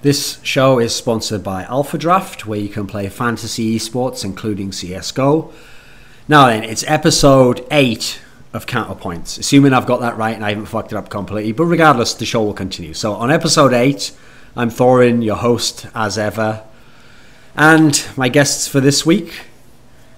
This show is sponsored by Alpha Draft, where you can play fantasy esports, including CSGO. Now then, it's episode 8 of Counterpoints, assuming I've got that right and I haven't fucked it up completely. But regardless, the show will continue. So on episode 8, I'm Thorin, your host, as ever. And my guests for this week,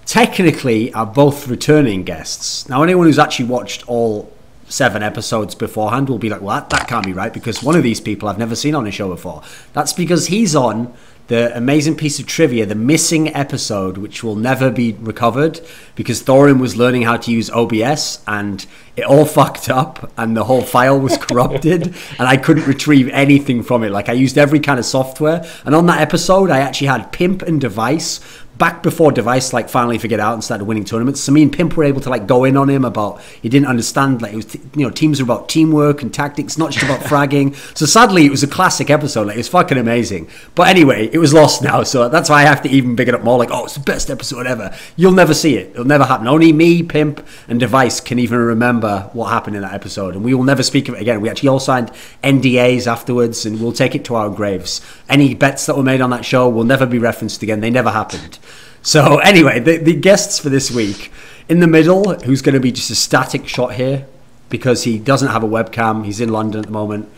technically, are both returning guests. Now, anyone who's actually watched all 7 episodes beforehand will be like, well, that can't be right, because one of these people I've never seen on a show before. That's because he's on the amazing piece of trivia, the missing episode, which will never be recovered, because Thorin was learning how to use OBS and it all fucked up and the whole file was corrupted and I couldn't retrieve anything from it. Like, I used every kind of software, and on that episode I actually had Pimp and Device back before Device like finally figured out and started winning tournaments. So me and Pimp were able to like go in on him about, he didn't understand, like, it was, teams are about teamwork and tactics, not just about fragging. So sadly, it was a classic episode. Like, it was fucking amazing. But anyway, it was lost now, so that's why I have to even big it up more. Like, oh, it's the best episode ever. You'll never see it. It'll never happen. Only me, Pimp, and Device can even remember what happened in that episode, and we will never speak of it again. We actually all signed NDAs afterwards, and we'll take it to our graves. Any bets that were made on that show will never be referenced again. They never happened. So anyway, the guests for this week, in the middle, who's going to be just a static shot here because he doesn't have a webcam, he's in London at the moment,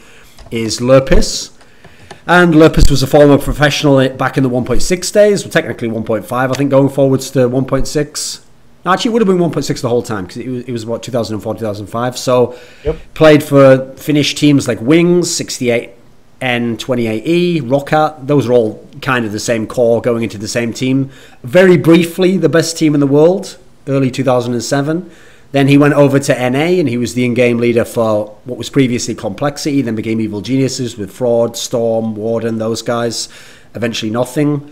is Lurppis. And Lurppis was a former professional back in the 1.6 days, well, technically 1.5, I think, going forwards to 1.6. No, actually, it would have been 1.6 the whole time, because it was about 2004, 2005. So played for Finnish teams like Wings, 68, N28E, Roccat. Those are all kind of the same core going into the same team. Very briefly, the best team in the world, early 2007. Then he went over to NA and he was the in-game leader for what was previously Complexity, then became Evil Geniuses with Fraud, Storm, Warden, those guys. Eventually nothing.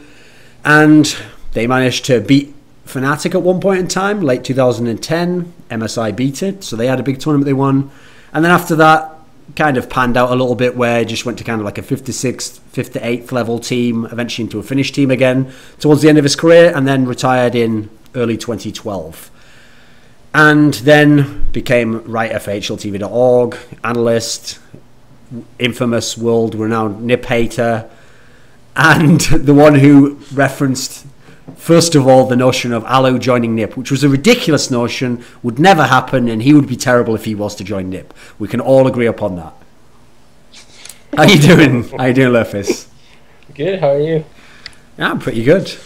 And they managed to beat Fnatic at one point in time, late 2010. MSI beat it, so they had a big tournament they won. And then after that, kind of panned out a little bit, where it just went to kind of like a 56th, 5th to 8th level team, eventually into a Finnish team again towards the end of his career, and then retired in early 2012. And then became writer for HLTV.org, analyst, infamous world-renowned Nip hater, and the one who referenced, first of all, the notion of Alu joining Nip, which was a ridiculous notion, would never happen, and he would be terrible if he was to join Nip. We can all agree upon that. How you doing? How you doing, Lurppis? Good, how are you? Yeah, I'm pretty good.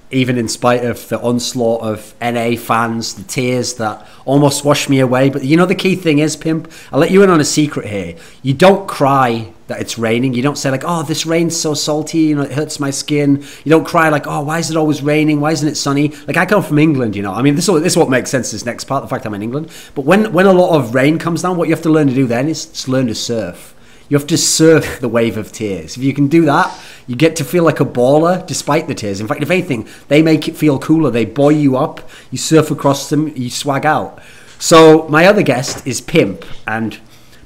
Even in spite of the onslaught of NA fans, the tears that almost washed me away. But you know, the key thing is, Pimp, I'll let you in on a secret here. You don't cry that it's raining. You don't say like, oh, this rain's so salty, it hurts my skin. You don't cry like, oh, why is it always raining? Why isn't it sunny? Like, I come from England, I mean, this is what makes sense, this next part, the fact I'm in England. But when a lot of rain comes down, what you have to learn to do then is just learn to surf. You have to surf the wave of tears. If you can do that, you get to feel like a baller despite the tears. In fact, if anything, they make it feel cooler. They buoy you up. You surf across them. You swag out. So my other guest is Pimp. And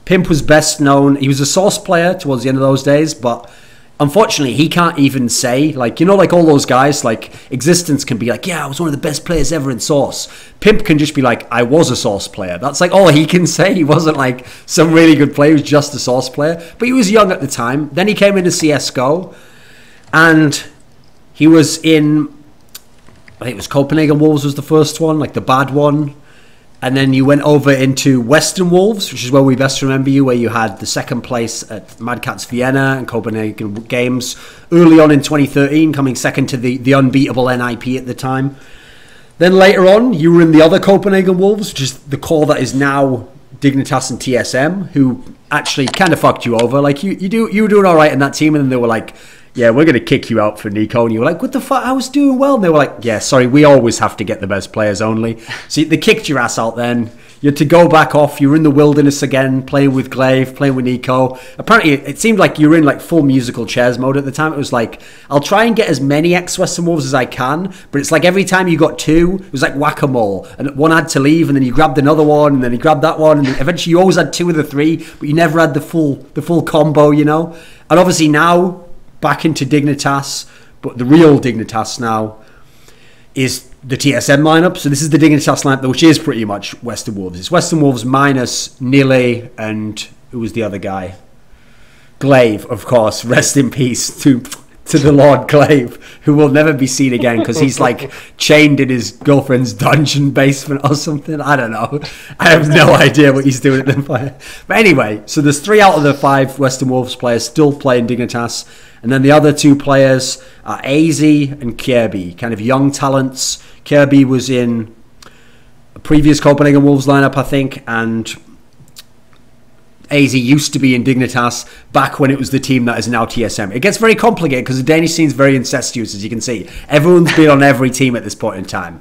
Pimp was best known. He was a Source player towards the end of those days. But unfortunately, he can't even say, like, like all those guys, like, Existence can be like, yeah, I was one of the best players ever in Source. Pimp can just be like, I was a Source player. That's like all he can say. He wasn't like some really good player. He was just a Source player. But he was young at the time. Then he came into CSGO. And he was in, I think it was Copenhagen Wolves was the first one, like the bad one. And then you went over into Western Wolves, which is where we best remember you, where you had the second place at Mad Catz Vienna and Copenhagen Games early on in 2013, coming second to the unbeatable NIP at the time. Then later on, you were in the other Copenhagen Wolves, which is the core that is now Dignitas and TSM, who actually kind of fucked you over. Like, you were doing all right in that team, and then they were like, yeah, we're going to kick you out for Nico. And you were like, what the fuck? I was doing well. And they were like, yeah, sorry, we always have to get the best players only. So they kicked your ass out then. You had to go back off. You were in the wilderness again, playing with Glaive, playing with Nico. Apparently, it seemed like you were in like full musical chairs mode at the time. It was like, I'll try and get as many ex-Western Wolves as I can. But it's like every time you got 2, it was like whack-a-mole. And one had to leave, and then you grabbed another one, and then you grabbed that one. And eventually you always had 2 of the 3, but you never had the full combo, And obviously now, back into Dignitas, but the real Dignitas now is the TSM lineup. So this is the Dignitas lineup, which is pretty much Western Wolves. It's Western Wolves minus Nile and who was the other guy? Glaive, of course, rest in peace to the Lord Glaive, who will never be seen again because he's like chained in his girlfriend's dungeon basement or something. I don't know. I have no idea what he's doing at the fire. But anyway, so there's 3 out of the 5 Western Wolves players still playing Dignitas. And then the other 2 players are ESEA and Kirby, kind of young talents. Kirby was in a previous Copenhagen Wolves lineup, I think, and ESEA used to be in Dignitas back when it was the team that is now TSM. It gets very complicated because the Danish scene is very incestuous, as you can see. Everyone's been on every team at this point in time.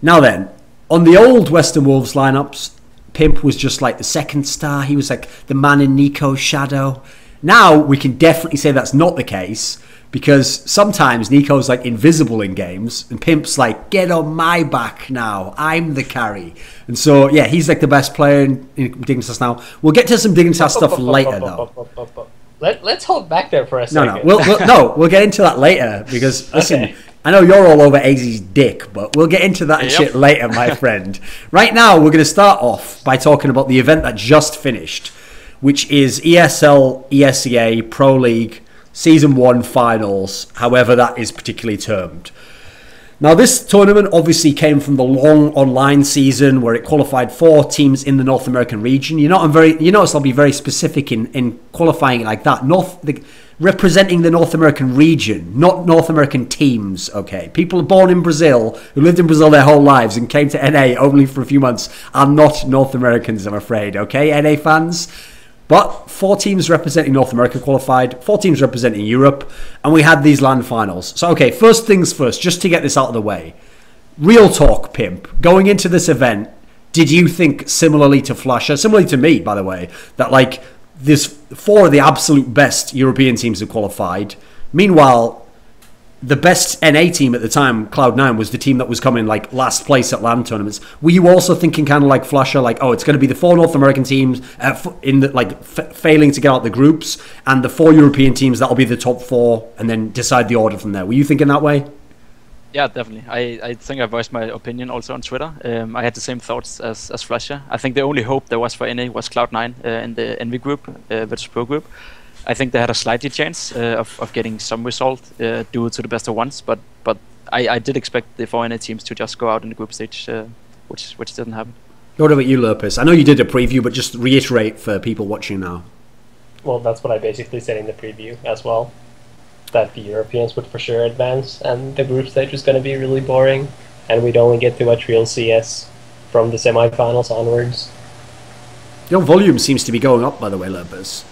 Now then, on the old Western Wolves lineups, Pimp was just like the second star. He was like the man in Nico's shadow. Now we can definitely say that's not the case, because sometimes Nico's like invisible in games and Pimp's like, get on my back now, I'm the carry. And so yeah, he's like the best player in Dignitas now. We'll get to some Dignitas stuff later though. Let's hold back there for a second. We'll get into that later, because listen, okay. I know you're all over AZ's dick, but we'll get into that shit later, my friend. Right now we're going to start off by talking about the event that just finished, which is ESEA ProLeague Season 1 Finals, however that is particularly termed. Now, this tournament obviously came from the long online season where it qualified 4 teams in the North American region. You notice I'll be very specific in qualifying it like that. Representing the North American region, not North American teams, okay? People born in Brazil, who lived in Brazil their whole lives and came to NA only for a few months, are not North Americans, I'm afraid, okay, NA fans? But 4 teams representing North America qualified, 4 teams representing Europe, and we had these LAN finals. So, okay, first things first, just to get this out of the way. Real talk, Pimp. Going into this event, did you think similarly to Flasher, similarly to me, by the way, that, like, there's 4 of the absolute best European teams have qualified? Meanwhile, the best NA team at the time, Cloud9, was the team that was coming like last place at LAN tournaments. Were you also thinking kind of like Flasher, like, oh, it's going to be the 4 North American teams in the failing to get out the groups, and the 4 European teams that'll be the top 4, and then decide the order from there? Were you thinking that way? Yeah, definitely. I think I voiced my opinion also on Twitter. I had the same thoughts as Flasher. I think the only hope there was for NA was Cloud9 in the Envy group, Virtus.pro group. I think they had a slightly chance of getting some result due to the best of ones, but I did expect the 4 NA teams to just go out in the group stage, which didn't happen. What about you, Lurppis? I know you did a preview, but just reiterate for people watching now. Well, that's what I basically said in the preview as well, that the Europeans would for sure advance, and the group stage was going to be really boring, and we'd only get too much real CS from the semi-finals onwards. Your volume seems to be going up, by the way, Lurppis.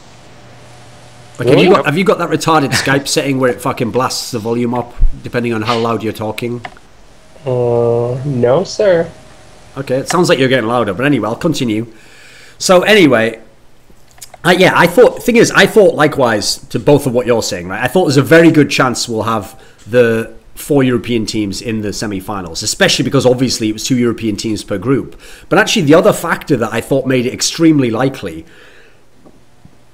Like, Really? have you got that retarded Skype setting where it fucking blasts the volume up depending on how loud you're talking? No, sir. Okay, it sounds like you're getting louder, but anyway, I'll continue. So anyway, I thought likewise to both of what you're saying, right? I thought there's a very good chance we'll have the 4 European teams in the semi-finals, especially because obviously it was 2 European teams per group. But actually the other factor that I thought made it extremely likely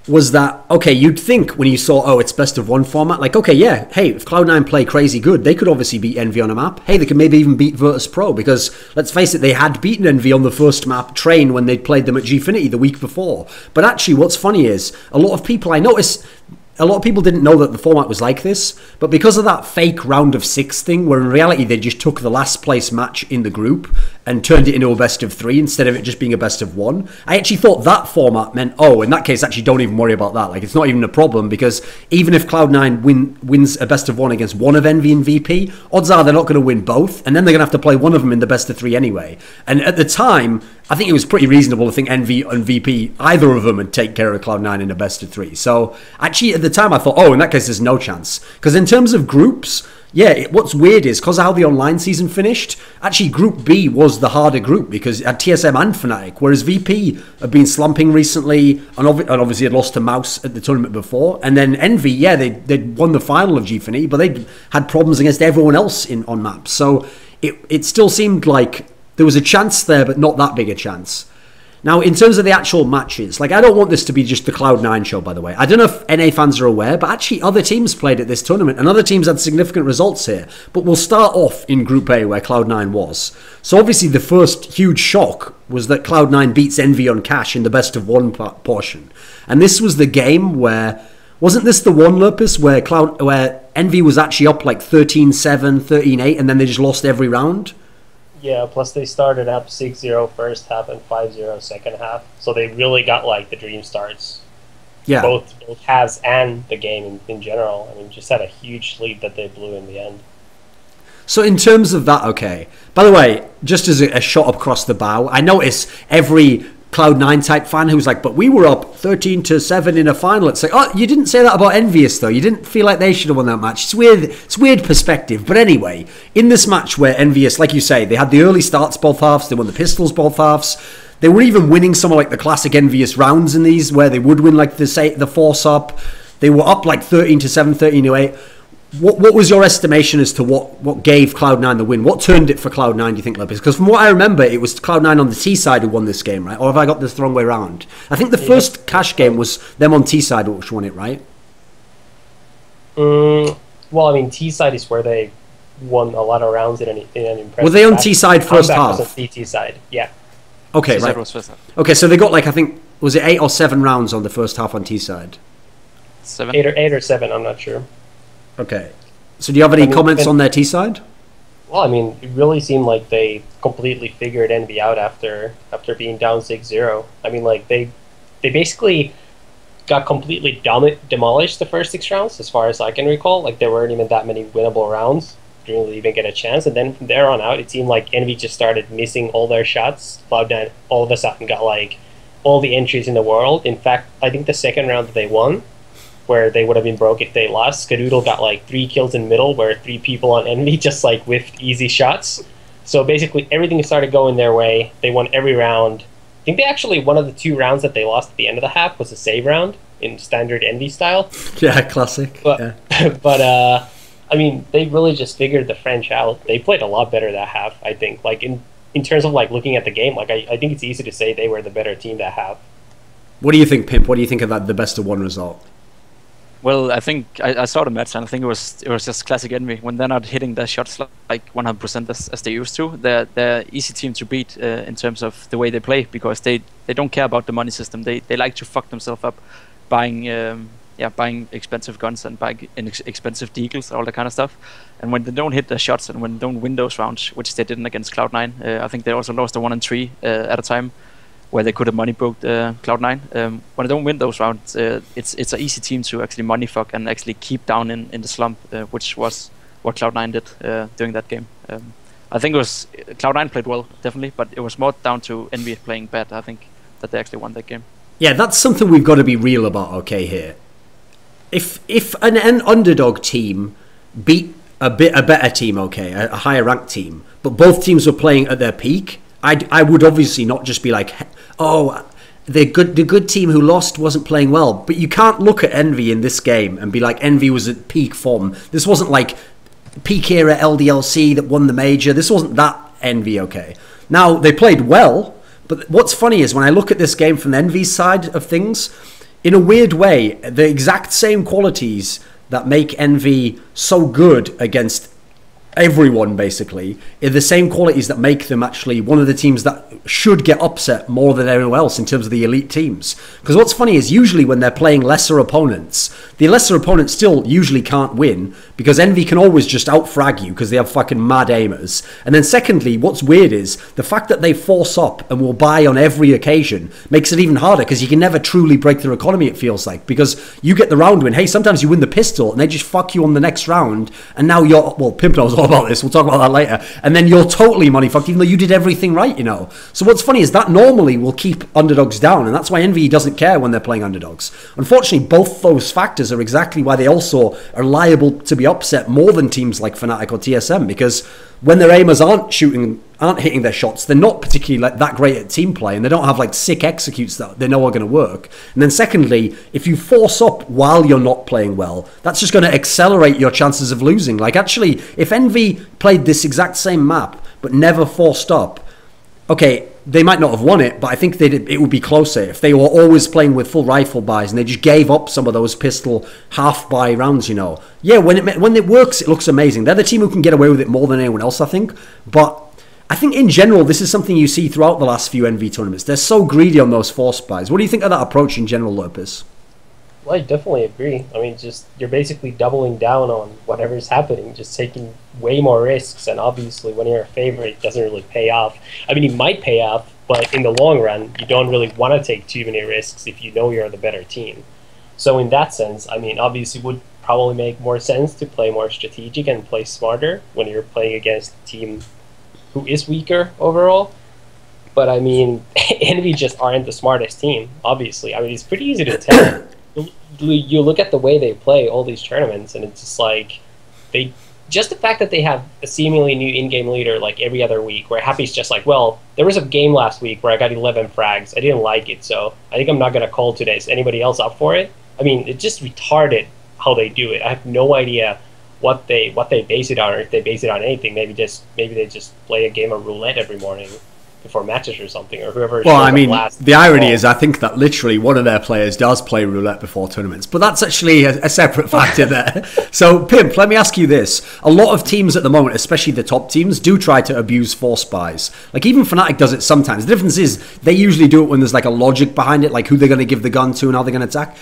was that, okay, you'd think when you saw, oh, it's best of 1 format, like, okay, yeah, hey, if Cloud9 play crazy good, they could obviously beat Envy on a map. Hey, they could maybe even beat Virtus.pro, because, let's face it, they had beaten Envy on the first map, Train, when they'd played them at Gfinity the week before. But actually, what's funny is, a lot of people didn't know that the format was like this, but because of that fake round of 6 thing, where in reality they just took the last place match in the group and turned it into a best of 3 instead of it just being a best of 1, I actually thought that format meant, oh, in that case, actually don't even worry about that. Like, it's not even a problem, because even if Cloud9 wins a best of 1 against one of Envy and VP, odds are they're not going to win both, and then they're going to have to play one of them in the best of 3 anyway. And at the time, I think it was pretty reasonable to think Envy and VP, either of them, would take care of Cloud9 in a best of 3. So actually, at the time, I thought, oh, in that case, there's no chance. Because in terms of groups, yeah, what's weird is, because of how the online season finished, actually Group B was the harder group, because it had TSM and Fnatic, whereas VP have been slumping recently, and obviously had lost to Mouse at the tournament before. And then Envy, yeah, they'd won the final of Gfinity, but they had problems against everyone else on maps. So it still seemed like there was a chance there, but not that big a chance. Now, in terms of the actual matches, like, I don't want this to be just the Cloud9 show, by the way. I don't know if NA fans are aware, but actually other teams played at this tournament, and other teams had significant results here. But we'll start off in Group A, where Cloud9 was. So obviously the first huge shock was that Cloud9 beats Envy on Cash in the best of 1 portion. And this was the game where Wasn't this the one, Lurppis, where Envy was actually up like 13-7, 13-8, and then they just lost every round? Yeah, plus they started up 6-0 first half and 5-0 second half. So they really got like the dream starts. Yeah. Both halves and the game in general. I mean, just had a huge lead that they blew in the end. So in terms of that, okay. By the way, just as a shot across the bow, I notice every Cloud9 type fan who's like, but we were up 13-7 in a final. It's like, oh, you didn't say that about Envious though. You didn't feel like they should have won that match. It's weird. It's weird perspective. But anyway, in this match where Envious, like you say, they had the early starts both halves. They won the pistols both halves. They were even winning some of like the classic Envious rounds in these where they would win like the force up. They were up like 13-7, 13-8. What was your estimation as to what gave Cloud9 the win? What turned it for Cloud9, do you think, Lurppis? Because from what I remember, it was Cloud9 on the T side who won this game, right? Or have I got this the wrong way around? I think the first cash game was them on T side which won it, right? Well, I mean, T side is where they won a lot of rounds in an impressive. Were they on T side first half? Was on T side, yeah. Okay, right. Okay, so they got like, I think, was it 8 or 7 rounds on the first half on T side? 7. 8 or 7, I'm not sure. Okay. So do you have any comments on their T side? Well, I mean, it really seemed like they completely figured Envy out after being down 6-0. I mean, like, they basically got completely demolished the first 6 rounds, as far as I can recall. Like, there weren't even that many winnable rounds. Didn't really even get a chance. And then from there on out, it seemed like Envy just started missing all their shots. Cloud9 all of a sudden got, like, all the entries in the world. In fact, I think the second round that they won, where they would have been broke if they lost, Skadoodle got like 3 kills in middle, where 3 people on Envy just like whiffed easy shots. So basically everything started going their way. They won every round. I think they actually, one of the 2 rounds that they lost at the end of the half was a save round in standard Envy style. Yeah, classic. But, yeah. but I mean, they really just figured the French out. They played a lot better that half, I think. Like in terms of like looking at the game, like I think it's easy to say they were the better team that half. What do you think, Pimp? What do you think of that, the best of 1 result? Well, I think I saw the match, and I think it was just classic Envy. When they're not hitting their shots like 100% as they used to, they're easy team to beat in terms of the way they play, because they don't care about the money system. They like to fuck themselves up buying expensive guns and buying expensive deagles, all that kind of stuff. And when they don't hit their shots and when they don't win those rounds, which they didn't against Cloud9, I think they also lost a 1 and 3 at a time, where they could have money booked Cloud9. When they don't win those rounds, it's an easy team to actually money fuck and actually keep down in the slump, which was what Cloud9 did during that game. I think it was Cloud9 played well, definitely, but it was more down to Envy playing bad. I think that they actually won that game. Yeah, that's something we've got to be real about, okay, here. If an underdog team beat a better team, okay, a higher ranked team, but both teams were playing at their peak, I would obviously not just be like, oh, the good team who lost wasn't playing well. But you can't look at Envy in this game and be like, Envy was at peak form. This wasn't like peak era LDLC that won the major. This wasn't that Envy, okay. Now, they played well, but what's funny is when I look at this game from the Envy's side of things, in a weird way, the exact same qualities that make Envy so good against everyone basically are the same qualities that make them actually one of the teams that should get upset more than anyone else in terms of the elite teams. Because what's funny is usually when they're playing lesser opponents, the lesser opponents still usually can't win because Envy can always just out-frag you because they have fucking mad aimers. And then secondly, what's weird is the fact that they force up and will buy on every occasion makes it even harder because you can never truly break their economy, it feels like, because you get the round win. Hey, sometimes you win the pistol and they just fuck you on the next round and now you're, well, Pimp knows all about this, we'll talk about that later, and then you're totally money fucked even though you did everything right, you know. So what's funny is that normally will keep underdogs down, and that's why Envy doesn't care when they're playing underdogs. Unfortunately, both those factors are exactly why they also are liable to be upset more than teams like Fnatic or TSM, because when their aimers aren't hitting their shots, they're not particularly like that great at team play, and they don't have like sick executes that they know are going to work. And then secondly, if you force up while you're not playing well, that's just going to accelerate your chances of losing. Like actually, if Envy played this exact same map but never forced up, okay, they might not have won it, but I think it would be closer if they were always playing with full rifle buys and they just gave up some of those pistol half buy rounds, you know. Yeah, when it works, it looks amazing. They're the team who can get away with it more than anyone else, I think. But I think in general, this is something you see throughout the last few NV tournaments. They're so greedy on those force buys. What do you think of that approach in general, Lurppis? Well, I definitely agree. I mean, just you're basically doubling down on whatever's happening, just taking way more risks, and obviously when you're a favorite, it doesn't really pay off. I mean, it might pay off, but in the long run, you don't really want to take too many risks if you know you're the better team. So in that sense, I mean, obviously it would probably make more sense to play more strategic and play smarter when you're playing against a team who is weaker overall. But I mean, Envy just aren't the smartest team, obviously. I mean, it's pretty easy to tell. You look at the way they play all these tournaments, and it's just like they just the fact that they have a seemingly new in-game leader like every other week, where Happy's just like, well, there was a game last week where I got 11 frags. I didn't like it, so I think I'm not gonna call today. Is anybody else up for it? I mean, it's just retarded how they do it. I have no idea what they base it on, or if they base it on anything. Maybe they just play a game of roulette every morning before matches or something, or whoever. Well, I mean, the irony is I think that literally one of their players does play roulette before tournaments, but that's actually a separate factor there. So, Pimp, let me ask you this. A lot of teams at the moment, especially the top teams, do try to abuse force buys. Like, even Fnatic does it sometimes. The difference is they usually do it when there's like a logic behind it, like who they're going to give the gun to and how they're going to attack.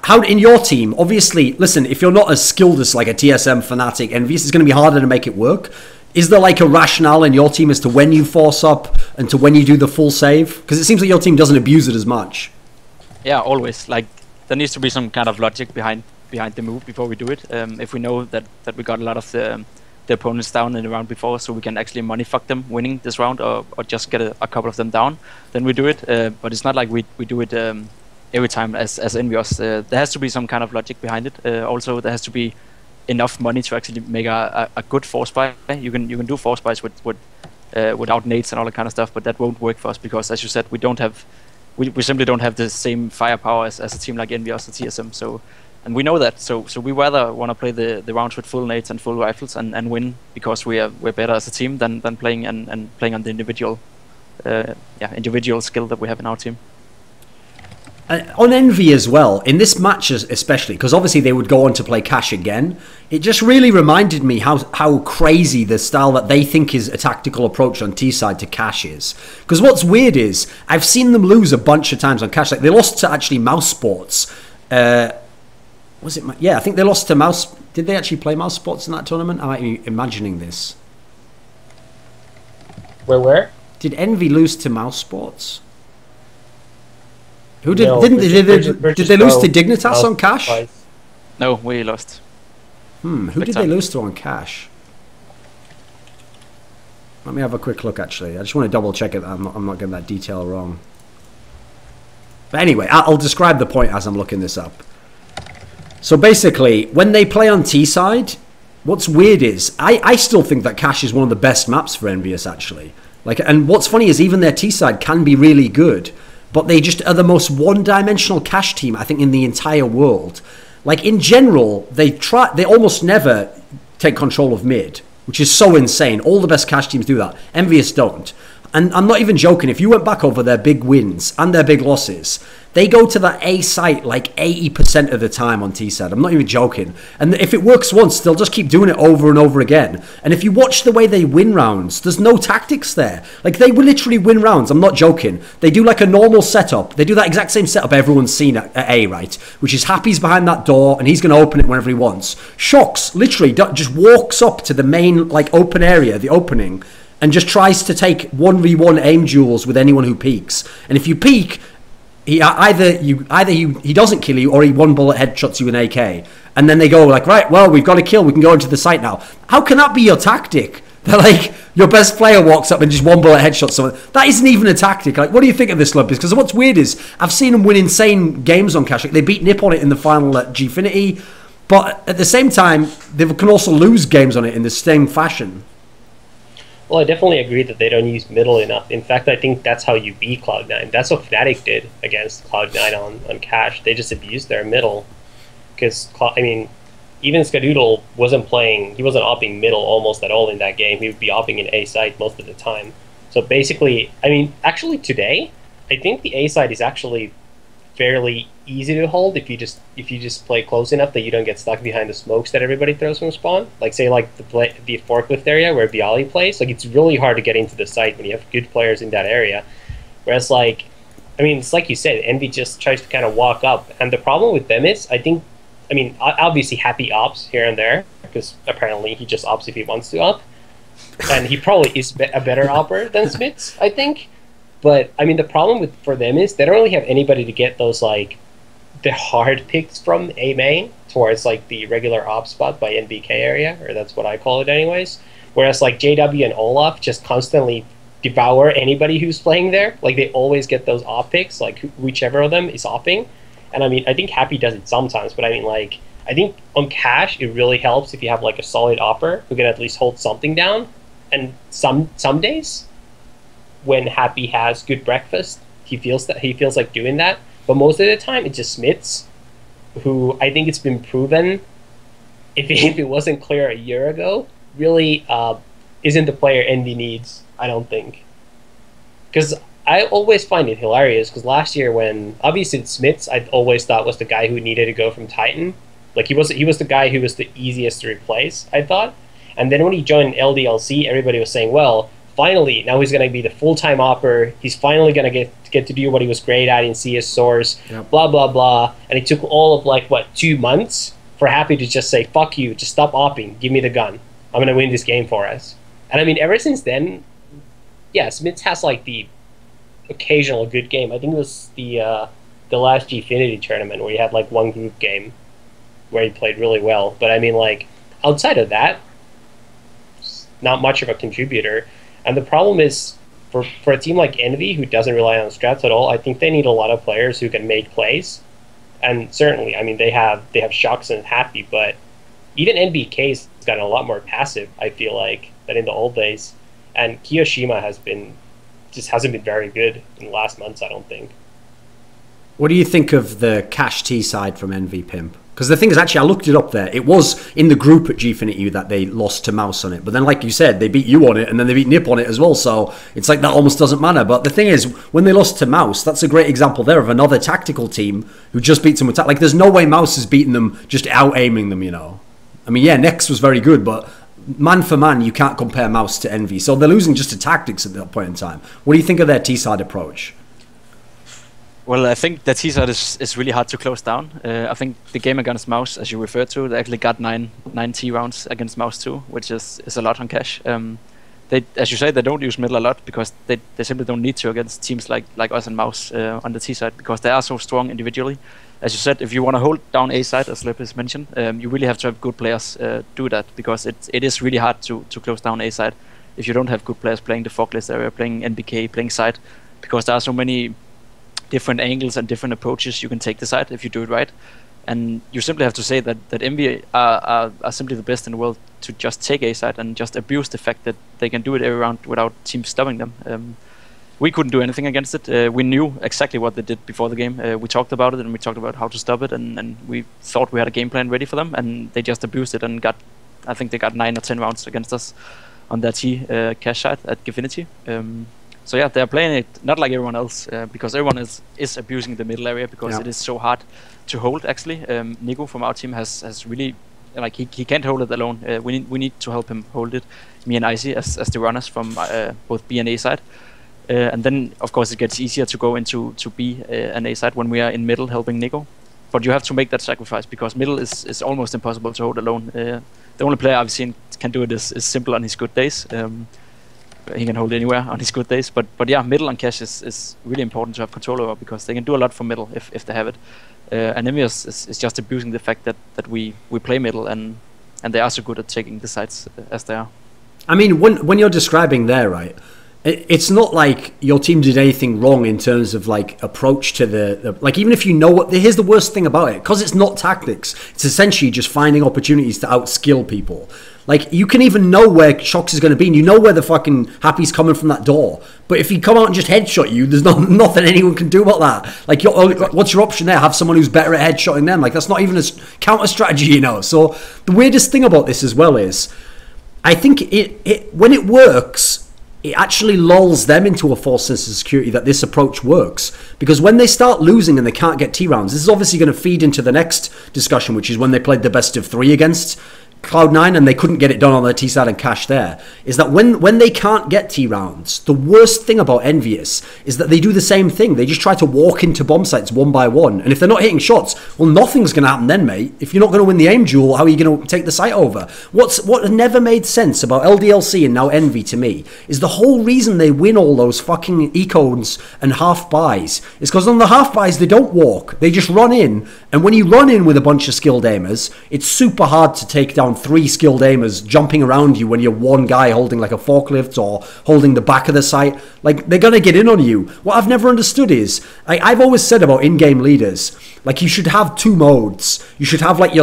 How in your team, obviously, listen, if you're not as skilled as like a TSM, Fnatic, Envious, it's going to be harder to make it work. Is there like a rationale in your team as to when you force up and to when you do the full save? Because it seems like your team doesn't abuse it as much. Yeah, always. Like, there needs to be some kind of logic behind the move before we do it. If we know that we got a lot of the opponents down in the round before, so we can actually money fuck them winning this round, or just get a couple of them down, then we do it. But it's not like we do it every time as Envious. There has to be some kind of logic behind it. Also, there has to be enough money to actually make a good force buy. You can do force buys without nades and all that kind of stuff, but that won't work for us because, as you said, we simply don't have the same firepower as a team like Envious or TSM. So, and we know that. So we rather want to play the rounds with full nades and full rifles and win because we're better as a team than playing and playing on the individual skill that we have in our team. On Envy as well, in this match especially, because obviously they would go on to play Cash again, it just really reminded me how crazy the style that they think is a tactical approach on T-side to Cash is. Because what's weird is, I've seen them lose a bunch of times on Cash. Like, they lost to actually Mouse Sports. Was it? Yeah, I think they lost to Mouse... Did they actually play Mouse Sports in that tournament? I might be imagining this. Where? Did Envy lose to Mouse Sports? Who did? No, did they lose to Dignitas on Cash? Twice. No, we lost. Who did they lose to on Cash? Let me have a quick look. Actually, I just want to double check it. I'm not getting that detail wrong. But anyway, I'll describe the point as I'm looking this up. So basically, when they play on T side, what's weird is I still think that Cash is one of the best maps for Envious actually. Like, and what's funny is even their T side can be really good. But they just are the most one-dimensional Cash team, I think, in the entire world. Like, in general, they almost never take control of mid, which is so insane. All the best Cash teams do that. Envious don't. And I'm not even joking. If you went back over their big wins and their big losses, they go to that A site like 80% of the time on T-side. I'm not even joking. And if it works once, they'll just keep doing it over and over again. And if you watch the way they win rounds, there's no tactics there. Like, they will literally win rounds. I'm not joking. They do like a normal setup. They do that exact same setup everyone's seen at A, right? Which is Happy's behind that door and he's going to open it whenever he wants. Shocks literally just walks up to the main like open area, the opening, and just tries to take 1v1 aim duels with anyone who peeks. And if you peek, he doesn't kill you or he one bullet headshots you in AK. And then they go like, right, well, we've got a kill. We can go into the site now. How can that be your tactic? They're like, your best player walks up and just one bullet headshots someone. That isn't even a tactic. Like, what do you think of this, lurppis? Because what's weird is I've seen them win insane games on Cash. Like, they beat Nip on it in the final at Gfinity. But at the same time, they can also lose games on it in the same fashion. Well, I definitely agree that they don't use middle enough. In fact, I think that's how you beat Cloud9. That's what Fnatic did against Cloud9 on Cash. They just abused their middle. Because, I mean, even Skadoodle wasn't playing, he wasn't opping middle almost at all in that game. He would be opping in A side most of the time. So basically, I mean, actually today, I think the A side is actually fairly easy to hold if you just play close enough that you don't get stuck behind the smokes that everybody throws from spawn. Like, say, like the forklift area where Bialy plays. Like, it's really hard to get into the site when you have good players in that area. Whereas, like, I mean, it's like you said, Envy just tries to kind of walk up. And the problem with them is, I think, I mean, obviously Happy ops here and there, because apparently he just ops if he wants to op. And he probably is a better opper than Smits, I think. But, I mean, the problem for them is they don't really have anybody to get those, like, the hard picks from A main towards, like, the regular op spot by NBK area, or that's what I call it anyways. Whereas, like, JW and Olaf just constantly devour anybody who's playing there. Like, they always get those op picks, like, whichever of them is opping. And, I mean, I think Happy does it sometimes, but, I mean, like, I think on cash, it really helps if you have, like, a solid opper who can at least hold something down. And some days, when Happy has good breakfast, he feels like doing that. But most of the time, it's just Smits, who I think it's been proven, if it wasn't clear a year ago, really isn't the player Envy needs, I don't think. Because I always find it hilarious, because last year when, obviously Smits, I always thought was the guy who needed to go from Titan. Like, he was the guy who was the easiest to replace, I thought. And then when he joined LDLC, everybody was saying, well, finally, now he's going to be the full-time opper. He's finally going to get to do what he was great at in CS Source, blah, blah, blah. And it took all of, like, what, 2 months for Happy to just say, fuck you, just stop opping, give me the gun. I'm going to win this game for us. And, I mean, ever since then, yeah, Smits has, like, the occasional good game. I think it was the last Gfinity tournament where he had, like, one group game where he played really well. But, I mean, like, outside of that, not much of a contributor. And the problem is, for a team like Envy, who doesn't rely on strats at all, I think they need a lot of players who can make plays. And certainly, I mean, they have Shocks and Happy, but even NBK's gotten a lot more passive, I feel like, than in the old days. And Kiyoshima hasn't been very good in the last months, I don't think. What do you think of the Cash T side from Envy, Pimp? Because the thing is, actually, I looked it up there. It was in the group at Gfinity that they lost to Mouse on it. But then, like you said, they beat you on it, and then they beat Nip on it as well. So it's like that almost doesn't matter. But the thing is, when they lost to Mouse, that's a great example there of another tactical team who just beats them with like, there's no way Mouse has beaten them just out-aiming them, you know. I mean, yeah, Nex was very good, but man for man, you can't compare Mouse to Envy. So they're losing just to tactics at that point in time. What do you think of their T-side approach? Well, I think the T-side is really hard to close down. I think the game against Mouse, as you referred to, they actually got 9 T rounds against Mouse too, which is a lot on cash. They, as you say, they don't use middle a lot because they simply don't need to against teams like us and Mouse on the T-side because they are so strong individually. As you said, if you want to hold down A side, as lurppis mentioned, you really have to have good players do that because it is really hard to close down A side if you don't have good players playing the fog list area, playing NBK, playing side, because there are so many different angles and different approaches you can take the side if you do it right. And you simply have to say that Envy are simply the best in the world to just take A side and just abuse the fact that they can do it every round without teams stopping them. We couldn't do anything against it. We knew exactly what they did before the game. We talked about it and we talked about how to stop it, and we thought we had a game plan ready for them, and they just abused it and I think they got 9 or 10 rounds against us on that T cash side at Gfinity. So yeah, they're playing it not like everyone else because everyone is abusing the middle area because it is so hard to hold. Actually, Nico from our team has really, like, he can't hold it alone. We need to help him hold it. Me and Icy as the runners from both B and A side, and then of course it gets easier to go into B and A side when we are in middle helping Nico. But you have to make that sacrifice because middle is almost impossible to hold alone. The only player I've seen can do it is Simple on his good days. He can hold anywhere on his good days, but yeah, middle and cash is really important to have control over because they can do a lot from middle if they have it. And Envy is just abusing the fact that we play middle and they are so good at taking the sides as they are. I mean, when you're describing there, right, it's not like your team did anything wrong in terms of like approach to the like, even if you know what, here's the worst thing about it, because it's not tactics, it's essentially just finding opportunities to outskill people. Like, you can even know where Shocks is going to be, and you know where the fucking Happy's coming from that door. But if he come out and just headshot you, there's nothing anyone can do about that. Like, what's your option there? Have someone who's better at headshotting them? Like, that's not even a counter strategy, you know. So the weirdest thing about this as well is, I think when it works, it actually lulls them into a false sense of security that this approach works. Because when they start losing and they can't get T rounds, this is obviously going to feed into the next discussion, which is when they played the best of 3 against Cloud9 and they couldn't get it done on their T side and cash there, is that when they can't get T rounds, the worst thing about Envious is that they do the same thing. They just try to walk into bomb sites one by one. And if they're not hitting shots, well, nothing's going to happen then, mate. If you're not going to win the aim duel, how are you going to take the site over? What never made sense about LDLC and now Envy to me is the whole reason they win all those fucking econs and half buys is because on the half buys, they don't walk. They just run in. And when you run in with a bunch of skilled aimers, it's super hard to take down 3 skilled aimers jumping around you when you're one guy holding like a forklift or holding the back of the site. Like, they're going to get in on you. What I've never understood is, I've always said about in-game leaders, like, you should have 2 modes. You should have, like,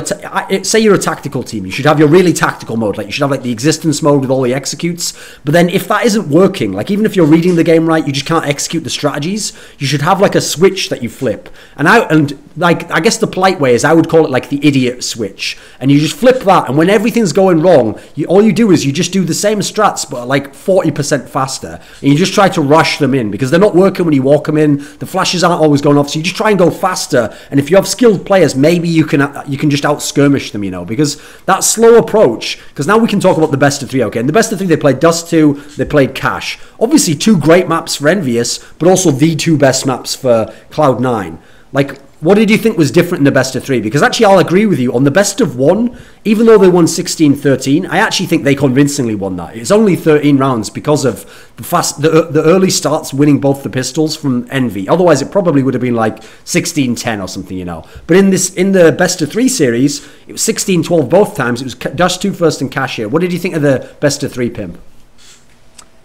say you're a tactical team, you should have your really tactical mode. Like, you should have, like, the existence mode with all the executes. But then if that isn't working, like, even if you're reading the game right, you just can't execute the strategies, you should have, like, a switch that you flip. And I guess the polite way is I would call it, like, the idiot switch. And you just flip that, and when everything's going wrong, all you do is you just do the same strats, but like 40% faster. And you just try to rush them in, because they're not working when you walk them in. The flashes aren't always going off, so you just try and go faster. And if you have skilled players, maybe you can just out-skirmish them, because that slow approach, because now we can talk about the best of 3, okay? In the best of 3, they played Dust 2, they played Cash. Obviously, 2 great maps for Envious, but also the 2 best maps for Cloud9. Like, what did you think was different in the best of 3? Because actually, I'll agree with you. On the best of 1, even though they won 16-13, I actually think they convincingly won that. It's only 13 rounds because of the early starts winning both the pistols from Envy. Otherwise, it probably would have been like 16-10 or something, But in the best of 3 series, it was 16-12 both times. It was Dust 2 first and Cash here. What did you think of the best of 3, Pimp?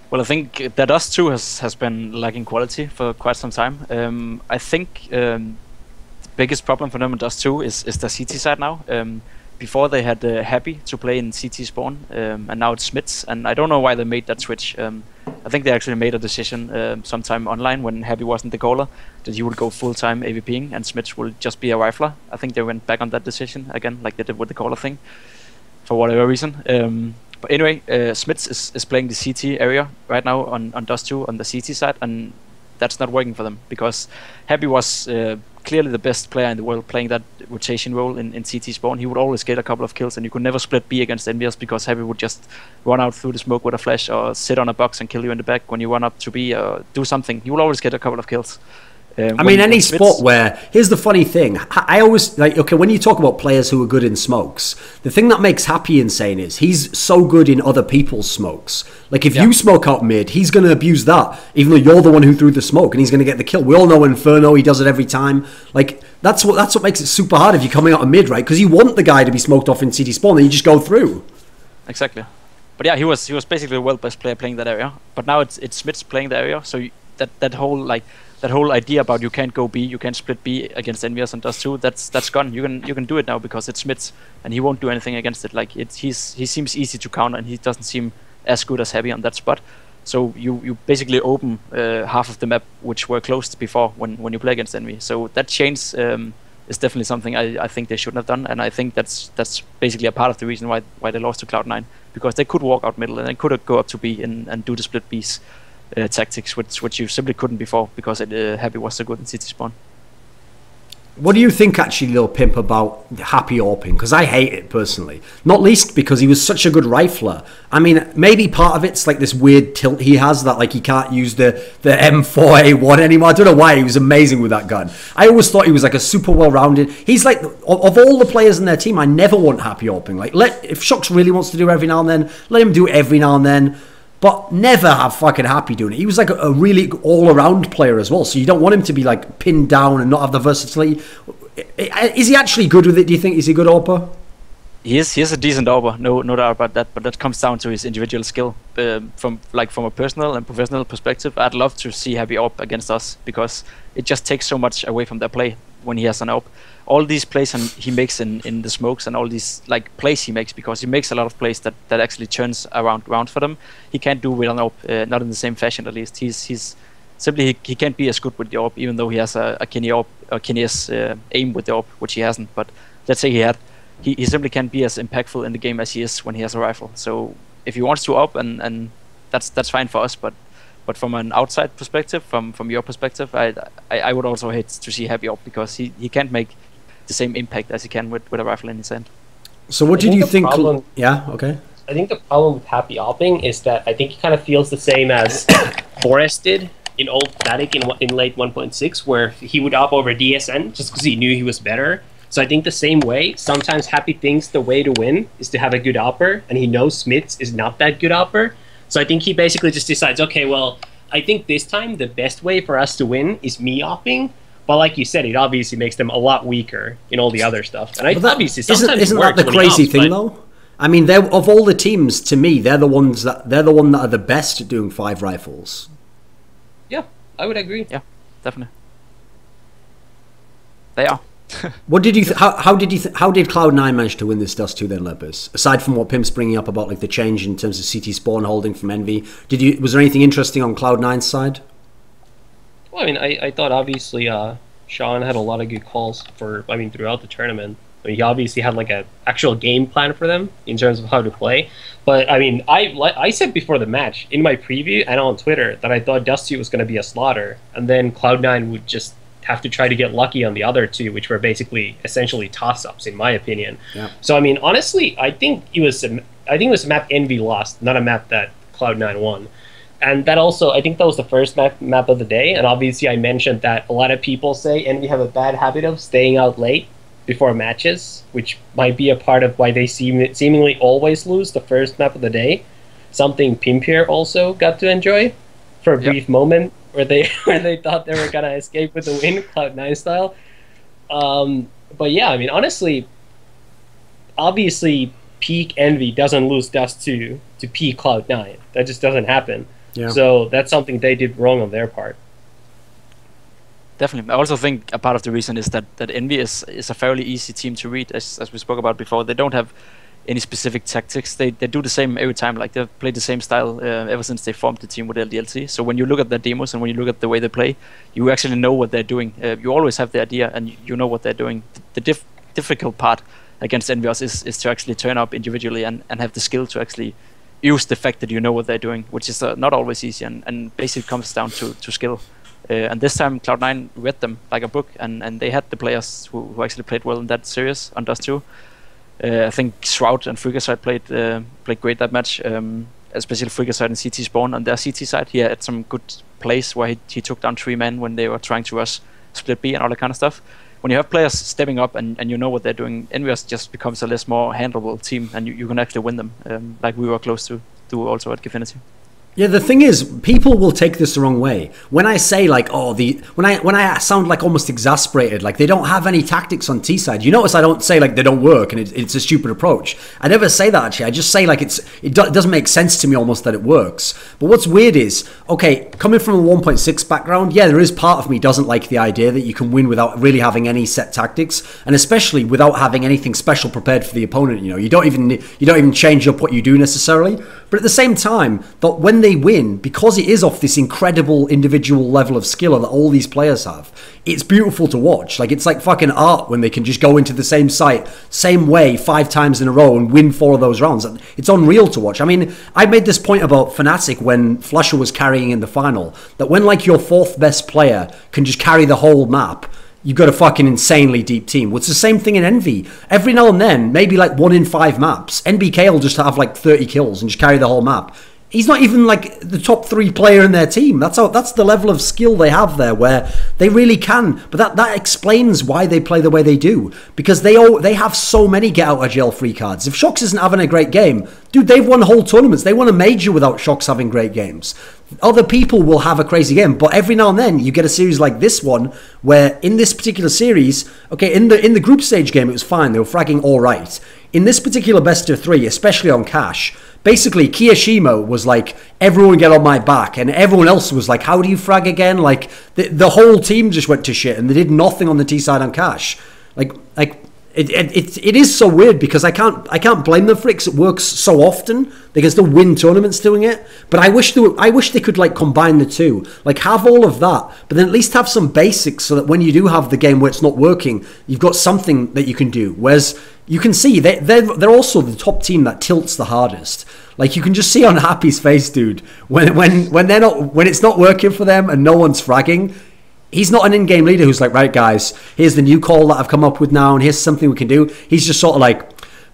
Well, I think that Dust 2 has been lacking quality for quite some time. I think biggest problem for them in Dust 2 is the CT side now. Before they had Happy to play in CT spawn, and now it's Smiths, and I don't know why they made that switch. I think they actually made a decision sometime online when Happy wasn't the caller that he would go full-time AVPing and Smiths will just be a rifler. I think they went back on that decision again, like they did with the caller thing, for whatever reason. But anyway, Smiths is playing the CT area right now on Dust 2 on the CT side, and that's not working for them because Happy was clearly the best player in the world playing that rotation role in CT spawn. He would always get a couple of kills, and you could never split B against NBS because Happy would just run out through the smoke with a flash or sit on a box and kill you in the back when you run up to B or do something. He will always get a couple of kills. I mean, any spot where, here's the funny thing, I always, like, okay, when you talk about players who are good in smokes, the thing that makes Happy insane is he's so good in other people's smokes. Like, if you smoke out mid, he's going to abuse that, even though you're the one who threw the smoke, and he's going to get the kill. We all know Inferno, he does it every time. Like, that's what makes it super hard if you're coming out of mid, right? Because you want the guy to be smoked off in CT spawn, and you just go through. Exactly. But yeah, he was basically the world best player playing that area. But now it's Smiths playing the area, so that whole idea about you can't go B, you can't split B against NVS and Dust 2, that's gone. You can do it now because it's Smiths, and he won't do anything against it. Like he seems easy to counter, and he doesn't seem as good as Happy on that spot. So you basically open half of the map which were closed before when you play against Envy. So that change is definitely something I think they shouldn't have done, and I think that's basically a part of the reason why they lost to Cloud9, because they could walk out middle and they could go up to B and do the split Bs. Tactics, which you simply couldn't before because Happy was so good in CT spawn. What do you think, actually, Lil Pimp, about Happy AWPing? Because I hate it personally. Not least because he was such a good rifler. I mean, maybe part of it's like this weird tilt he has that, like, he can't use the M4A1 anymore. I don't know why. He was amazing with that gun. I always thought he was like a super well-rounded. He's like, of all the players in their team, I never want Happy AWPing. Like, if Shox really wants to do it every now and then, let him do it every now and then. But never have fucking Happy doing it. He was like a really all-around player as well. So you don't want him to be like pinned down and not have the versatility. Is he actually good with it, do you think? Is he a good AWPer? He is a decent AWPer, no doubt about that. But that comes down to his individual skill. From a personal and professional perspective, I'd love to see Happy AWP against us because it just takes so much away from their play when he has an AWP. All these plays he makes in the smokes and all these like plays he makes, because he makes a lot of plays that actually turns around for them. He can't do with an AWP, not in the same fashion at least. He's simply he can't be as good with the AWP, even though he has a Kenny AWP or Kenny's aim with the AWP, which he hasn't. But let's say he had, he simply can't be as impactful in the game as he is when he has a rifle. So if he wants to AWP, and that's fine for us, but from an outside perspective, from your perspective, I would also hate to see Happy AWP because he can't make the same impact as he can with a rifle in his hand. So what I did think you the think? problem- Yeah, okay. I think the problem with happy opping is that I think he kind of feels the same as Forrest did in old Static in late 1.6, where he would op over DSN just because he knew he was better. So I think the same way, sometimes Happy thinks the way to win is to have a good opper, and he knows Smits is not that good opper. So I think he basically just decides, okay, well, I think this time the best way for us to win is me opping. But like you said, it obviously makes them a lot weaker in all the other stuff. And obviously sometimes isn't it that works the when he crazy opps, thing but- though? I mean, they're, of all the teams, to me, they're the one that are the best at doing 5 rifles. Yeah, I would agree. Yeah, definitely. They are. What did you? How did Cloud9 manage to win this Dust 2 then, lurppis? Aside from what Pimp's bringing up about like the change in terms of CT spawn holding from Envy, was there anything interesting on Cloud9's side? Well, I mean, I thought obviously Sean had a lot of good calls throughout the tournament. I mean, he obviously had like a actual game plan for them in terms of how to play. But I mean, I said before the match in my preview and on Twitter that I thought Dust 2 was going to be a slaughter, and then Cloud9 would just have to try to get lucky on the other two, which were basically essentially toss-ups in my opinion. Yeah. So I mean, honestly, I think it was a map Envy lost, not a map that Cloud9 won. And that also, I think that was the first map of the day, and obviously I mentioned that a lot of people say Envy have a bad habit of staying out late before matches, which might be a part of why they seemingly always lose the first map of the day. Something Pimp here also got to enjoy for a brief moment where they thought they were gonna escape with the win, Cloud9 style. But yeah, I mean, honestly, obviously peak Envy doesn't lose Dust to peak Cloud9. That just doesn't happen. Yeah. So that's something they did wrong on their part. Definitely. I also think a part of the reason is that Envy is a fairly easy team to read, as we spoke about before. They don't have any specific tactics. They do the same every time. Like they've played the same style ever since they formed the team with LDLT. So when you look at their demos and when you look at the way they play, you actually know what they're doing. You always have the idea and you know what they're doing. The difficult part against Envious is to actually turn up individually and have the skill to actually use the fact that you know what they're doing, which is not always easy and basically comes down to skill. And this time Cloud9 read them like a book, and they had the players who actually played well in that series on Dust 2. I think Shroud and Freakerside played great that match, especially Freakerside and CT Spawn on their CT side. He had some good plays where he took down 3 men when they were trying to rush split B and all that kind of stuff. When you have players stepping up and you know what they're doing, Envious just becomes a less more handleable team, and you can actually win them, like we were close to do also at Gifinity. Yeah, the thing is, people will take this the wrong way. When I say like, when I sound like almost exasperated, like they don't have any tactics on T side. You notice I don't say like they don't work and it's a stupid approach. I never say that actually. I just say like it doesn't make sense to me almost that it works. But what's weird is, okay, coming from a 1.6 background, yeah, there is part of me doesn't like the idea that you can win without really having any set tactics, and especially without having anything special prepared for the opponent. You know, you don't even change up what you do necessarily. But at the same time, that when they win, because it is off this incredible individual level of skill that all these players have, it's beautiful to watch. Like, it's like fucking art when they can just go into the same site, same way 5 times in a row and win 4 of those rounds. It's unreal to watch. I mean, I made this point about Fnatic when Flusher was carrying in the final, that when like your 4th best player can just carry the whole map, you've got a fucking insanely deep team. Well, it's the same thing in Envy. Every now and then, maybe like 1 in 5 maps, NBK will just have like 30 kills and just carry the whole map. He's not even like the top 3 player in their team. That's the level of skill they have there, where they really can. But that explains why they play the way they do, because they have so many get out of jail free cards. If Shox isn't having a great game, dude, they've won whole tournaments. They won a major without Shox having great games. Other people will have a crazy game, but every now and then you get a series like this one, where in this particular series, okay, in the group stage game it was fine. They were fragging all right. In this particular best of 3, especially on Cash, basically Kiyashima was like, everyone get on my back, and everyone else was like, how do you frag again? Like the whole team just went to shit and they did nothing on the T side on Cash. It is so weird, because I can't blame them for it, 'cause it works so often. They can still win tournaments doing it. But I wish they could like combine the two, like have all of that, but then at least have some basics, so that when you do have the game where it's not working, you've got something that you can do. Whereas you can see they're also the top team that tilts the hardest. Like you can just see on Happy's face, dude, when it's not working for them and no one's fragging. He's not an in-game leader who's like, right guys, here's the new call that I've come up with now, and here's something we can do. He's just sort of like,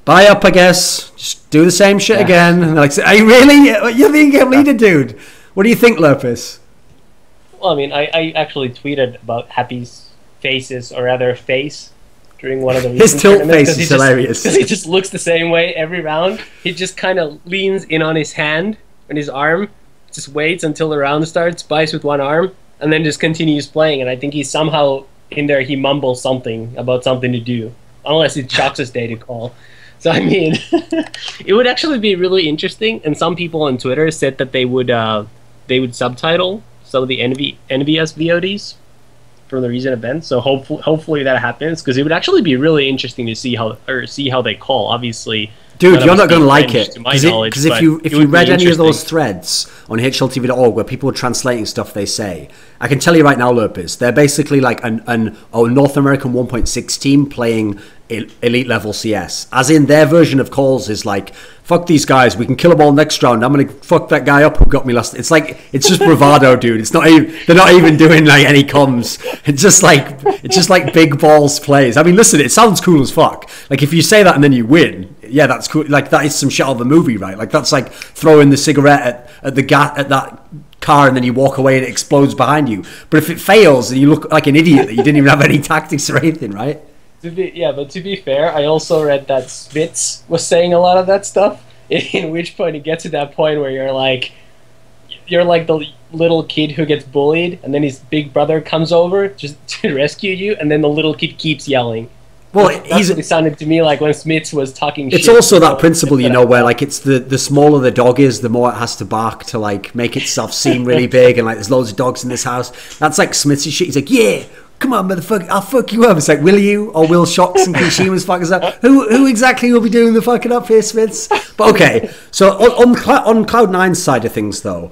Buy up, I guess. Just do the same shit again. And they're like, are you really? You're the in-game leader, dude. What do you think, lurppis? Well, I mean, I actually tweeted about Happy's faces, or rather face, during one of the his tilt face is hilarious. Because he just looks the same way every round. He just kind of leans in on his hand and his arm, just waits until the round starts, buys with one arm, and then just continues playing. And I think he's somehow in there, he mumbles something about something to do, unless it's Shox's day to call. So I mean, it would actually be really interesting. And some people on Twitter said that they would subtitle some of the NVS VODs from the recent events. So hopefully that happens, because it would actually be really interesting to see how they call. Obviously, dude, you're not going to like it, because if you read any of those threads on HLTV.org where people are translating stuff they say, I can tell you right now, lurppis, they're basically like a North American 1.6 team playing elite level CS, as in their version of calls is like, fuck these guys, we can kill them all next round, I'm gonna fuck that guy up who got me last. It's like, it's just bravado, dude. It's not even, they're not even doing like any comms. It's just like big balls plays. I mean, listen, it sounds cool as fuck. Like, if you say that and then you win, yeah, that's cool. Like, that is some shit out of the movie, right? Like, that's like throwing the cigarette at that car and then you walk away and it explodes behind you. But if it fails and you look like an idiot that you didn't even have any tactics or anything, right? But to be fair, I also read that Smits was saying a lot of that stuff, in which point it gets to that point where you're like the little kid who gets bullied, and then his big brother comes over just to rescue you, and then the little kid keeps yelling. Well, that's what it sounded to me like when Smits was talking shit. It's also that principle, you know, where like it's the smaller the dog is, the more it has to bark to like make itself seem really big, and like there's loads of dogs in this house. That's like Smits' shit. He's like, yeah, come on, motherfucker, I'll fuck you up. It's like, will you? Or will Shox and Kishima's fuck us up? Who exactly will be doing the fucking up here, Smits? But okay, so on Cloud9's side of things, though,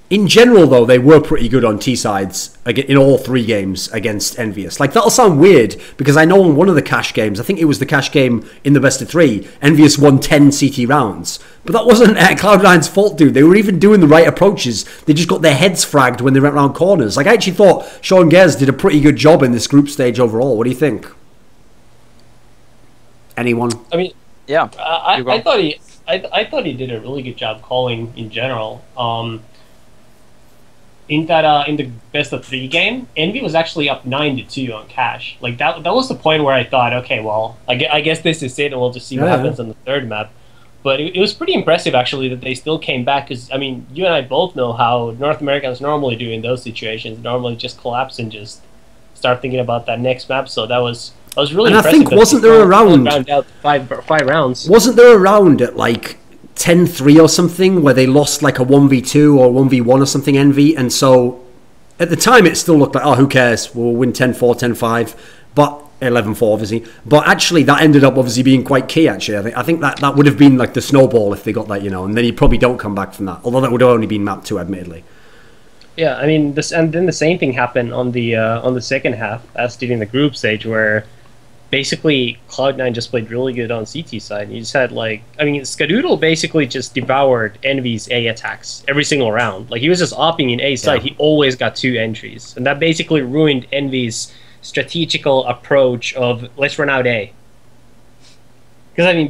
in general, though, they were pretty good on T-sides in all 3 games against Envious. Like, that'll sound weird, because I know in one of the cash games, I think it was the cash game in the best of 3, Envious won 10 CT rounds. But that wasn't Cloud9's fault, dude. They were even doing the right approaches. They just got their heads fragged when they went around corners. Like, I actually thought Sean Gers did a pretty good job in this group stage overall. What do you think? Anyone? I mean, yeah, I thought he did a really good job calling in general. In the best of 3 game, Envy was actually up 9-2 on cash. Like that was the point where I thought, okay, well, I guess this is it, and we'll just see what happens on the 3rd map. But it was pretty impressive, actually, that they still came back. Because I mean, you and I both know how North Americans normally do in those situations. Normally, just collapse and just start thinking about that next map. So that was really impressive. And I think wasn't there a round out five rounds? Wasn't there a round at like 10-3 or something where they lost like a 1v2 or 1v1 or something, Envy? And so at the time it still looked like, oh, who cares, we'll win 10-4, 10-5, but 11-4 obviously, but actually that ended up obviously being quite key. Actually, I think that would have been like the snowball if they got that, you know, and then you probably don't come back from that, although that would have only been map 2, admittedly. Yeah, I mean, and then the same thing happened on the second half as did in the group stage, where basically Cloud9 just played really good on CT side. You just had like, I mean, Skadoodle basically just devoured Envy's A attacks every single round. Like, he was just opping in A side. He always got 2 entries, and that basically ruined Envy's strategical approach of let's run out A. Because I mean,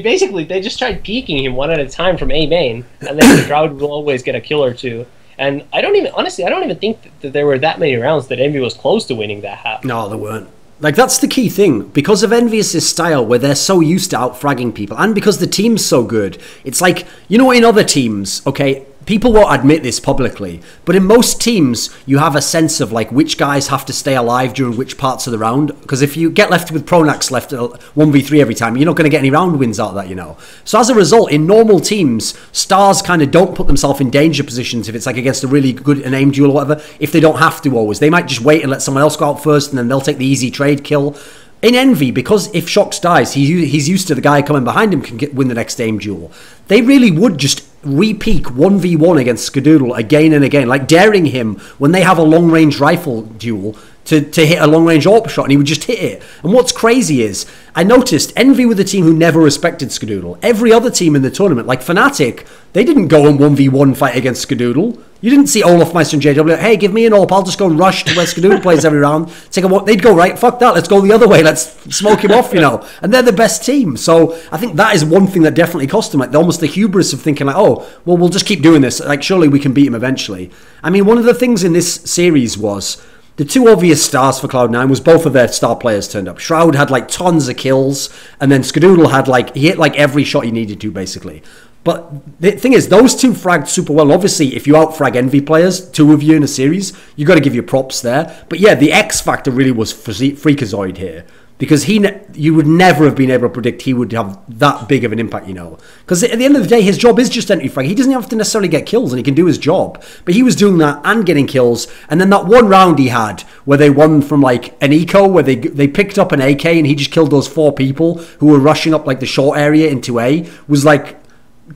basically they just tried peeking him one at a time from A main, and then the crowd will always get a kill or 2. And I don't even think that there were that many rounds that Envy was close to winning that half. No, there weren't. Like, that's the key thing. Because of Envious' style, where they're so used to out-fragging people, and because the team's so good, it's like, you know, in other teams, okay, people won't admit this publicly, but in most teams, you have a sense of, like, which guys have to stay alive during which parts of the round. Because if you get left with Pronax left 1v3 every time, you're not going to get any round wins out of that, you know. So as a result, in normal teams, stars kind of don't put themselves in danger positions if it's, like, against a really good an aim duel or whatever, if they don't have to always. They might just wait and let someone else go out first, and then they'll take the easy trade kill. In Envy, because if Shox dies, he's used to the guy coming behind him can win the next aim duel. They really would just re-peak 1v1 against Skadoodle again and again, like daring him when they have a long-range rifle duel to hit a long-range AWP shot, and he would just hit it. And what's crazy is, I noticed Envy were the team who never respected Skadoodle. Every other team in the tournament, like Fnatic, they didn't go and 1v1 fight against Skadoodle. You didn't see Olaf Meister and JW, hey, give me an AWP, I'll just go and rush to where Skadoodle plays every round, take a walk. They'd go, right, fuck that, let's go the other way, let's smoke him off, And they're the best team. So I think that is one thing that definitely cost them, like almost the hubris of thinking like, oh, well, we'll just keep doing this, like surely we can beat him eventually. I mean, one of the things in this series was, the two obvious stars for Cloud9 was both of their star players turned up. Shroud had like tons of kills, and then Skadoodle had he hit like every shot he needed to, basically. But the thing is, those two fragged super well. Obviously, if you out-frag Envy players, two of you in a series, you got to give you props there. But yeah, the X factor really was Freakazoid here. Because you would never have been able to predict he would have that big of an impact, Because at the end of the day, his job is just entry frag. He doesn't have to necessarily get kills, and he can do his job. But he was doing that and getting kills. And then that one round he had, where they won from like an eco, where they picked up an AK, and he just killed those 4 people who were rushing up like the short area into A, was like,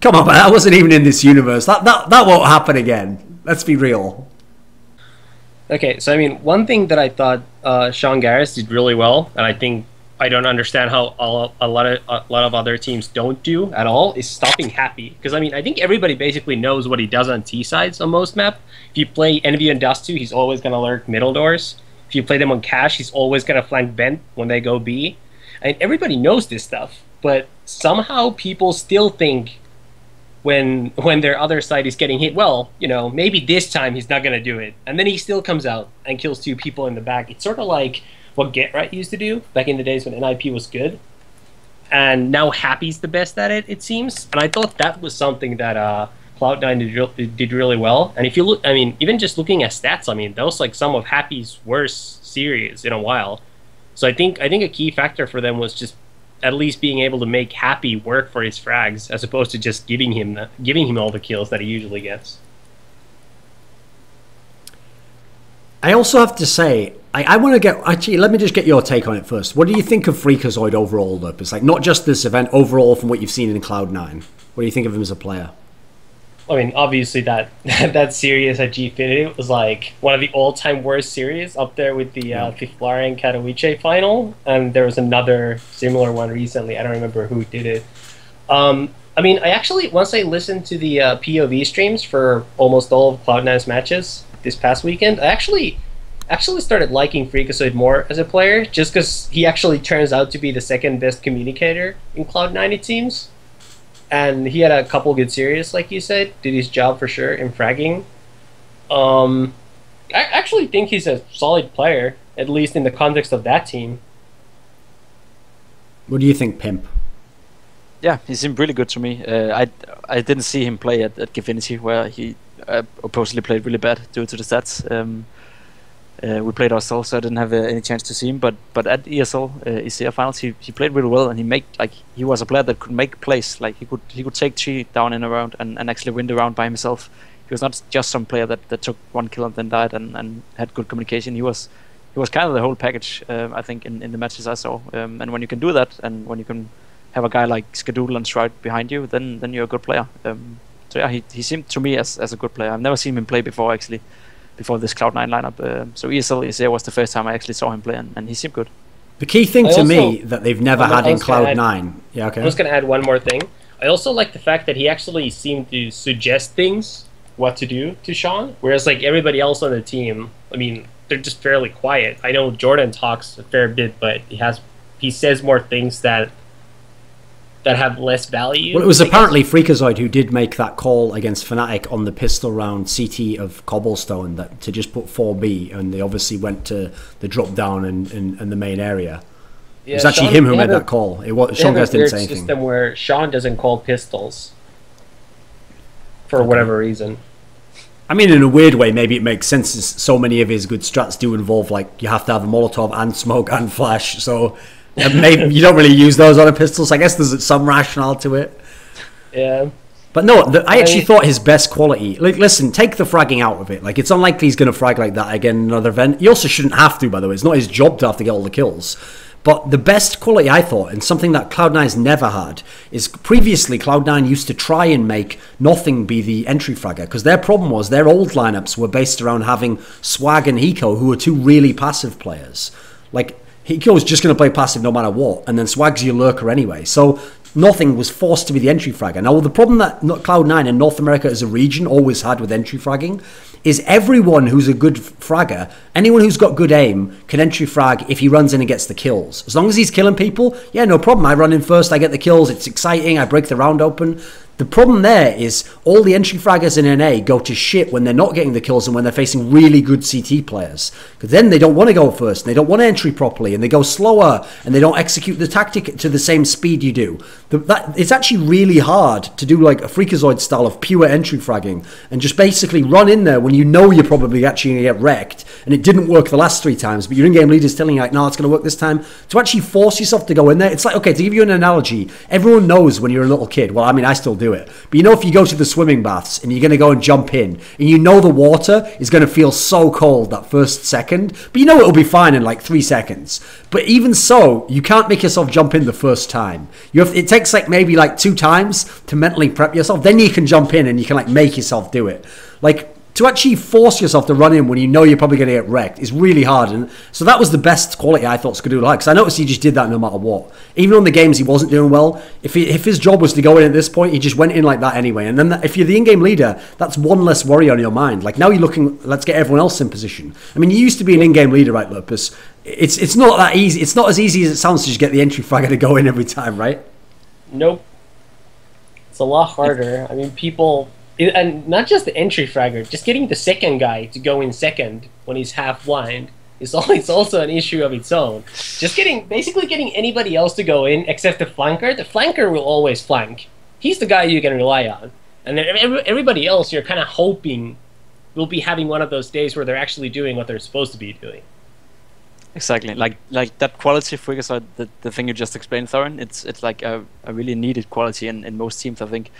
come on, man, that wasn't even in this universe. That won't happen again. Let's be real. Okay, so I mean, one thing that I thought Sean Garris did really well, and I don't understand how a lot of other teams don't do at all, is stopping Happy. Because I mean, I think everybody basically knows what he does on T sides on most map. If you play Envy and Dust2, he's always gonna lurk middle doors. If you play them on Cash, he's always gonna flank vent when they go B. And everybody knows this stuff, but somehow people still think, when their other side is getting hit, well, maybe this time he's not going to do it. And then he still comes out and kills 2 people in the back. It's sort of like what GetRight used to do back in the days when NIP was good. And now Happy's the best at it, it seems. And I thought that was something that Cloud9 did really well. And if you look, I mean, even just looking at stats, I mean, that was like some of Happy's worst series in a while. So I think a key factor for them was just at least being able to make Happy work for his frags, as opposed to just giving him all the kills that he usually gets. I also have to say, I want to get, actually, let me just get your take on it first. What do you think of Freakazoid overall, lurppis? Like, not just this event, overall from what you've seen in Cloud9. What do you think of him as a player? I mean, obviously that series at Gfinity was like one of the all-time worst series, up there with the Fiflara and Katowice final, and there was another similar one recently. I don't remember who did it. I mean, I actually, once I listened to the POV streams for almost all of Cloud9's matches this past weekend, I actually started liking Freakazoid more as a player, just because he actually turns out to be the second best communicator in Cloud9, it seems. And he had a couple good series, like you said. Did his job for sure in fragging. I actually think he's a solid player, at least in the context of that team. What do you think, Pimp? Yeah, he seemed really good to me. I didn't see him play at Gfinity, where he supposedly played really bad due to the stats. We played ourselves, so I didn't have any chance to see him. But at ESEA finals, he played really well, and he was a player that could make plays. Like he could take 3 down in a round and actually win the round by himself. He was not just some player that took 1 kill and then died and had good communication. He was kind of the whole package, I think, in the matches I saw. And when you can do that, and when you can have a guy like Skadoodle and Shroud behind you, then you're a good player. So yeah, he seemed to me as a good player. I've never seen him play before, actually, before this Cloud9 lineup. So ESEA was the first time I actually saw him play, and he seemed good. The key thing to me that they've never had in Cloud9... Yeah, okay. I'm just going to add one more thing. I also like the fact that he actually seemed to suggest things, what to do to Sean, whereas like everybody else on the team, I mean, they're just fairly quiet. I know Jordan talks a fair bit, but he says more things that have less value. Well, it was apparently Freakazoid who did make that call against Fnatic on the pistol round CT of Cobblestone that to just put 4B, and they obviously went to the drop down and the main area. Yeah, it was actually him who made that call. Sean Guys didn't say anything. System where Sean doesn't call pistols for whatever reason. I mean, in a weird way, maybe it makes sense. So many of his good strats do involve, like, you have to have a Molotov and smoke and flash, so maybe you don't really use those on a pistol, so I guess there's some rationale to it. Yeah. But no, I actually thought his best quality... Like, listen, take the fragging out of it. Like, it's unlikely he's going to frag like that again in another event. He also shouldn't have to, by the way. It's not his job to have to get all the kills. But the best quality, I thought, and something that Cloud9's never had, is previously Cloud9 used to try and make Nothing be the entry fragger, because their problem was their old lineups were based around having Swag and Hiko, who were 2 really passive players. Like, Hiko's just going to play passive no matter what, and then Swag's your lurker anyway. So nothing was forced to be the entry fragger. Now, the problem that Cloud9 and North America as a region always had with entry fragging is everyone who's a good fragger, anyone who's got good aim, can entry frag if he runs in and gets the kills. As long as he's killing people, yeah, no problem. I run in first, I get the kills, it's exciting, I break the round open. The problem there is all the entry fraggers in NA go to shit when they're not getting the kills and when they're facing really good CT players. Because then they don't want to go first, and they don't want to entry properly, and they go slower, and they don't execute the tactic to the same speed you do. It's actually really hard to do like a Freakazoid style of pure entry fragging and just basically run in there when you know you're probably actually going to get wrecked, and it didn't work the last 3 times, but your in-game leader's telling you like, no, it's going to work this time. To actually force yourself to go in there, it's like, okay, to give you an analogy, everyone knows when you're a little kid, well, I mean, I still do it. But you know, if you go to the swimming baths and you're going to go and jump in and you know the water is going to feel so cold that first second, but you know it'll be fine in like 3 seconds. But even so, you can't make yourself jump in the first time. It takes like maybe like 2 times to mentally prep yourself. Then you can jump in and you can like make yourself do it. Like, to actually force yourself to run in when you know you're probably going to get wrecked is really hard. And so that was the best quality I thought Skadoo had. Because I noticed he just did that no matter what. Even on the games he wasn't doing well, if his job was to go in at this point, he just went in like that anyway. And then if you're the in-game leader, that's one less worry on your mind. Like now you're looking, let's get everyone else in position. I mean, you used to be an in-game leader, right, Lurppis? It's not that easy. It's not as easy as it sounds to just get the entry fragger to go in every time, right? Nope. It's a lot harder. I mean, people... And not just the entry fragger, just getting the second guy to go in second when he's half blind is also an issue of its own. Just basically getting anybody else to go in except the flanker will always flank. He's the guy you can rely on. And then everybody else you're kind of hoping will be having one of those days where they're actually doing what they're supposed to be doing. Exactly, like that quality of Freakazoid, the thing you just explained, Thorin, it's like a really needed quality in most teams, I think.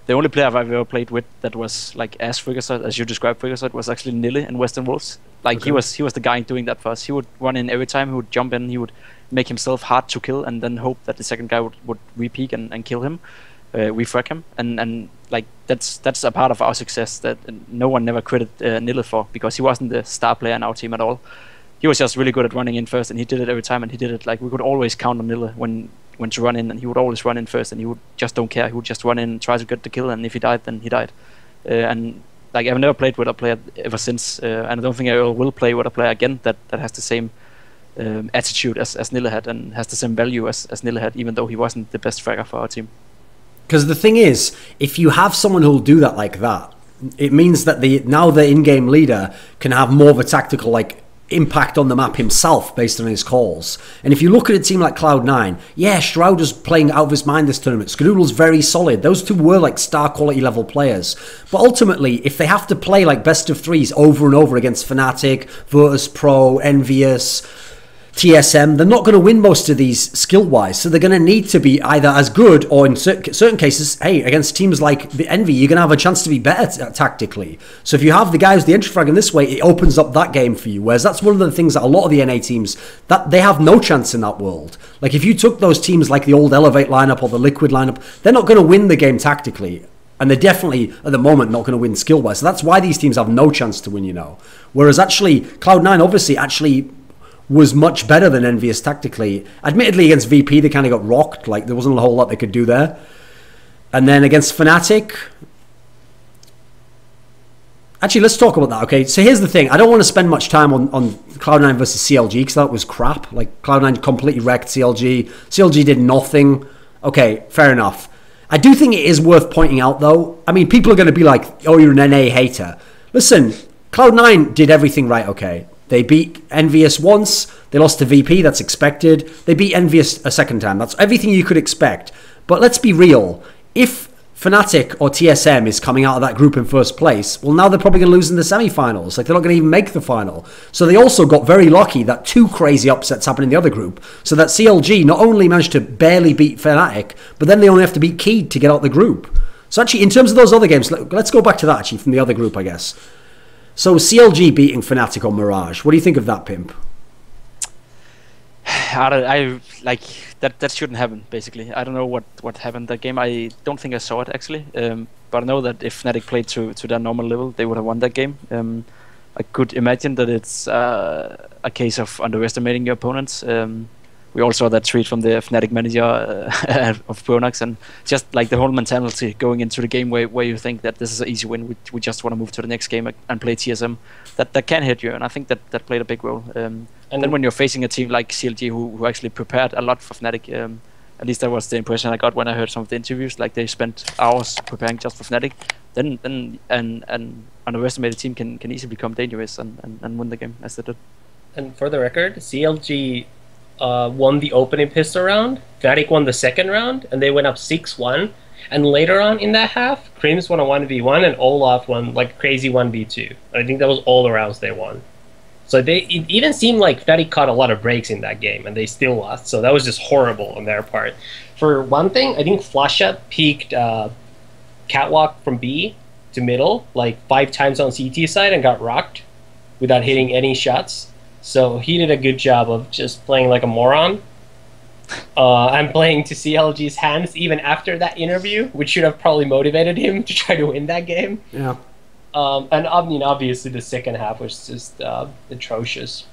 The only player I've ever played with that was like as Freakazoid, as you described Freakazoid, was actually Nille in Western Wolves. Like okay. he was the guy doing that for us. He would run in every time, he would jump in, he would make himself hard to kill and then hope that the second guy would re-peek and kill him, re-frag him. And like that's a part of our success that no one never credited Nille for, because he wasn't the star player in our team at all. He was just really good at running in first, and he did it every time, and he did it like we could always count on Nille when to run in, and he would always run in first, and he would just don't care. He would just run in and try to get the kill, and if he died, then he died. And like I've never played with a player ever since, and I don't think I will play with a player again that has the same attitude as Nille had, and has the same value as Nille had, even though he wasn't the best fragger for our team. Because the thing is, if you have someone who'll do that like that, it means that now the in-game leader can have more of a tactical like impact on the map himself based on his calls. And if you look at a team like Cloud9, yeah, Shroud was playing out of his mind this tournament. Skadoodle's very solid. Those two were like star quality level players. But ultimately, if they have to play like best of threes over and over against Fnatic, Virtus.pro, Envious, TSM, they're not going to win most of these skill-wise. So they're going to need to be either as good, or in certain cases, hey, against teams like the Envy, you're going to have a chance to be better tactically. So if you have the guys, the entry frag in this way, it opens up that game for you. Whereas that's one of the things that a lot of the NA teams, that they have no chance in that world. Like if you took those teams like the old Elevate lineup or the Liquid lineup, they're not going to win the game tactically. And they're definitely, at the moment, not going to win skill-wise. So that's why these teams have no chance to win, you know. Whereas actually, Cloud9 obviously actually was much better than Envious tactically. Admittedly, against VP, they kind of got rocked. Like, there wasn't a whole lot they could do there. And then against Fnatic... Actually, let's talk about that, okay? So here's the thing. I don't want to spend much time on Cloud9 versus CLG, because that was crap. Like, Cloud9 completely wrecked CLG. CLG did nothing. Okay, fair enough. I do think it is worth pointing out, though. I mean, people are going to be like, oh, you're an NA hater. Listen, Cloud9 did everything right, okay? They beat Envious once. They lost to VP. That's expected. They beat Envious a second time. That's everything you could expect. But let's be real. If Fnatic or TSM is coming out of that group in first place, well, now they're probably going to lose in the semi-finals. Like, they're not going to even make the final. So they also got very lucky that 2 crazy upsets happened in the other group. So that CLG not only managed to barely beat Fnatic, but then they only have to beat Keyed to get out the group. So actually, in terms of those other games, let's go back to that, actually, from the other group, I guess. So CLG beating Fnatic on Mirage. What do you think of that, Pimp? I like that shouldn't happen, basically. I don't know what happened that game. I don't think I saw it, actually. But I know that if Fnatic played to their normal level, they would have won that game. I could imagine that it's a case of underestimating your opponents. we all saw that tweet from the Fnatic manager of Pronax, and just like the whole mentality going into the game where you think that this is an easy win, we just want to move to the next game and play TSM, that can hit you, and I think that played a big role. And then when you're facing a team like CLG who actually prepared a lot for Fnatic, at least that was the impression I got when I heard some of the interviews, like they spent hours preparing just for Fnatic, then an underestimated team can easily become dangerous and win the game as they did. And for the record, CLG won the opening pistol round, Fnatic won the second round, and they went up 6-1. And later on in that half, Crims won a 1v1 and Olaf won like crazy 1v2. I think that was all the rounds they won. So it even seemed like Fnatic caught a lot of breaks in that game, and they still lost. So that was just horrible on their part. For one thing, I think Flusha peaked Catwalk from B to middle like 5 times on CT side and got rocked without hitting any shots. So he did a good job of just playing like a moron. And playing to CLG's hands even after that interview, which should have probably motivated him to try to win that game. Yeah. And I mean, obviously the second half was just atrocious.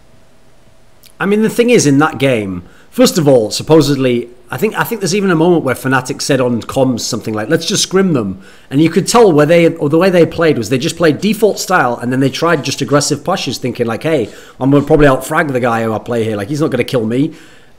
I mean, the thing is, in that game, first of all, supposedly, I think there's even a moment where Fnatic said on comms something like, let's just scrim them. And you could tell the way they played was they just played default style, and then they tried just aggressive pushes, thinking like, hey, I'm going to probably out-frag the guy who I play here. Like, he's not going to kill me.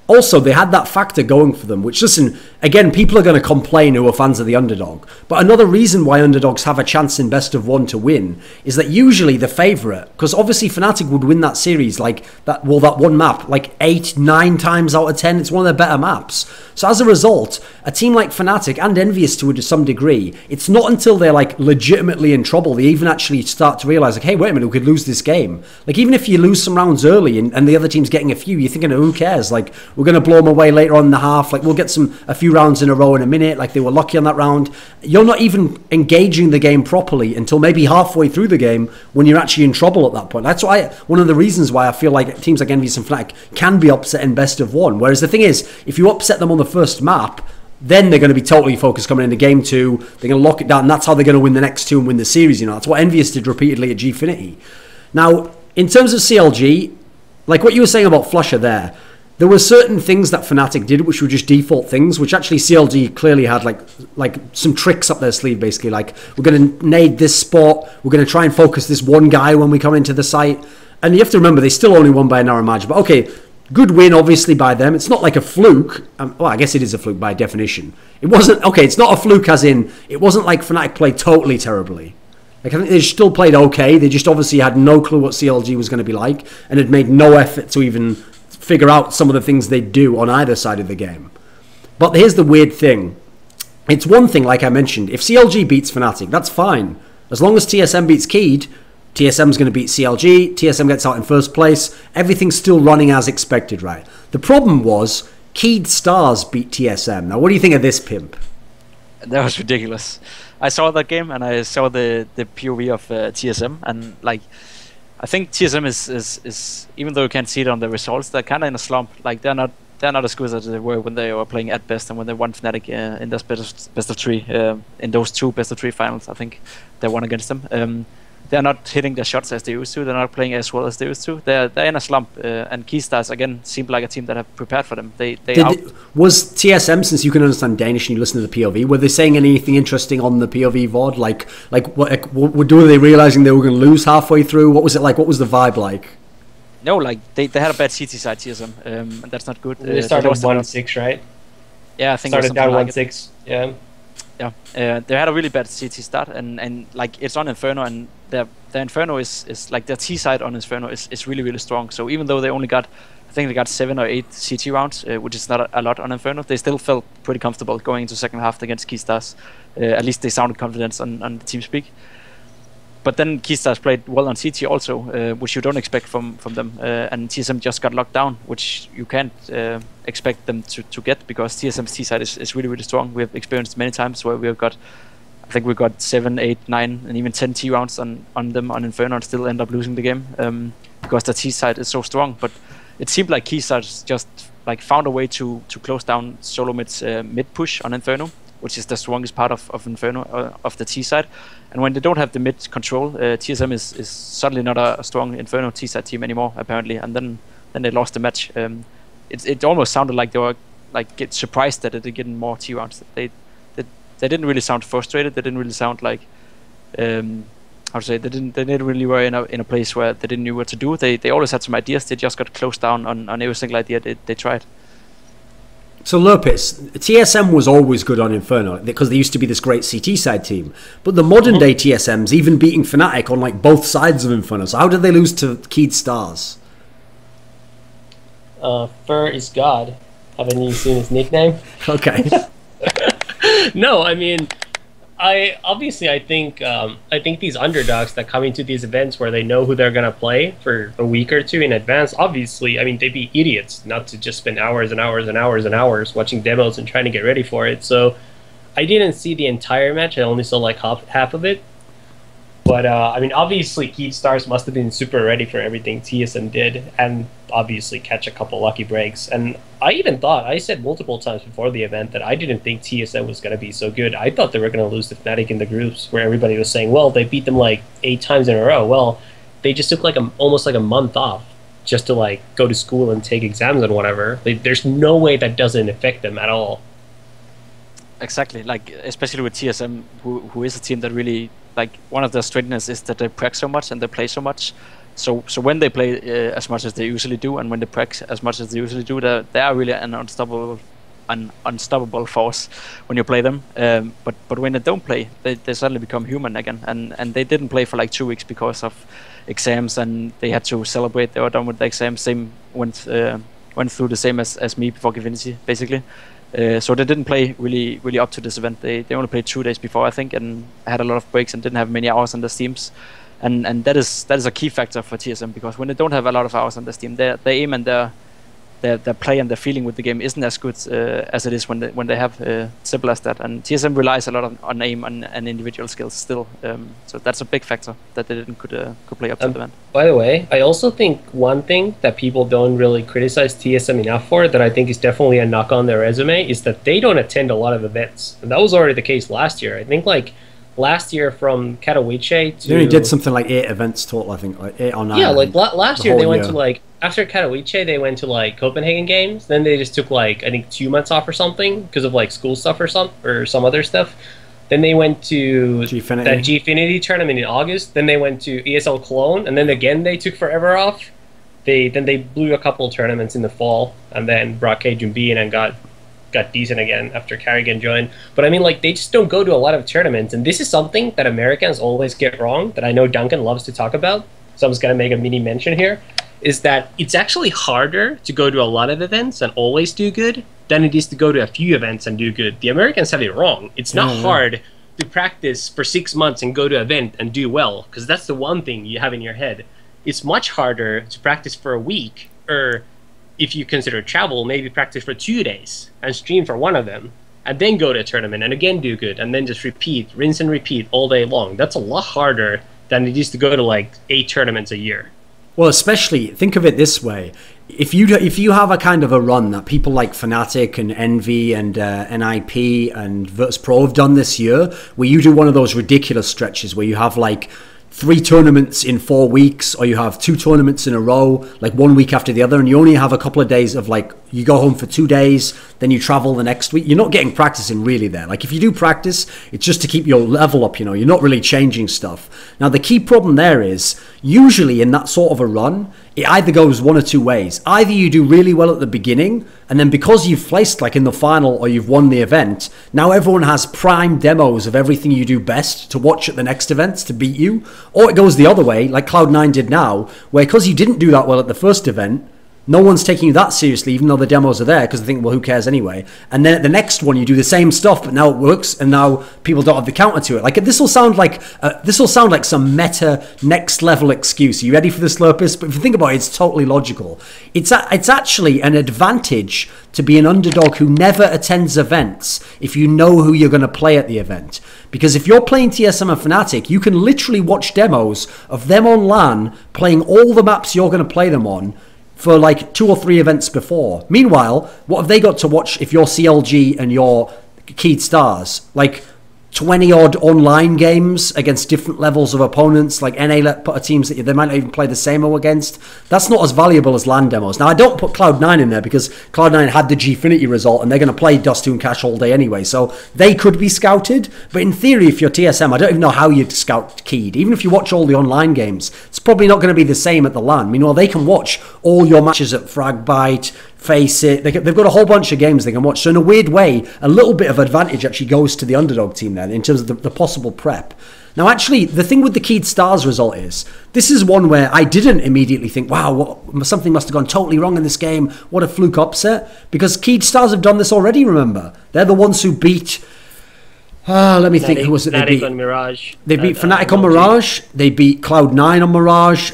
Also, they had that factor going for them, which, listen, again, people are going to complain who are fans of the underdog. But another reason why underdogs have a chance in best of one to win is that usually the favourite, because obviously Fnatic would win that series, like that one map, like 8, 9 times out of 10. It's one of their better maps. So as a result, a team like Fnatic and Envious to some degree, it's not until they're like legitimately in trouble they even actually start to realise, like, hey, wait a minute, we could lose this game. Like, even if you lose some rounds early and the other team's getting a few, you're thinking, who cares? Like, we're going to blow them away later on in the half. Like, we'll get a few rounds in a row in a minute. Like, they were lucky on that round. You're not even engaging the game properly until maybe halfway through the game when you're actually in trouble at that point. That's one of the reasons why I feel like teams like Envious and Fnatic can be upset in best of one. Whereas the thing is, if you upset them on the first map, then they're going to be totally focused coming into game 2. They're going to lock it down, and that's how they're going to win the next 2 and win the series. You know, that's what Envious did repeatedly at Gfinity. Now, in terms of CLG, like what you were saying about Flusha there were certain things that Fnatic did which were just default things, which actually CLG clearly had like some tricks up their sleeve, basically. Like, we're going to nade this spot, we're going to try and focus this one guy when we come into the site. And you have to remember, they still only won by a narrow margin. But okay, good win, obviously, by them. It's not like a fluke. Well, I guess it is a fluke by definition. It wasn't, okay, it's not a fluke as in, it wasn't like Fnatic played totally terribly. Like, I think they still played okay. They just obviously had no clue what CLG was going to be like and had made no effort to even figure out some of the things they do on either side of the game. But here's the weird thing. It's one thing, like I mentioned, if CLG beats Fnatic, that's fine. As long as TSM beats Keyed, TSM's going to beat CLG, TSM gets out in first place, everything's still running as expected, right? The problem was, Keyed Stars beat TSM. Now, what do you think of this, Pimp? That was ridiculous. I saw that game, and I saw the POV of TSM, and like, I think TSM is even though you can't see it on the results, they're kind of in a slump. Like, they're not as good as they were when they were playing at best and when they won Fnatic in this best of 3 in those 2 best of 3 finals. I think they won against them. They're not hitting their shots as they used to. They're not playing as well as they used to. They're in a slump. And Keystars again seemed like a team that have prepared for them. Was TSM, since you can understand Danish and you listen to the POV, were they saying anything interesting on the POV VOD? Like were they realizing they were going to lose halfway through? What was it like? What was the vibe like? No, like they had a bad CT side TSM, and that's not good. They started 1-6, right? Yeah, I think started down 1-6. Yeah. Yeah, they had a really bad CT start, and like it's on Inferno, and their Inferno is like their T side on Inferno is really strong. So even though they only got, I think they got 7 or 8 CT rounds, which is not a lot on Inferno, they still felt pretty comfortable going into second half against Keystars. At least they sounded confident on the team speak. But then Keystars played well on CT also, which you don't expect from them. And TSM just got locked down, which you can't expect them to get, because TSM's T side is really strong. We have experienced many times where I think we got 7, 8, 9, and even 10 T rounds on them on Inferno and still end up losing the game because the T side is so strong. But it seemed like Keystars just like found a way to close down Solo Mid's mid push on Inferno, which is the strongest part of Inferno, of the T side. And when they don't have the mid control, TSM is suddenly not a strong Inferno T side team anymore, apparently. And then they lost the match. it almost sounded like they were like get surprised that they getting more T rounds. They didn't really sound frustrated. They didn't really sound like how to say, they didn't really were in a place where they didn't know what to do. They always had some ideas. They just got closed down on every single idea they tried. So lurppis, TSM was always good on Inferno because they used to be this great CT side team. But the modern day TSMs even beating Fnatic on like both sides of Inferno. So how did they lose to Keyed Stars? Fur is God. Haven't you seen his nickname? Okay. No, I mean, I think these underdogs that come into these events where they know who they're gonna play for a week or two in advance, obviously, I mean, they'd be idiots not to just spend hours and hours and hours and hours watching demos and trying to get ready for it. So I didn't see the entire match. I only saw like half of it. But I mean, obviously, Keyed Stars must have been super ready for everything TSM did, and obviously catch a couple lucky breaks. And I said multiple times before the event that I didn't think TSM was going to be so good. I thought they were going to lose to Fnatic in the groups, where everybody was saying, well, they beat them like 8 times in a row. Well, they just took like almost like a month off just to like go to school and take exams and whatever. There's no way that doesn't affect them at all. Exactly, like especially with TSM, who is a team that really, like, one of their strengths is that they practice so much and they play so much. So when they play as much as they usually do, and when they practice as much as they usually do, they are really an unstoppable force when you play them. But when they don't play, they suddenly become human again. And they didn't play for like 2 weeks because of exams, and they had to celebrate. They were done with the exams. Same went through the same as me before Divinity, basically. So they didn't play really up to this event. They only played 2 days before, I think, and had a lot of breaks and didn't have many hours on their teams. And that is a key factor for TSM, because when they don't have a lot of hours on their team, their aim and their play and their feeling with the game isn't as good as it is when they have simple as that. And TSM relies a lot on aim and individual skills still. So that's a big factor that they didn't could play up to the event. By the way, I also think one thing that people don't really criticize TSM enough for, that I think is definitely a knock on their resume, is that they don't attend a lot of events. And that was already the case last year. I think like last year from Katowice to... They only did something like 8 events total, I think, like 8 or 9. Yeah, like last year they went to like... After Katowice, they went to like Copenhagen Games. Then they just took like, I think 2 months off or something because of like school stuff or some other stuff. Then they went to that Gfinity tournament in August. Then they went to ESL Cologne, and then again they took forever off. Then they blew a couple of tournaments in the fall, and then brought Kjumbi in and got decent again after Carrigan joined. But I mean, like, they just don't go to a lot of tournaments, and this is something that Americans always get wrong, that I know Duncan loves to talk about, so I'm just going to make a mini mention here, is that it's actually harder to go to a lot of events and always do good than it is to go to a few events and do good. The Americans have it wrong. It's not hard to practice for 6 months and go to an event and do well, because that's the one thing you have in your head. It's much harder to practice for a week, or if you consider travel, maybe practice for 2 days and stream for one of them, and then go to a tournament and again do good, and then just rinse and repeat all day long. That's a lot harder than it is to go to like 8 tournaments a year. Well, especially, think of it this way. If you have a kind of a run that people like Fnatic and Envy and NIP and Virtus.pro have done this year, where you do one of those ridiculous stretches where you have like 3 tournaments in 4 weeks, or you have 2 tournaments in a row, like 1 week after the other, and you only have a couple of days of like, you go home for 2 days, then you travel the next week. You're not getting practicing really there. Like, if you do practice, it's just to keep your level up, you know, you're not really changing stuff. Now, the key problem there is, usually in that sort of a run, it either goes one or 2 ways. Either you do really well at the beginning, and then because you've placed like in the final or you've won the event, now everyone has prime demos of everything you do best to watch at the next events to beat you. Or it goes the other way, like Cloud9 did now, where because you didn't do that well at the first event, no one's taking you that seriously, even though the demos are there, because they think, well, who cares anyway? And then at the next one, you do the same stuff, but now it works, and now people don't have the counter to it. Like, this will sound like some meta next level excuse. Are you ready for this, lurppis? But if you think about it, it's totally logical. It's actually an advantage to be an underdog who never attends events if you know who you're going to play at the event. Because if you're playing TSM and Fnatic, you can literally watch demos of them on LAN playing all the maps you're going to play them on for like 2 or 3 events before. Meanwhile, what have they got to watch if you're CLG and you're Keyed Stars? Like, 20 odd online games against different levels of opponents. Like NA put a teams that they might not even play the same against. That's not as valuable as LAN demos. Now I don't put Cloud9 in there because Cloud9 had the Gfinity result and they're going to play Dust 2 and Cash all day anyway, so they could be scouted. But in theory, if you're TSM, I don't even know how you'd scout Keyed. Even if you watch all the online games, it's probably not going to be the same at the LAN. Meanwhile, they can watch all your matches at Fragbite, Face It. They've got a whole bunch of games they can watch. So in a weird way, a little bit of advantage actually goes to the underdog team there in terms of the possible prep. Now, actually, the thing with the Keyed Stars result is, this is one where I didn't immediately think, wow, something must have gone totally wrong in this game. What a fluke upset. Because Keyed Stars have done this already, remember. They're the ones who beat... let me think, who was it they beat? On Mirage. They beat Fnatic on Mirage. They beat Cloud9 on Mirage.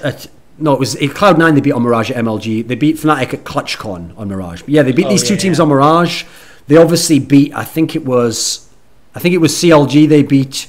No, it was Cloud9 they beat on Mirage at MLG. They beat Fnatic at ClutchCon on Mirage. But yeah, they beat these two teams on Mirage. They obviously beat, I think it was CLG they beat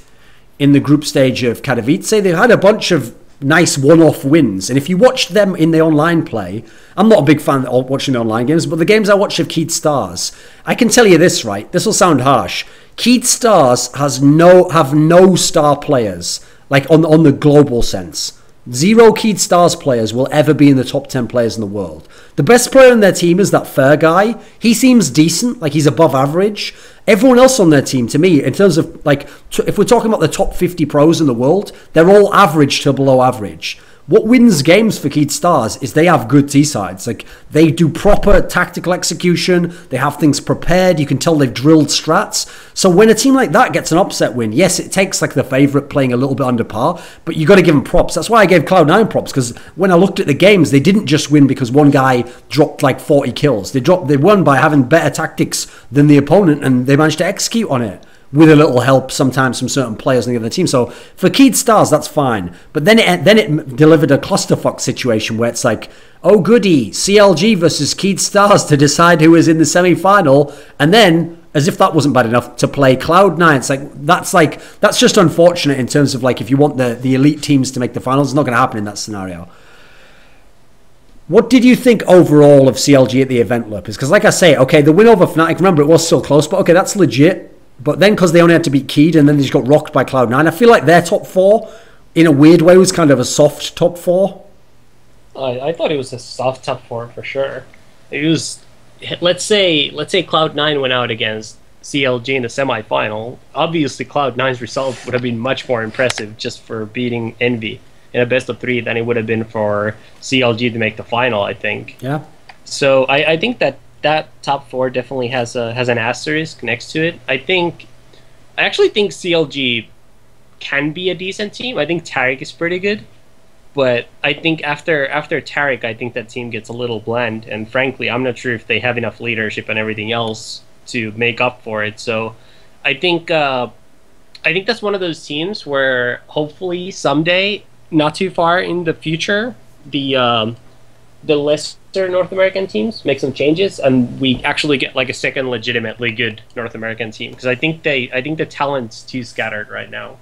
in the group stage of Katowice. They've had a bunch of nice one-off wins. And if you watch them in the online play, I'm not a big fan of watching the online games, but the games I watch of Keyed Stars, I can tell you this, right? This will sound harsh. Keyed Stars have no star players, like on the global sense. 0 Keyed Stars players will ever be in the top 10 players in the world. The best player on their team is that Fair guy. He seems decent, like he's above average. Everyone else on their team, to me, in terms of, like, if we're talking about the top 50 pros in the world, they're all average to below average. What wins games for Keyed Stars is they have good T-sides. Like, they do proper tactical execution. They have things prepared. You can tell they've drilled strats. So when a team like that gets an upset win, yes, it takes like the favourite playing a little bit under par, but you got to give them props. That's why I gave Cloud9 props, because when I looked at the games, they didn't just win because one guy dropped like 40 kills. They won by having better tactics than the opponent, and they managed to execute on it, with a little help sometimes from certain players on the other team. So for Keyed Stars, that's fine. But then it delivered a clusterfuck situation where it's like, oh goody, CLG versus Keyed Stars to decide who is in the semi-final, and then, as if that wasn't bad enough, to play Cloud9. It's that's just unfortunate in terms of, like, if you want the elite teams to make the finals, it's not going to happen in that scenario. What did you think overall of CLG at the event, Lurppis? Because like I say, okay, the win over Fnatic, remember, it was still close, but okay, that's legit. But then, because they only had to beat Keyed and then they just got rocked by Cloud9, I feel like their top 4, in a weird way, was kind of a soft top 4. I thought it was a soft top 4 for sure. It was, let's say Cloud9 went out against CLG in the semifinal. Obviously, Cloud9's result would have been much more impressive just for beating Envy in a best of 3 than it would have been for CLG to make the final, I think. Yeah. So I think that top 4 definitely has an asterisk next to it. I actually think CLG can be a decent team. I think Taric is pretty good, but I think after Taric, I think that team gets a little bland. And frankly, I'm not sure if they have enough leadership and everything else to make up for it. So I think that's one of those teams where hopefully someday, not too far in the future, the lesser North American teams make some changes, and we actually get like a second legitimately good North American team, because I think the talent's too scattered right now.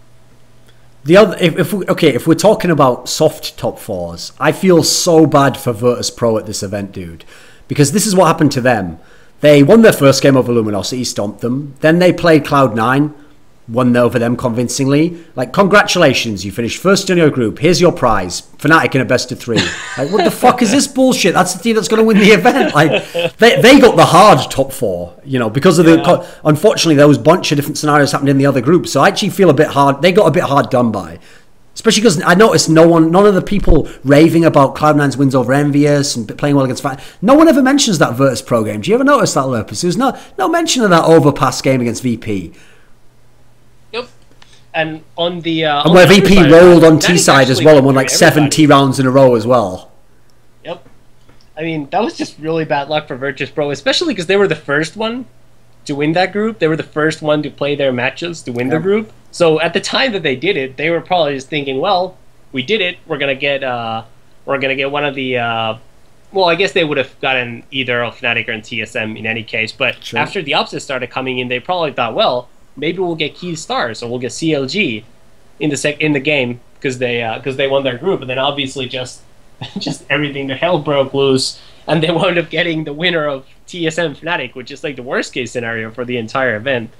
The other, if we're talking about soft top 4s, I feel so bad for Virtus.pro at this event, dude, because this is what happened to them. They won their first game over Luminosity, stomped them. Then they played Cloud9, won over them convincingly. Like, congratulations, you finished first in your group. Here's your prize. Fnatic in a best of 3. Like, what the fuck is this bullshit? That's the team that's going to win the event. Like, they got the hard top 4, you know, because of the... Unfortunately, there was a bunch of different scenarios happened in the other groups, so I actually feel a bit hard. They got a bit hard done by. Especially because I noticed none of the people raving about Cloud9's wins over Envious and playing well against Fnatic, no one ever mentions that Virtus.pro game. Do you ever notice that, Lurppis? There's no mention of that overpass game against VP. And on the and where VP side, rolled on T side as well and won like 7 T rounds in a row as well. Yep. I mean, that was just really bad luck for Virtus.pro, especially because they were the first one to win that group. They were the first one to play their matches to win the group. So at the time that they did it, they were probably just thinking, well, we did it. We're gonna get one of the. Well, I guess they would have gotten either a Fnatic or a TSM in any case. But after the upsets started coming in, they probably thought, well, maybe we'll get Keyed Stars or we'll get CLG in the game because they won their group, and then obviously just everything the hell broke loose, and they wound up getting the winner of TSM Fnatic, which is like the worst case scenario for the entire event.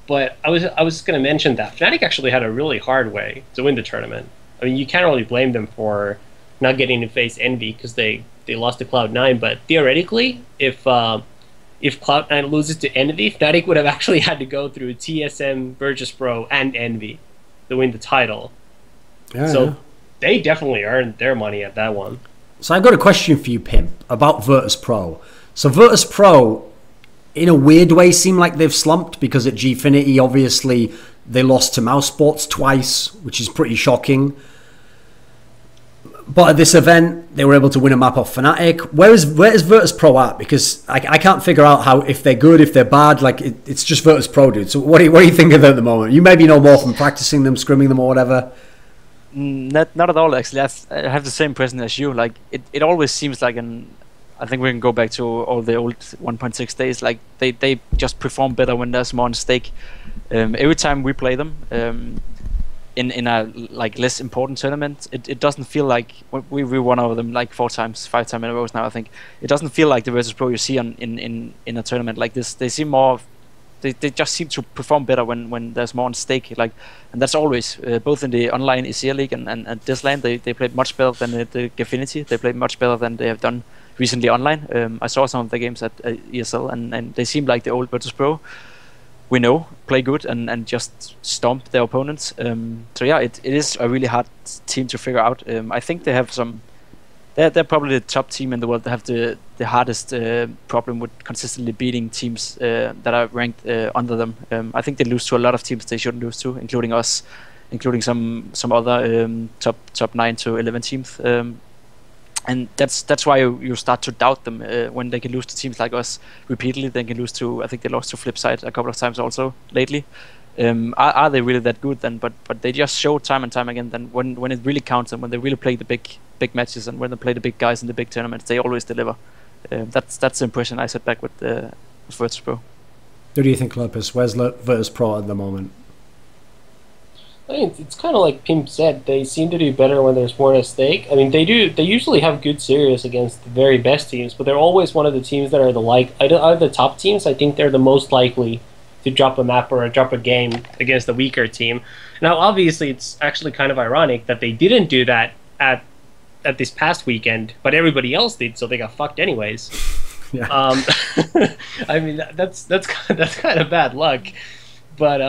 But I was going to mention that Fnatic actually had a really hard way to win the tournament. I mean, you can't really blame them for not getting to face Envy because they lost to Cloud9. But theoretically, if Cloud9 loses to Envy, Fnatic would have actually had to go through TSM, Virtus.pro, and Envy to win the title. So they definitely earned their money at that one. So I've got a question for you, Pimp, about Virtus.pro. So Virtus.pro, in a weird way, seem like they've slumped because at Gfinity, obviously, they lost to Mousesports twice, which is pretty shocking. But at this event, they were able to win a map off Fnatic. Where is Virtus.pro at? Because I can't figure out how, if they're good, if they're bad. Like it's just Virtus.pro, dude. So what do you think of them at the moment? You maybe know more from practicing them, scrimming them, or whatever. Not at all, actually. I have the same impression as you. Like it always seems like I think we can go back to all the old 1.6 days. Like they just perform better when there's more on stake. Every time we play them, in a like less important tournament, it doesn't feel like we won over them like 5 times in a row now. I think it doesn't feel like the Virtus.pro you see in a tournament like this. They seem more. They just seem to perform better when there's more on stake. Like, and that's always both in the online ESEA League and this lane. They played much better than the Gfinity. They played much better than they have done recently online. I saw some of the games at ESL and they seem like the old Virtus.pro we know play good and just stomp their opponents. So yeah, it is a really hard team to figure out. I think they have some. They're probably the top team in the world that have the hardest problem with consistently beating teams that are ranked under them. I think they lose to a lot of teams they shouldn't lose to, including us, including some other top 9 to 11 teams. And that's why you start to doubt them when they can lose to teams like us repeatedly. They can lose to, I think they lost to Flipside a couple of times also lately. Are they really that good then? But they just show time and time again that when it really counts and when they really play the big matches and when they play the big guys in the big tournaments, they always deliver. That's the impression I set back with Virtus.pro. What do you think, lurppis? Where's Virtus.pro at the moment? I mean, it's kind of like Pimp said. They seem to do better when there's more at stake. I mean, they usually have good series against the very best teams, but they're always one of the teams that are out of the top teams. I think they're the most likely to drop a map or drop a game against a weaker team. Now, obviously, it's actually kind of ironic that they didn't do that at this past weekend, but everybody else did, so they got fucked anyways. Yeah. I mean, that's kind of bad luck. But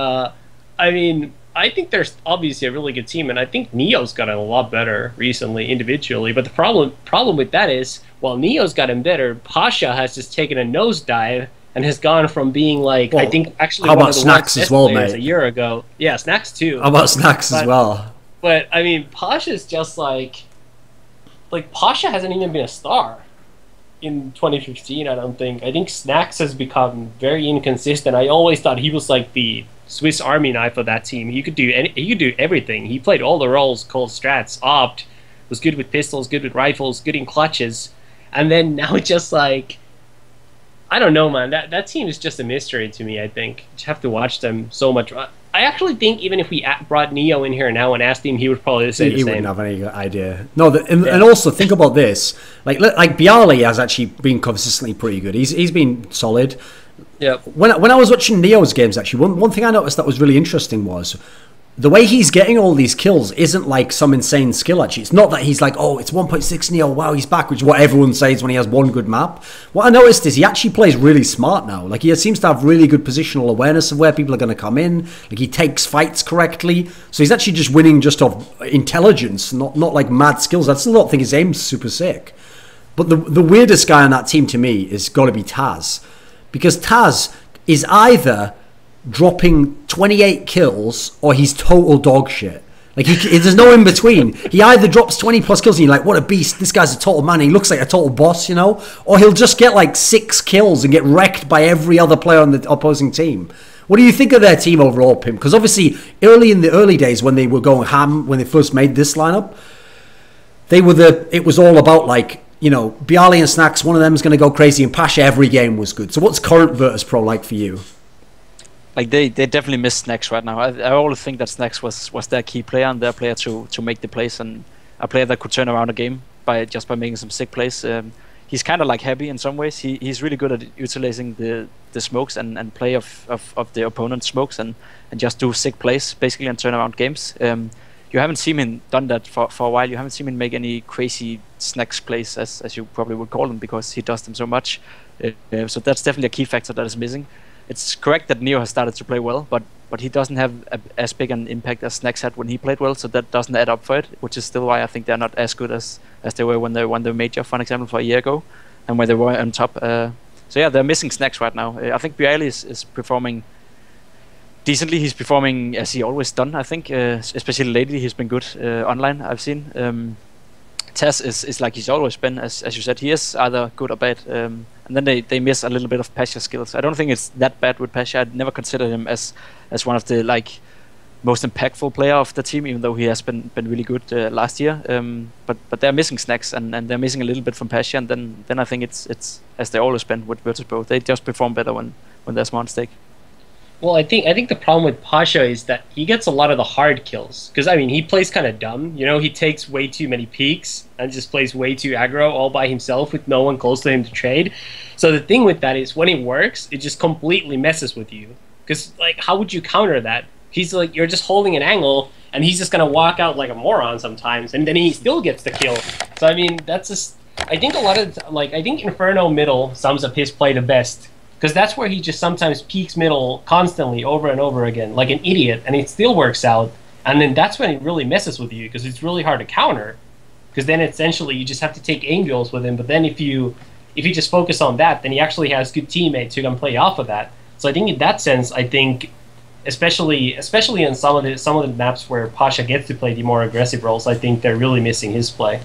I mean, I think there's obviously a really good team, and I think Neo's gotten a lot better recently individually. But the problem with that is, while Neo's gotten better, Pasha has just taken a nosedive and has gone from being like, I think actually one of the Snacks as well, mate? A year ago. Yeah, Snacks too. How about Snacks as well? But I mean, Pasha's just like Pasha hasn't even been a star in 2015. I don't think. I think Snacks has become very inconsistent. I always thought he was like the Swiss Army knife of that team. He could do everything. He played all the roles, called strats, opt, was good with pistols, good with rifles, good in clutches, and then now it's just like, I don't know, man. That team is just a mystery to me. I think you have to watch them so much. I actually think even if we brought Neo in here now and asked him, he would probably say the same. He wouldn't have any idea. No, and also think about this. Like Bialy has actually been consistently pretty good. He's been solid. Yeah. When I was watching Neo's games, actually, one thing I noticed that was really interesting was the way he's getting all these kills isn't like some insane skill, actually. It's not that he's like, oh, it's 1.6 Neo, wow, he's back, which is what everyone says when he has one good map. What I noticed is he actually plays really smart now. Like, he seems to have really good positional awareness of where people are going to come in. Like, he takes fights correctly. So he's actually just winning just off intelligence, not like mad skills. I still don't think his aim's super sick. But the weirdest guy on that team to me is got to be Taz. Because Taz is either dropping 28 kills or he's total dog shit. Like, there's no in between. He either drops 20 plus kills and you're like, what a beast, this guy's a total man, he looks like a total boss, you know, or he'll just get like 6 kills and get wrecked by every other player on the opposing team. What do you think of their team overall, Pimp? Because obviously in the early days when they were going ham, when they first made this lineup, it was all about like, you know, Bialy and Snacks, one of them is going to go crazy, and Pasha every game was good. So what's current Virtus.pro like for you? Like they definitely miss Snacks right now. I always think that Snacks was their key player and their player to make the plays, and a player that could turn around a game by making some sick plays. he's kind of like happy in some ways. He's really good at utilizing the smokes and play of the opponent's smokes and just do sick plays basically and turn around games. You haven't seen him done that for a while. You haven't seen him make any crazy snacks plays as you probably would call them, because he does them so much. So that's definitely a key factor that is missing. It's correct that Neo has started to play well, but he doesn't have as big an impact as Snacks had when he played well, so that doesn't add up for it, which is still why I think they're not as good as they were when they won the major, for example, for a year ago, and when they were on top. So yeah, they're missing Snacks right now. I think Bialy is performing decently. He's performing as he always done, I think, especially lately he's been good online, I've seen. Tess is like he's always been, as you said. He is either good or bad, and then they miss a little bit of Pasha skills. I don't think it's that bad with Pasha. I'd never considered him as one of the like most impactful player of the team, even though he has been really good last year. But they're missing Snacks and they're missing a little bit from Pasha, and then I think it's as they always been with Virtus.pro. They just perform better when there's more on stake. Well, I think the problem with Pasha is that he gets a lot of the hard kills. Because, I mean, he plays kind of dumb. You know, he takes way too many peeks and just plays way too aggro all by himself with no one close to him to trade. So the thing with that is when it works, it just completely messes with you. Because, like, how would you counter that? He's like, you're just holding an angle, and he's just going to walk out like a moron sometimes, and then he still gets the kill. So, I mean, that's just... I think a lot of... Like, I think Inferno middle sums up his play the best. Because that's where he just sometimes peeks middle constantly over and over again, like an idiot, and it still works out. And then that's when it really messes with you, because it's really hard to counter. Because then essentially you just have to take aim duels with him. But then if you just focus on that, then he actually has good teammates who can play off of that. So I think in that sense, I think, especially in some of the maps where Pasha gets to play the more aggressive roles, I think they're really missing his play.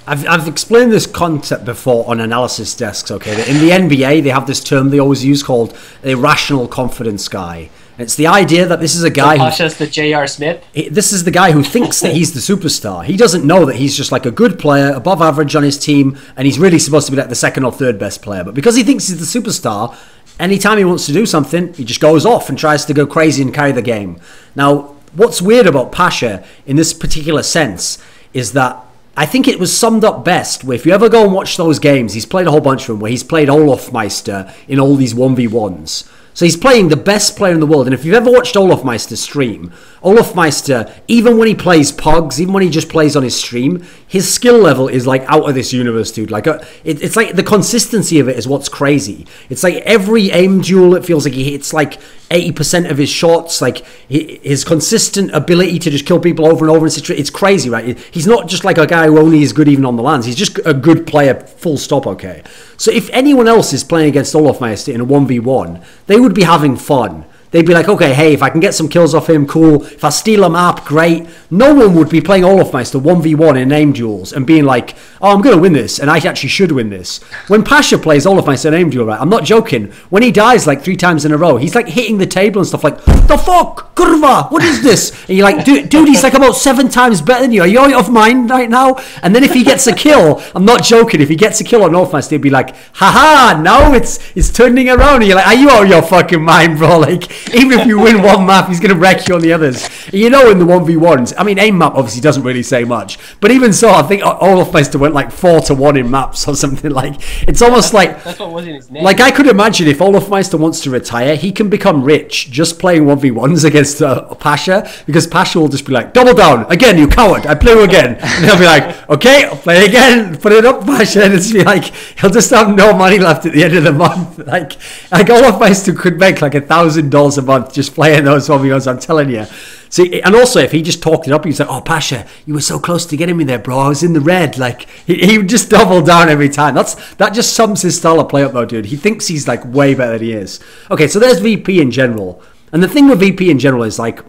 I've explained this concept before on analysis desks, okay? That in the NBA, they have this term they always use called a rational confidence guy. It's the idea that this is a guy so Pasha's the J.R. Smith? This is the guy who thinks that he's the superstar. He doesn't know that he's just like a good player, above average on his team, and he's really supposed to be like the second or third best player. But because he thinks he's the superstar, anytime he wants to do something, he just goes off and tries to go crazy and carry the game. Now, what's weird about Pasha in this particular sense is that I think it was summed up best where if you ever go and watch those games, he's played a whole bunch of them where he's played Olofmeister in all these 1v1s. So he's playing the best player in the world. And if you've ever watched Olofmeister stream, Olofmeister, even when he plays Pogs, even when he just plays on his stream, his skill level is like out of this universe, dude. Like it's like the consistency of it is what's crazy. It's like every aim duel, it feels like he hits like 80% of his shots. Like his consistent ability to just kill people over and over. It's crazy, right? He's not just like a guy who only is good even on the lands. He's just a good player, full stop, okay? So if anyone else is playing against Olofmeister in a 1v1, they would be having fun. They'd be like, okay, hey, if I can get some kills off him, cool. If I steal a map, great. No one would be playing Olofmeister 1v1 in aim duels and being like, oh, I'm going to win this, and I actually should win this. When Pasha plays Olofmeister in aim duel, right, I'm not joking. When he dies like 3 times in a row, he's like hitting the table and stuff like, the fuck? Kurva, what is this? And you're like, dude, he's like about 7 times better than you. Are you out of mind right now? And then if he gets a kill, I'm not joking, if he gets a kill on Olofmeister, he'd be like, haha, now it's turning around. And you're like, are you out of your fucking mind, bro? Like, even if you win one map, he's going to wreck you on the others. And you know, in the 1v1s, I mean, aim map obviously doesn't really say much, but even so, I think Olofmeister went like 4-1 in maps or something. Like, it's almost that's what was in his name. Like, I could imagine if Olofmeister wants to retire, he can become rich just playing 1v1s against Pasha, because Pasha will just be like, double down, again, you coward, I play you again. And he'll be like, okay, I'll play again, put it up, Pasha, and it's be like, he'll just have no money left at the end of the month. Like Olofmeister could make like $1,000 a month just playing those 1v1s, I'm telling you. See, and also if he just talked it up, he's like, oh, Pasha, you were so close to getting me there, bro, I was in the red. Like, he would just double down every time. That just sums his style of play up though, dude. He thinks he's like way better than he is. Okay, so there's VP in general. And the thing with VP in general is like,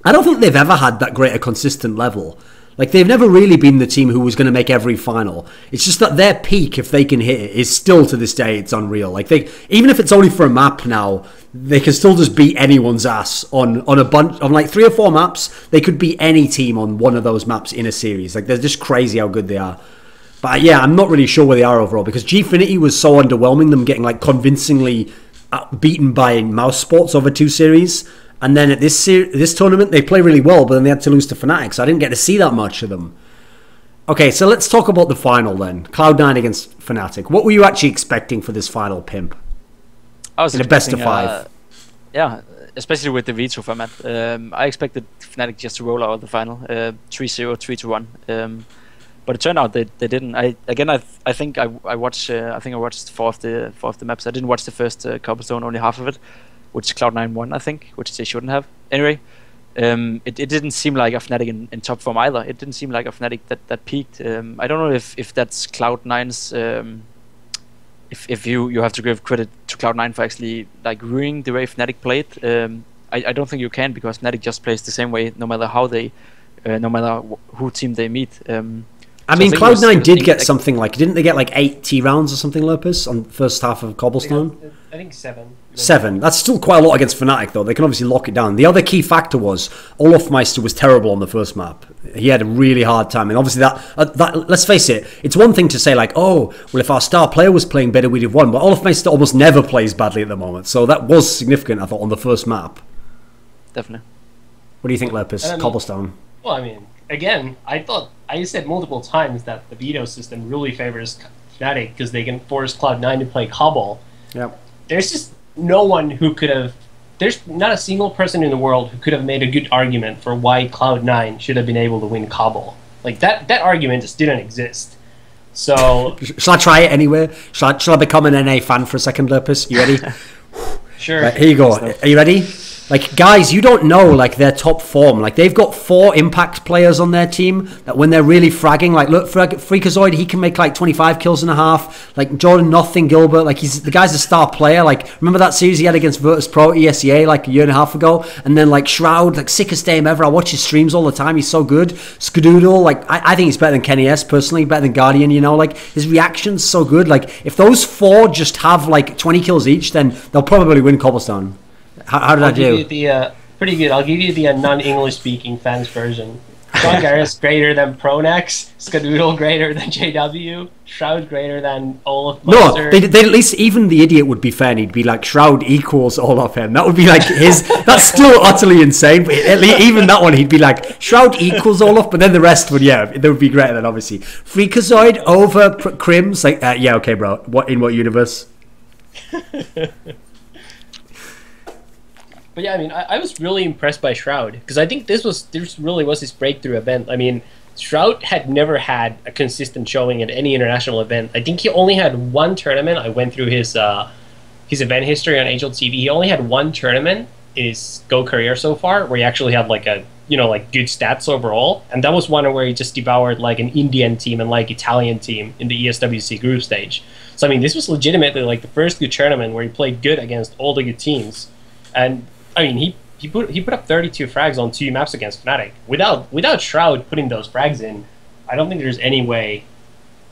I don't think they've ever had that great a consistent level. Like, they've never really been the team who was going to make every final. It's just that their peak, if they can hit it, is still to this day, it's unreal. Like, even if it's only for a map now, they can still just beat anyone's ass on a bunch, on like 3 or 4 maps. They could beat any team on one of those maps in a series. Like, they're just crazy how good they are. But yeah, I'm not really sure where they are overall, because Gfinity was so underwhelming, them getting like convincingly beaten by Mouse Sports over 2 series. And then at this tournament, they play really well, but then they had to lose to Fnatic, so I didn't get to see that much of them. Okay, so let's talk about the final then. Cloud9 against Fnatic. What were you actually expecting for this final, Pimp? I was in a best of 5. Yeah, especially with the veto format. I expected Fnatic just to roll out of the final, 3-0, 3-1. But it turned out they didn't. I think I watched 4 of the maps. I didn't watch the first Cobblestone, only half of it, which Cloud9 won, I think, which they shouldn't have. Anyway, it didn't seem like a Fnatic in top form either. It didn't seem like a Fnatic that peaked. I don't know if that's Cloud9's. If you have to give credit to Cloud9 for actually like ruining the way Fnatic played. I don't think you can, because Fnatic just plays the same way no matter how they, no matter who team they meet. I mean, Cloud9 did get something like, didn't they get like 8 T rounds or something, lurppis, on the first half of Cobblestone? I think 7. 7. That's still quite a lot against Fnatic, though. They can obviously lock it down. The other key factor was Olofmeister was terrible on the first map. He had a really hard time. And obviously that let's face it, it's one thing to say like, oh, well, if our star player was playing better, we'd have won. But Olofmeister almost never plays badly at the moment. So that was significant, I thought, on the first map. Definitely. What do you think, lurppis? Cobblestone? Well, I mean, again, I said multiple times that the veto system really favors Fnatic because they can force Cloud9 to play Cobble. Yep. There's just no one who could have... There's not a single person in the world who could have made a good argument for why Cloud9 should have been able to win Cobble. Like, that argument just didn't exist. So... Shall I try it anyway? Shall I become an NA fan for a second, lurppis? You ready? Sure. Right, here you go. Are you ready? Like, guys, you don't know, like, their top form. Like, they've got 4 impact players on their team that when they're really fragging, like, look, Freakazoid, he can make, like, 25 kills and a half. Like, Jordan Nothing Gilbert, like, the guy's a star player. Like, remember that series he had against Virtus.pro ESEA, like, a year and a half ago? And then, like, Shroud, like, sickest game ever. I watch his streams all the time. He's so good. Skadoodle, like, I think he's better than Kenny S, personally, better than Guardian, you know? Like, his reaction's so good. Like, if those 4 just have, like, 20 kills each, then they'll probably win Cobblestone. How did I do? I'll give you the, pretty good. I'll give you the non-English speaking fans version. Sean Garris greater than Pronex, Skadoodle greater than JW, Shroud greater than Olaf. No, they at least, even the idiot would be fair and he'd be like, Shroud equals all of him. That would be like his, that's still utterly insane, but even that one he'd be like, Shroud equals all of, but then the rest would, yeah, they would be greater than obviously. Freakazoid over Crims, like, yeah, okay bro, in what universe? But yeah, I mean, I was really impressed by Shroud because I think this really was his breakthrough event. I mean, Shroud had never had a consistent showing at any international event. I think he only had 1 tournament. I went through his event history on Angel TV. He only had 1 tournament in his Go career so far where he actually had like a like good stats overall, and that was one where he just devoured like an Indian team and like Italian team in the ESWC group stage. So I mean, this was legitimately like the first good tournament where he played good against all the good teams, and I mean, he put up 32 frags on 2 maps against Fnatic. Without Shroud putting those frags in, I don't think there's any way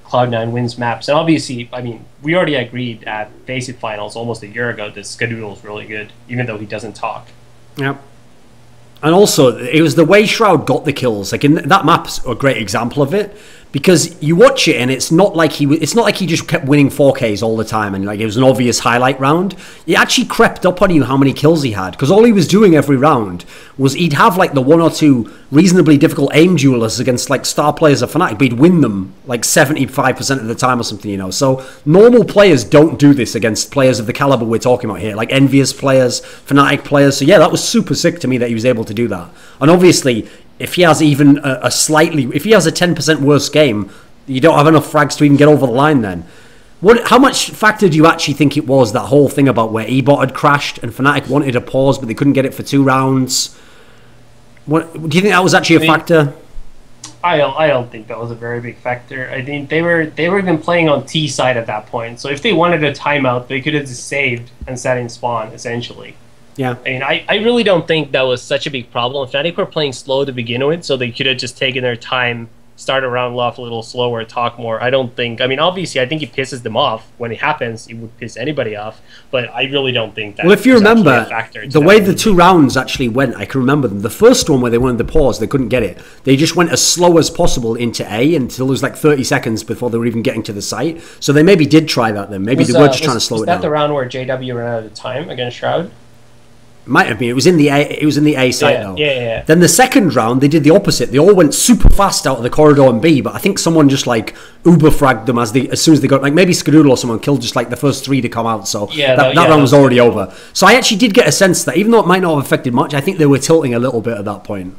Cloud9 wins maps. And obviously, I mean, we already agreed at Faceit Finals almost a year ago that Skadoodle is really good, even though he doesn't talk. Yep. And also, it was the way Shroud got the kills. Like, in that map's a great example of it. Because you watch it and it's not like he just kept winning 4Ks all the time and like it was an obvious highlight round. It actually crept up on you how many kills he had, because all he was doing every round was he'd have like the 1 or 2 reasonably difficult aim duelists against like star players of Fnatic, but he'd win them like 75% of the time or something, you know. So normal players don't do this against players of the caliber we're talking about here, like Envious players, Fnatic players. So yeah, that was super sick to me that he was able to do that. And obviously, if he has even if he has a 10% worse game, you don't have enough frags to even get over the line then. How much factor do you actually think it was, that whole thing about where Ebot had crashed and Fnatic wanted a pause but they couldn't get it for 2 rounds? Do you think that was actually a factor? I don't think that was a very big factor. I think they were even playing on T side at that point. So if they wanted a timeout, they could have just saved and sat in spawn, essentially. Yeah. I mean, I really don't think that was such a big problem. Fnatic were playing slow to begin with, so they could have just taken their time, start a round off a little slower, talk more. I don't think... I mean, obviously, I think it pisses them off. When it happens, it would piss anybody off. But I really don't think that... Well, if you remember, the way the 2 rounds actually went, I can remember them. The first one where they wanted the pause, they couldn't get it. They just went as slow as possible into A until there was like 30 seconds before they were even getting to the site. So they maybe did try that then. Maybe they were just trying to slow it down. Was that the round where JW ran out of time against Shroud? Might have been. It was in the A site though. Yeah. Then the second round, they did the opposite. They all went super fast out of the corridor in B, but I think someone just like uber fragged them as soon as they got, like maybe Skadoodle or someone killed just like the first 3 to come out. So that round was already over. So I actually did get a sense that even though it might not have affected much, I think they were tilting a little bit at that point.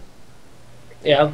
Yeah,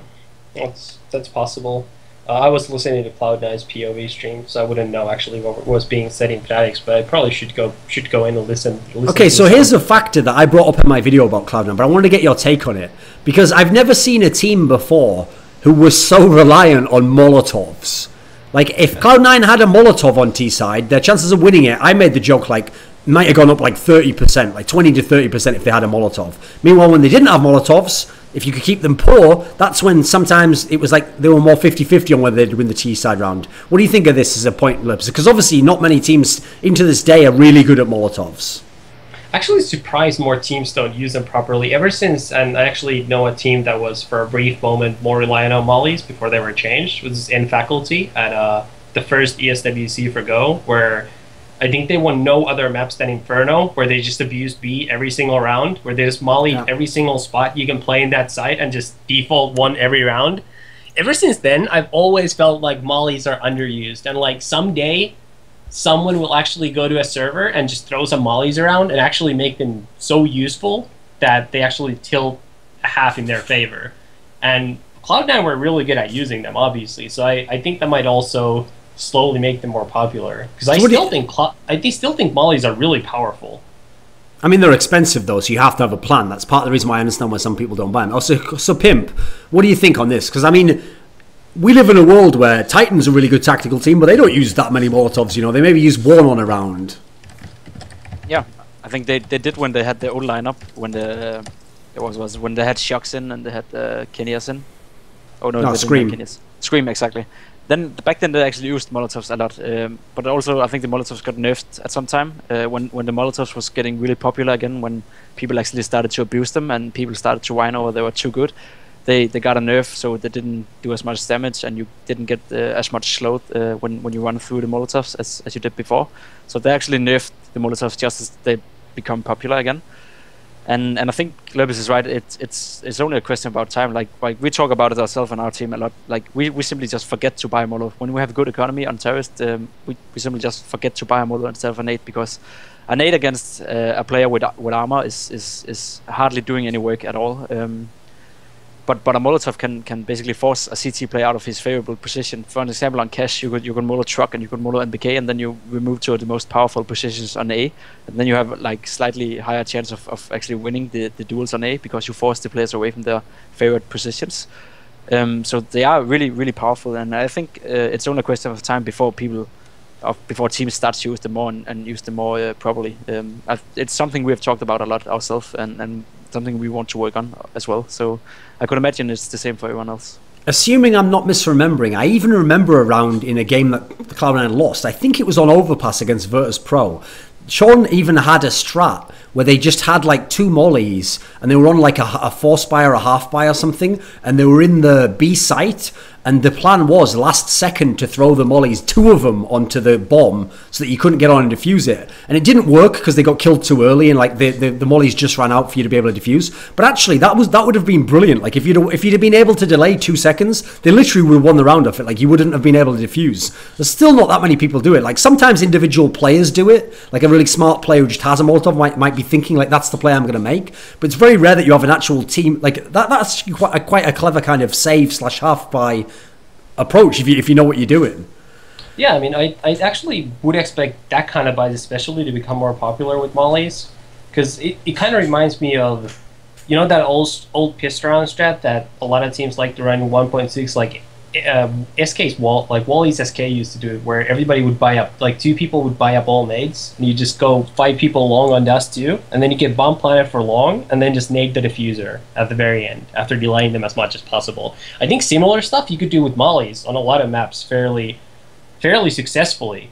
that's possible. I was listening to Cloud9's POV stream, so I wouldn't know actually what was being said in Fanatics, but I probably should go in and listen okay, so here's a factor that I brought up in my video about Cloud9, but I wanted to get your take on it, because I've never seen a team before who was so reliant on Molotovs. Like, if Cloud9 had a Molotov on T side, their chances of winning it, I made the joke, like, might have gone up like 30%, like 20 to 30% if they had a Molotov. Meanwhile, when they didn't have Molotovs, if you could keep them poor, that's when sometimes it was like they were more 50-50 on whether they'd win the T-side round. What do you think of this as a point, Lurppis? Because obviously not many teams into this day are really good at Molotovs. Actually surprised more teams don't use them properly. Ever since, and I actually know a team that was for a brief moment more reliant on mollies before they were changed, was in faculty at the first ESWC for Go, where I think they won no other maps than Inferno, where they just abused B every single round, where they just mollied every single spot you can play in that site and just default won every round. Ever since then, I've always felt like mollies are underused, and like someday someone will actually go to a server and just throw some mollies around and actually make them so useful that they actually tilt half in their favor. And Cloud9 were really good at using them, obviously, so I think that might also slowly make them more popular, because I still think mollies are really powerful. I mean, they're expensive though, so you have to have a plan. That's part of the reason why I understand why some people don't buy them. Also, so Pimp, what do you think on this? Because I mean, we live in a world where Titan's a really good tactical team, but they don't use that many Molotovs. You know, they maybe use one on a round. Yeah, I think they did when they had their old lineup, when it was when they had Shocks in and they had Kenias in. Oh no, Scream. Scream, exactly. Then back then they actually used Molotovs a lot, but also I think the Molotovs got nerfed at some time when the Molotovs was getting really popular again, when people actually started to abuse them and people started to whine over they were too good. They got a nerf, so they didn't do as much damage and you didn't get as much slowed when you run through the Molotovs as you did before. So they actually nerfed the Molotovs just as they become popular again. And I think Lurppis is right. It's only a question about time. Like we talk about it ourselves on our team a lot. Like we simply just forget to buy a Molo when we have good economy on Terrorist. We simply just forget to buy a Molo instead of a nade, because a nade against a player with armor is hardly doing any work at all. But a Molotov can basically force a CT player out of his favorable position. For an example, on Cash, you can Molo truck and you can Molo NBK, and then you move to the most powerful positions on A, and then you have like slightly higher chance of actually winning the duels on A, because you force the players away from their favorite positions. So they are really, really powerful, and I think it's only a question of time before teams start to use them more and use them more properly. It's something we have talked about a lot ourselves, and something we want to work on as well. So I could imagine it's the same for everyone else. Assuming I'm not misremembering, I even remember a round in a game that Cloud9 lost. I think it was on Overpass against Virtus.pro. Sean even had a strat where they just had like 2 mollies and they were on like a 4-spy or a half-buy or something, and they were in the B site, and the plan was last second to throw the mollies, 2 of them onto the bomb so that you couldn't get on and defuse it. And it didn't work because they got killed too early, and like the mollies just ran out for you to be able to defuse. But actually that would have been brilliant. Like if you'd have been able to delay 2 seconds, they literally would have won the round off it. Like you wouldn't have been able to defuse. There's still not that many people do it. Like sometimes individual players do it. Like a really smart player who just has a Molotov might be thinking like, that's the play I'm going to make. But it's very rare that you have an actual team like that. That's quite a clever kind of save/half-buy approach if you know what you're doing. Yeah, I mean, I actually would expect that kind of buys especially to become more popular with mollies, because it kind of reminds me of, you know, that old pistol round strat that a lot of teams like to run 1.6, like SK's Wally's SK used to do it, where everybody would buy up, like 2 people would buy up all nades, and you just go 5 people long on dust 2, and then you get bomb planet for long, and then just nade the diffuser at the very end after delaying them as much as possible. I think similar stuff you could do with mollies on a lot of maps fairly successfully,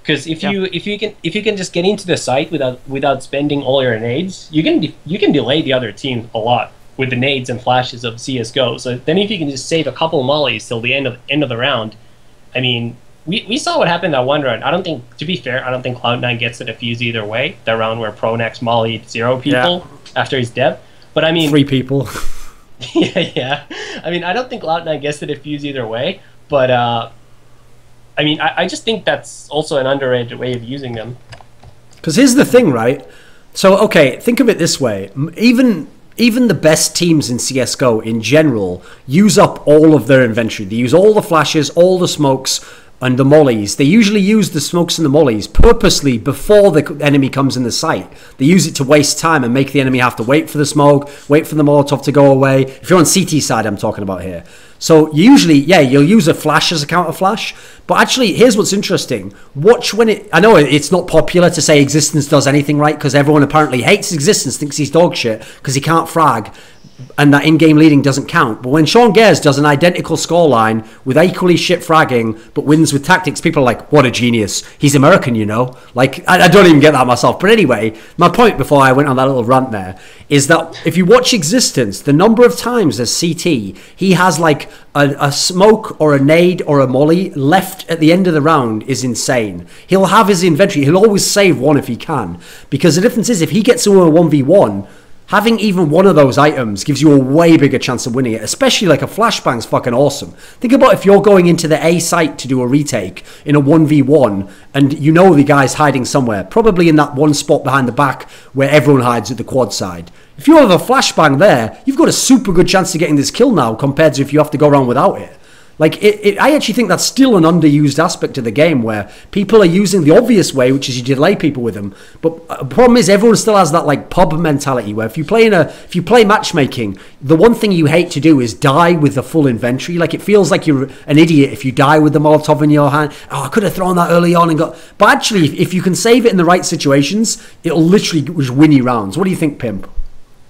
because if you can just get into the site without spending all your nades, you can delay the other team a lot with the nades and flashes of CS:GO. So then if you can just save a couple of mollies till the end of the round, I mean, we saw what happened that one round. To be fair, I don't think Cloud9 gets the defuse either way. The round where Pronax mollied 0 people. after his death. But I mean, 3 people. yeah. I mean, I don't think Cloud9 gets the defuse either way, but I mean, I just think that's also an underrated way of using them. Because here's the thing, right? So, okay, think of it this way. Even the best teams in CSGO in general use up all of their inventory. They use all the flashes, all the smokes, and the mollies. They usually use the smokes and the mollies purposely before the enemy comes in the sight. They use it to waste time and make the enemy have to wait for the smoke, wait for the Molotov to go away. If you're on CT side, I'm talking about here. So usually, yeah, you'll use a flash as a counter flash. But actually, here's what's interesting. Watch when it... I know it's not popular to say Existence does anything right because everyone apparently hates Existence, thinks he's dog shit because he can't frag. And that in-game leading doesn't count. But when Sean Gares does an identical scoreline with equally shit fragging, but wins with tactics, people are like, what a genius. He's American, you know? Like, I don't even get that myself. But anyway, my point before I went on that little rant there is that if you watch Existence, the number of times as CT, he has like a smoke or a nade or a molly left at the end of the round is insane. He'll have his inventory. He'll always save one if he can. Because the difference is if he gets to a 1v1, having even one of those items gives you a way bigger chance of winning it, especially like a flashbang's fucking awesome. Think about if you're going into the A site to do a retake in a 1v1 and you know the guy's hiding somewhere, probably in that one spot behind the back where everyone hides at the quad side. If you have a flashbang there, you've got a super good chance of getting this kill now compared to if you have to go around without it. Like, I actually think that's still an underused aspect of the game where people are using the obvious way, which is you delay people with them. But the problem is everyone still has that, like, pub mentality where if you play matchmaking, the one thing you hate to do is die with the full inventory. Like, it feels like you're an idiot if you die with the Molotov in your hand. Oh, I could have thrown that early on and got... But actually, if you can save it in the right situations, it'll literally just win you rounds. What do you think, Pimp?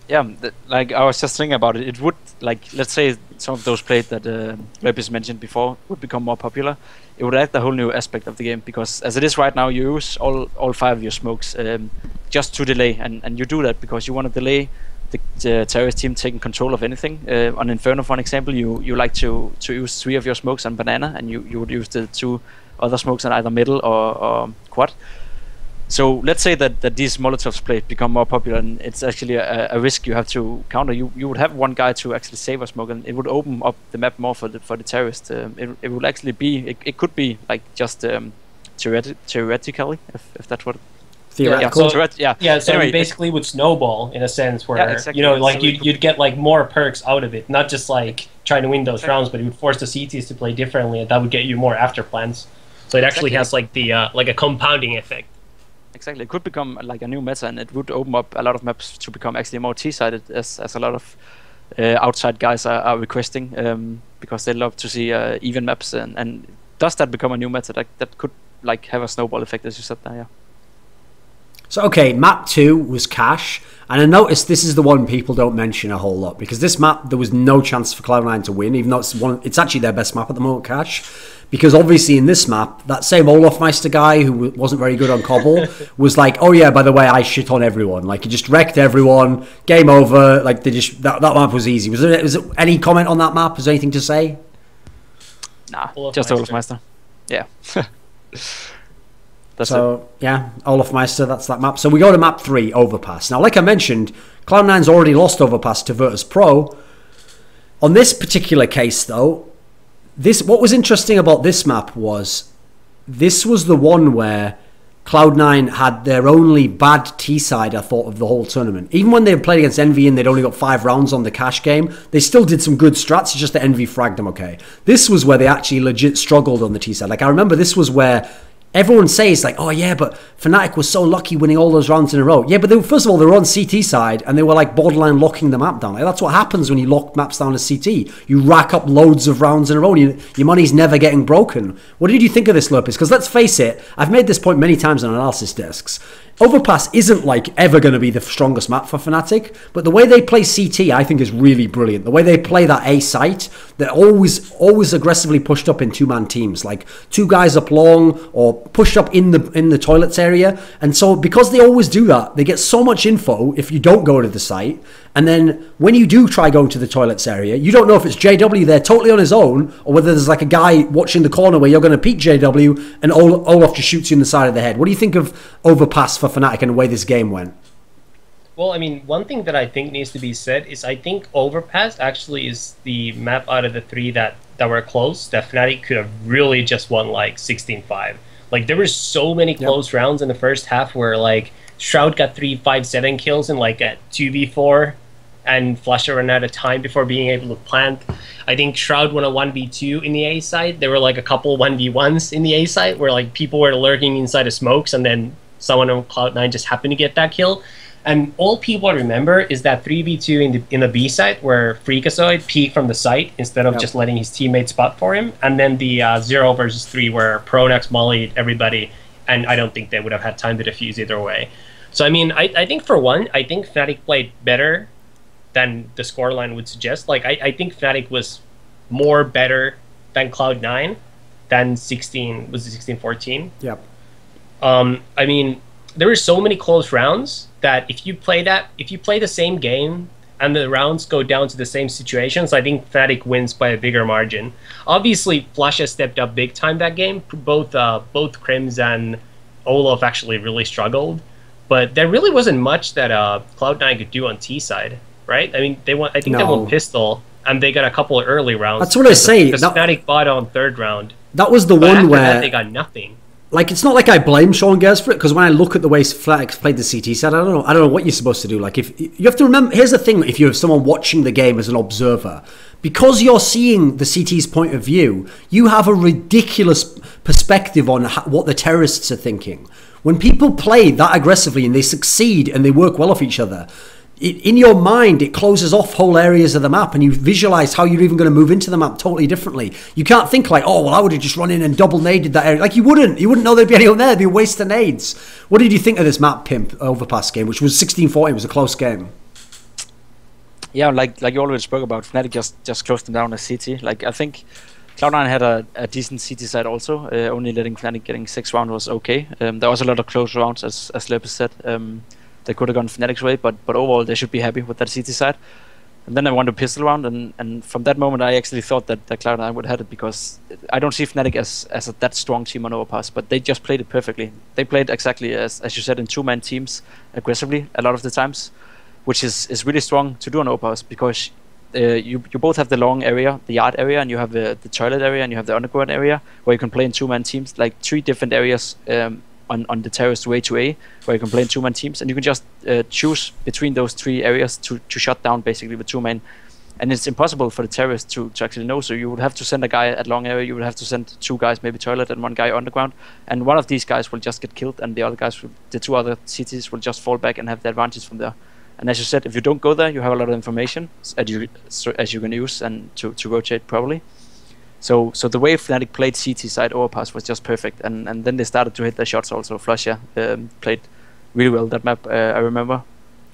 Yeah, like I was just thinking about it. It would, like, let's say some of those played that lurppis mentioned before would become more popular. It would add a whole new aspect of the game because as it is right now, you use all 5 of your smokes just to delay, and you do that because you want to delay the terrorist team taking control of anything. On Inferno, for an example, you like to use 3 of your smokes on banana, and you would use the 2 other smokes on either middle or quad. So let's say that these Molotovs play become more popular, and it's actually a risk you have to counter. You would have one guy to actually save a smoke, and it would open up the map more for the terrorist. It would actually be it could be like just theoretically, if that's what. Theoretical. Yeah, so anyway, it basically would snowball in a sense where exactly. you know, like you'd get like more perks out of it, not just like trying to win those rounds, but it would force the CTs to play differently, and that would get you more after plans. So it actually has like the like a compounding effect. Exactly, it could become like a new meta, and it would open up a lot of maps to become actually more T-sided, as a lot of outside guys are requesting, because they love to see even maps, and does that become a new meta that could like have a snowball effect, as you said there? Yeah. So, okay, map 2 was Cash, and I noticed this is the one people don't mention a whole lot, because this map, there was no chance for Cloud9 to win, even though it's actually their best map at the moment, Cash, because obviously in this map, that same Olofmeister guy who wasn't very good on Cobble was like, oh yeah, by the way, I shit on everyone. Like, he just wrecked everyone, game over, like, they just, that map was easy. Was there any comment on that map? Is there anything to say? Nah, just Olofmeister. Yeah. Yeah, Olofmeister, that's that map. So we go to map 3, Overpass. Now, like I mentioned, Cloud9's already lost Overpass to Virtus.pro. On this particular case, though, what was interesting about this map was this was the one where Cloud9 had their only bad T-side, I thought, of the whole tournament. Even when they played against Envy and they'd only got 5 rounds on the Cash game, they still did some good strats, it's just that Envy fragged them okay. This was where they actually legit struggled on the T-side. Like, I remember this was where everyone says, like, oh yeah, but Fnatic was so lucky winning all those rounds in a row. Yeah, but first of all, they were on CT side and they were like borderline locking the map down. Like, that's what happens when you lock maps down to CT. You rack up loads of rounds in a row and your money's never getting broken. What did you think of this, lurppis? Because let's face it, I've made this point many times on analysis desks. Overpass isn't like ever going to be the strongest map for Fnatic, but the way they play CT I think is really brilliant. The way they play that A site, they're always aggressively pushed up in 2-man teams, like 2 guys up long or pushed up in the toilets area. And so because they always do that, they get so much info if you don't go to the site. And then when you do try going to the toilets area, you don't know if it's JW there totally on his own or whether there's like a guy watching the corner where you're going to peek JW and Olaf just shoots you in the side of the head. What do you think of Overpass for Fnatic and the way this game went? Well, I mean, one thing that I think needs to be said is I think Overpass actually is the map out of the three that were close that Fnatic could have really just won like 16-5. Like there were so many close rounds in the first half where like Shroud got 3-5-7 kills in like a 2v4 and Flusher ran out of time before being able to plant. I think Shroud won a 1v2 in the A side. There were like a couple 1v1s in the A side where like people were lurking inside of smokes and then someone on Cloud9 just happened to get that kill. And all people remember is that 3v2 in the B site where Freakazoid peeked from the site instead of just letting his teammate spot for him. And then the 0 versus 3 where Pronax mollied everybody, and I don't think they would have had time to defuse either way. So I mean, I think for one, I think Fnatic played better than the scoreline would suggest. Like I think Fnatic was more better than Cloud9 than 16-14. Yep. I mean, there were so many close rounds that if you play the same game and the rounds go down to the same situations, I think Fnatic wins by a bigger margin. Obviously, Flush has stepped up big time that game. Both Crims and Olaf actually really struggled, but there really wasn't much that Cloud9 could do on T side, right? I mean, they won Pistol, and they got a couple of early rounds. That's what I say. The Fnatic bought on third round. That was the one where they got nothing. Like, it's not like I blame Sean Gers for it, because when I look at the way Fnatic played the CT side, I don't know what you're supposed to do. Like, if you have to remember, here's the thing: if you're someone watching the game as an observer, because you're seeing the CT's point of view, you have a ridiculous perspective on what the terrorists are thinking. When people play that aggressively and they succeed and they work well off each other, in your mind, it closes off whole areas of the map, and you visualize how you're even going to move into the map totally differently. You can't think like, oh, well, I would have just run in and double naded that area. Like, you wouldn't know there'd be anyone there. It'd be a waste of nades. What did you think of this map Pimp Overpass game, which was 16-14? It was a close game. Yeah, like you already spoke about, Fnatic just closed them down as CT. Like, I think Cloud9 had a decent CT side also. Only letting Fnatic getting 6 rounds was okay. There was a lot of close rounds, as lurppis said. They could have gone Fnatic's way, but overall they should be happy with that CT side. And then I won the pistol round, and from that moment I actually thought that Cloud9 would have it, because I don't see Fnatic as that strong team on Overpass, but they just played it perfectly. They played exactly as you said, in 2-man teams aggressively a lot of the times, which is really strong to do on Overpass, because you both have the long area, the yard area, and you have the toilet area, and you have the underground area, where you can play in 2-man teams, like 3 different areas on the terrorist way to A, where you can play in 2-man teams, and you can just choose between those 3 areas to shut down basically with 2-man. And it's impossible for the terrorists to actually know, so you would have to send a guy at long area, you would have to send 2 guys maybe toilet and 1 guy underground, and one of these guys will just get killed, and the other guys, the 2 other CTs will just fall back and have the advantage from there. And as you said, if you don't go there, you have a lot of information as you can use and to rotate properly. So the way Fnatic played CT side Overpass was just perfect, and then they started to hit their shots also. Flusher played really well that map, I remember.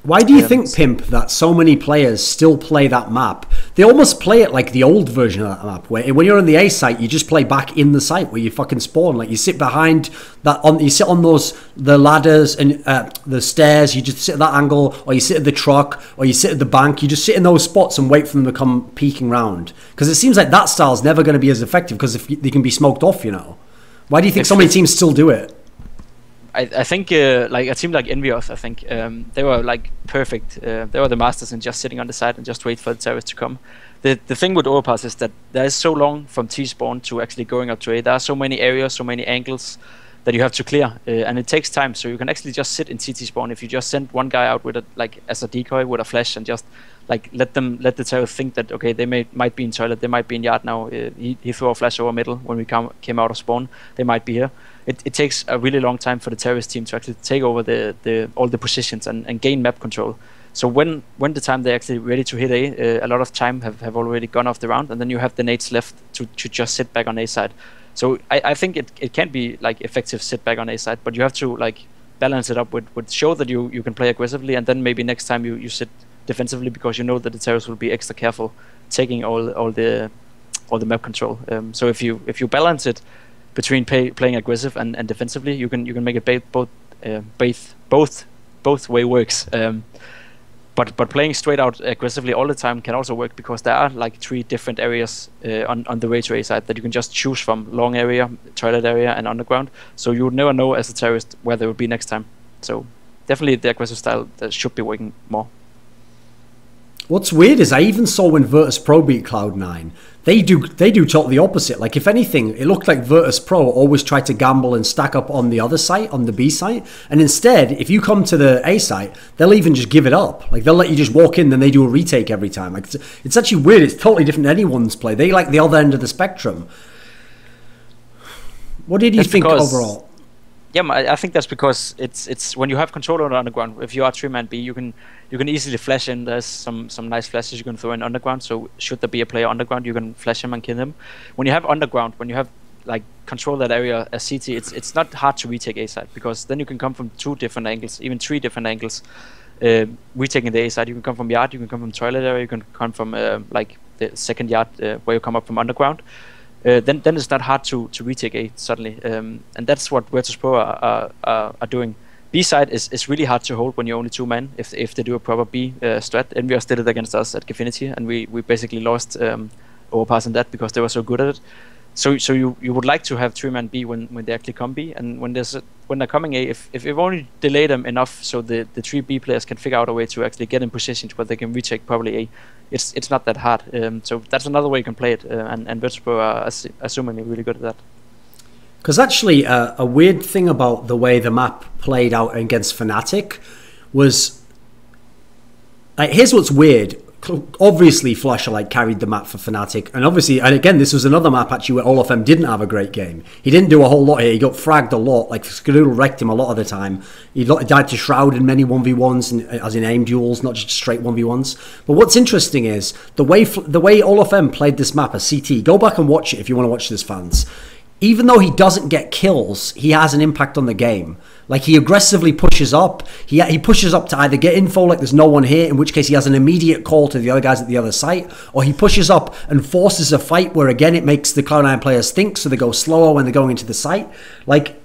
Why do you think, Pimp, that so many players still play that map? They almost play it like the old version of that map, where when you're on the A site, you just play back in the site where you fucking spawn. Like, you sit behind that, you sit on the ladders and the stairs, you just sit at that angle, or you sit at the truck, or you sit at the bank. You just sit in those spots and wait for them to come peeking round. Because it seems like that style's never going to be as effective, because if they can be smoked off, you know. Why do you think so many teams still do it? I think like a team like Envious, I think they were like perfect. They were the masters in just sitting on the side and just wait for the terrorists to come. The thing with Overpass is that there is so long from T spawn to actually going up to A. There are so many areas, so many angles that you have to clear, and it takes time. So you can actually just sit in CT spawn if you just send 1 guy out with as a decoy with a flash, and just like let the terrorists think that okay, they might be in toilet, they might be in yard now. He threw a flash over middle when we came out of spawn. They might be here. It takes a really long time for the terrorist team to actually take over all the positions and gain map control. So when the time they're actually ready to hit A lot of time have already gone off the round, and then you have the nades left to just sit back on A side. So I think it can be like effective sit back on A side, but you have to like balance it up with show that you can play aggressively, and then maybe next time you sit defensively, because you know that the terrorists will be extra careful taking all the map control. So if you balance it between playing aggressive and defensively, you can make it both way works. But playing straight out aggressively all the time can also work, because there are like 3 different areas on the way to A side that you can just choose from: long area, toilet area, and underground. So you would never know as a terrorist where they will be next time. So definitely the aggressive style that should be working more. What's weird is I even saw when Virtus.pro beat Cloud9, they do totally the opposite. Like, if anything, it looked like Virtus.pro always tried to gamble and stack up on the other site, on the B site. And instead, if you come to the A site, they'll even just give it up. Like, they'll let you just walk in, then they do a retake every time. Like, it's actually weird. It's totally different than anyone's play. They like the other end of the spectrum. What did you think overall? Yeah, I think that's because it's when you have control on the underground. If you are 3-man B, you can easily flash in. There's some nice flashes you can throw in underground. So should there be a player underground, you can flash him and kill him. When you have underground, when you have like control that area as CT, it's not hard to retake A side, because then you can come from 2 different angles, even 3 different angles. Retaking the A side, you can come from yard, you can come from toilet area, you can come from like the second yard where you come up from underground. Then it's not hard to retake A suddenly, and that's what Virtus.pro are doing. B side is really hard to hold when you're only 2 men. If they do a proper B strat, and we did it against us at Gfinity, and we basically lost overpass in that because they were so good at it. So you would like to have 3-man B when they actually come B, and when they're coming A, if you only delay them enough so the 3 B players can figure out a way to actually get in positions where they can retake probably A, it's not that hard. So that's another way you can play it, and Virtus.pro are assumingly really good at that. Because actually, a weird thing about the way the map played out against Fnatic was, here's what's weird. Obviously, Flusher carried the map for Fnatic, and obviously, and again, this was another map actually where olofem didn't have a great game. He didn't do a whole lot here. He got fragged a lot. Like, Skadoodle wrecked him a lot of the time. He died to Shroud in many 1v1s, as in aim duels, not just straight 1v1s. But what's interesting is the way olofem played this map as CT. Go back and watch it if you want to watch this, fans. Even though he doesn't get kills, he has an impact on the game. Like, he aggressively pushes up. He pushes up to either get info like there's no one here, in which case he has an immediate call to the other guys at the other site, or he pushes up and forces a fight where, again, it makes the Cloud9 players think, so they go slower when they're going into the site. Like,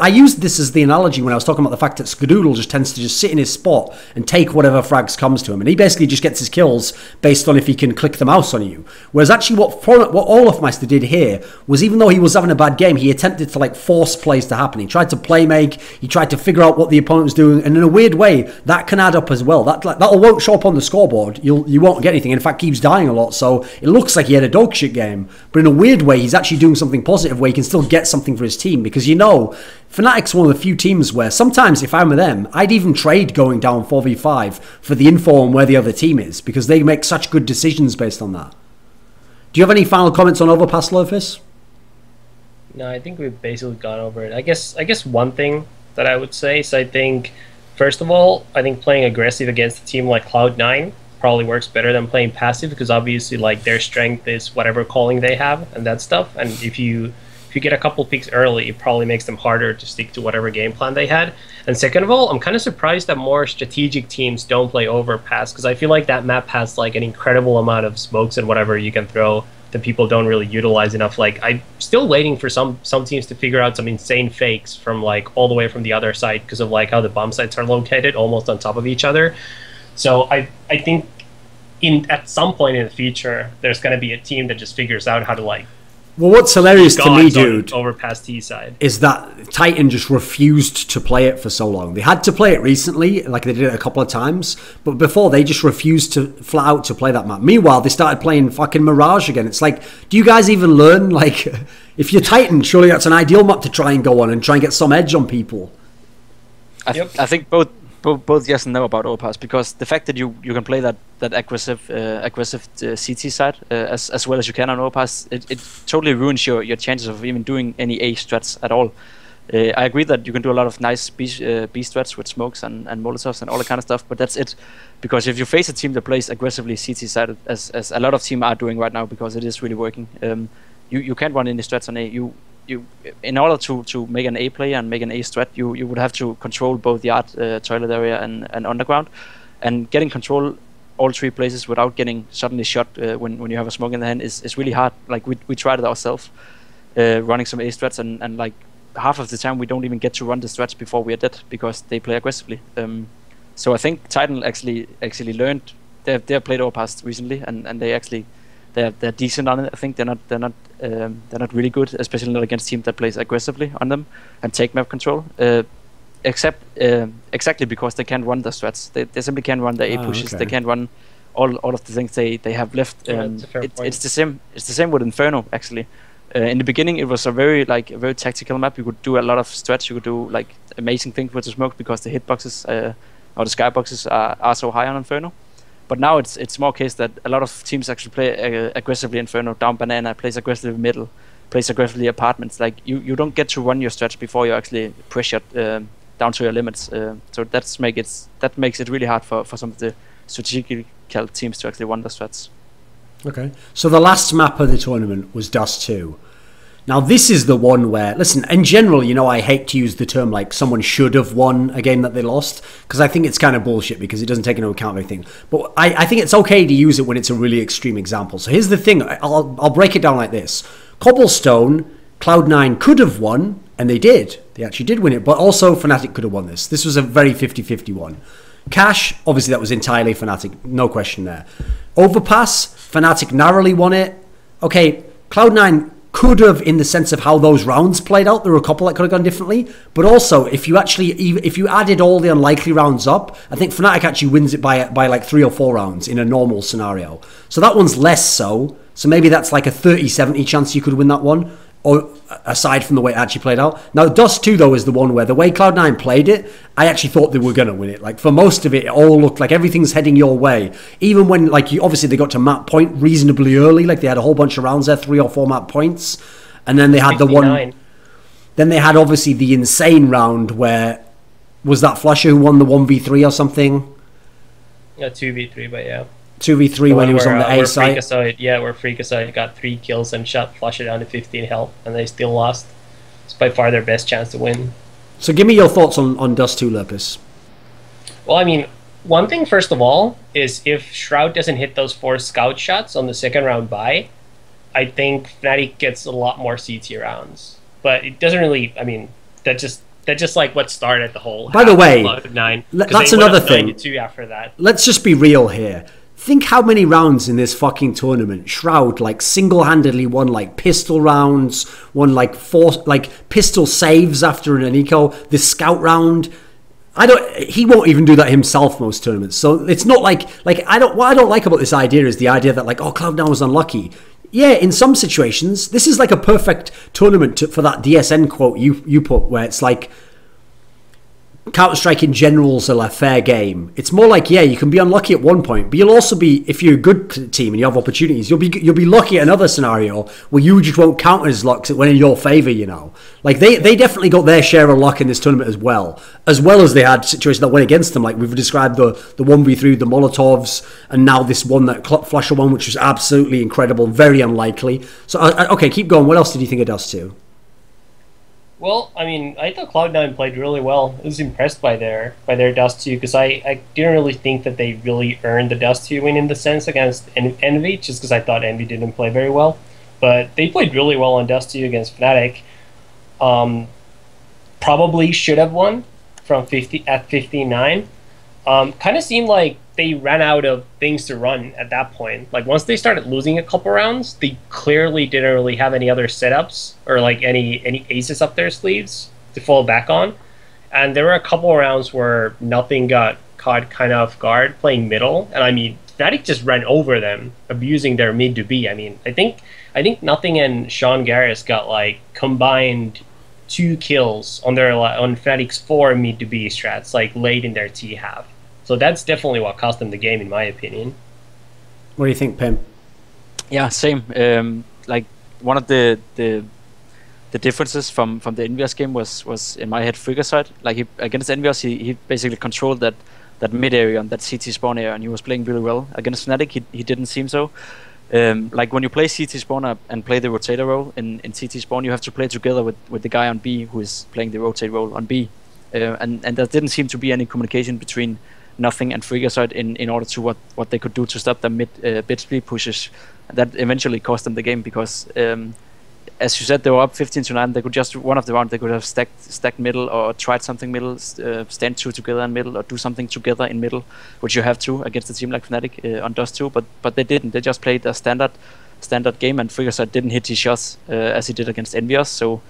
I used this as the analogy when I was talking about the fact that Skadoodle just tends to just sit in his spot and take whatever frags comes to him, and he basically just gets his kills based on if he can click the mouse on you. Whereas actually what olofmeister did here was, even though he was having a bad game, he attempted to force plays to happen. He tried to play make. He tried to figure out what the opponent was doing, and in a weird way, that can add up as well. That won't show up on the scoreboard. You won't get anything. In fact, keeps dying a lot. So it looks like he had a dog shit game, but in a weird way, he's actually doing something positive where he can still get something for his team. Because Fnatic's one of the few teams where sometimes if I'm with them, I'd even trade going down 4v5 for the info on where the other team is, because they make such good decisions based on that. Do you have any final comments on Overpass, lurppis? No, I think we've basically gone over it. I guess one thing that I would say is, I think, first of all, I think playing aggressive against a team like Cloud9 probably works better than playing passive, because obviously their strength is whatever calling they have and that stuff, and if you get a couple picks early, it probably makes them harder to stick to whatever game plan they had. And second of all, I'm kind of surprised that more strategic teams don't play Overpass, because I feel like that map has an incredible amount of smokes and whatever you can throw that people don't really utilize enough. I'm still waiting for some teams to figure out some insane fakes from all the way from the other side, because of how the bomb sites are located almost on top of each other. So I think at some point in the future, there's going to be a team that just figures out how to well, what's hilarious to me, dude, Overpass T side, is that Titan just refused to play it for so long. They had to play it recently, they did it a couple of times, but before they just refused to flat out to play that map. Meanwhile, they started playing fucking Mirage again. It's do you guys even learn? If you're Titan, surely that's an ideal map to try and go on and try and get some edge on people. I think both yes and no about Overpass, because the fact that you can play that aggressive CT side as well as you can on Overpass, it totally ruins your chances of even doing any A strats at all. I agree that you can do a lot of nice B strats with smokes and molotovs and all that kind of stuff, but that's it. Because if you face a team that plays aggressively CT side, as a lot of teams are doing right now, because it is really working, you can't run any strats on A. You in order to make an A play and make an A strat, you would have to control both yard, toilet area, and underground, and getting control all 3 places without getting suddenly shot when you have a smoke in the hand is really hard. We tried it ourselves, running some A strats, and half of the time we don't even get to run the strats before we are dead, because they play aggressively. So I think Titan actually learned. They've played Overpass recently, and they're decent on it. I think they're not really good, especially not against teams that plays aggressively on them and take map control. exactly because they can't run the strats. They simply can't run the A pushes. Okay. They can't run all of the things they have left. That's a fair point. It's the same. It's the same with Inferno actually. In the beginning, it was a very tactical map. You could do a lot of strats. You could do like amazing things with the smoke because the hitboxes or the skyboxes are so high on Inferno. But now it's more case that a lot of teams actually play aggressively Inferno, down banana, plays aggressively middle, plays aggressively apartments. Like you don't get to run your strats before you're actually pressured down to your limits. So that makes it really hard for some of the strategical teams to actually run the strats. Okay. So the last map of the tournament was Dust 2. Now this is the one where, listen, in general, you know, I hate to use the term like someone should have won a game that they lost, because I think it's kind of bullshit because it doesn't take into account everything. But I think it's okay to use it when it's a really extreme example. So here's the thing, I'll break it down like this. Cobblestone, Cloud9 could have won, and they did. They actually did win it, but also Fnatic could have won this. This was a very 50-50 one. Cash, obviously that was entirely Fnatic, no question there. Overpass, Fnatic narrowly won it. Okay, Cloud9 could have, in the sense of how those rounds played out. There were a couple that could have gone differently, but also if you added all the unlikely rounds up, I think Fnatic actually wins it by like 3 or 4 rounds in a normal scenario. So that one's less so. So maybe that's like a 30-70 chance you could win that one, or aside from the way it actually played out. Now Dust 2 though is the one where the way Cloud9 played it, I actually thought they were going to win it. Like for most of it all looked like everything's heading your way. Even when like obviously they got to map point reasonably early, like they had a whole bunch of rounds there, 3 or 4 map points. And then they had 59. The one, then they had obviously the insane round where, was that Flusher who won the 1v3 or something? Yeah, 2v3, but yeah. 2v3 when he was on the A side. Where Freakazoid got 3 kills and shot Flusher down to 15 health, and they still lost. It's by far their best chance to win. So give me your thoughts on Dust 2, lurppis. Well, I mean, one thing first of all is if Shroud doesn't hit those 4 scout shots on the second round bye, I think Fnatic gets a lot more CT rounds. But it doesn't really, I mean, that just like what started the whole. By the way, that's another thing. After that. Let's just be real here. Think how many rounds in this fucking tournament Shroud like single-handedly won, like pistol rounds, won like 4 like pistol saves after an eco, the scout round. He won't even do that himself most tournaments. So it's not like what I don't like about this idea is the idea that like, oh, Cloud9 was unlucky. Yeah, in some situations, this is like a perfect tournament for that DSN quote you put, where it's like Counter-Strike in general is a fair game. It's more like, yeah, you can be unlucky at one point, but you'll also be, if you're a good team and you have opportunities, you'll be lucky at another scenario where you just won't count as luck because it went in your favour, you know. Like they definitely got their share of luck in this tournament as well as they had situations that went against them. Like we've described the 1v3, the Molotovs, and now this one, that Flusher one, which was absolutely incredible, very unlikely. So, okay, keep going. What else did you think of Dust 2? Well, I mean, I thought Cloud9 played really well. I was impressed by their Dust 2 because I didn't really think that they really earned the Dust 2 win in the sense against Envy, just because I thought Envy didn't play very well. But they played really well on Dust 2 against Fnatic. Probably should have won from 59. Kind of seemed like they ran out of things to run at that point. Like once they started losing a couple rounds, they clearly didn't really have any other setups or like any aces up their sleeves to fall back on. And there were a couple of rounds where nothing got caught kind of off guard playing middle. And I mean, Fnatic just ran over them, abusing their mid to B. I mean, I think Nothing and Sean Garris got like combined 2 kills on Fnatic's 4 mid to B strats, like late in their T half. So that's definitely what cost them the game, in my opinion. What do you think, Pimp? Yeah, same. Like one of the differences from the Envious game was in my head Freakazoid. Like against Envious, he basically controlled that mid area and that CT spawn area, and he was playing really well. Against Fnatic, he didn't seem so. Like when you play CT spawn and play the rotator role in CT spawn, you have to play together with the guy on B who is playing the rotate role on B, and there didn't seem to be any communication between Nothing and Freakazoid in order to what they could do to stop the mid bit split pushes. That eventually cost them the game because, as you said, they were up 15-9. They could just one of the round they could have stacked middle or tried something middle, stand 2 together in middle or do something together in middle, which you have to against a team like Fnatic on Dust 2. But they didn't. They just played a standard game, and Freakazoid didn't hit his shots as he did against Envious. So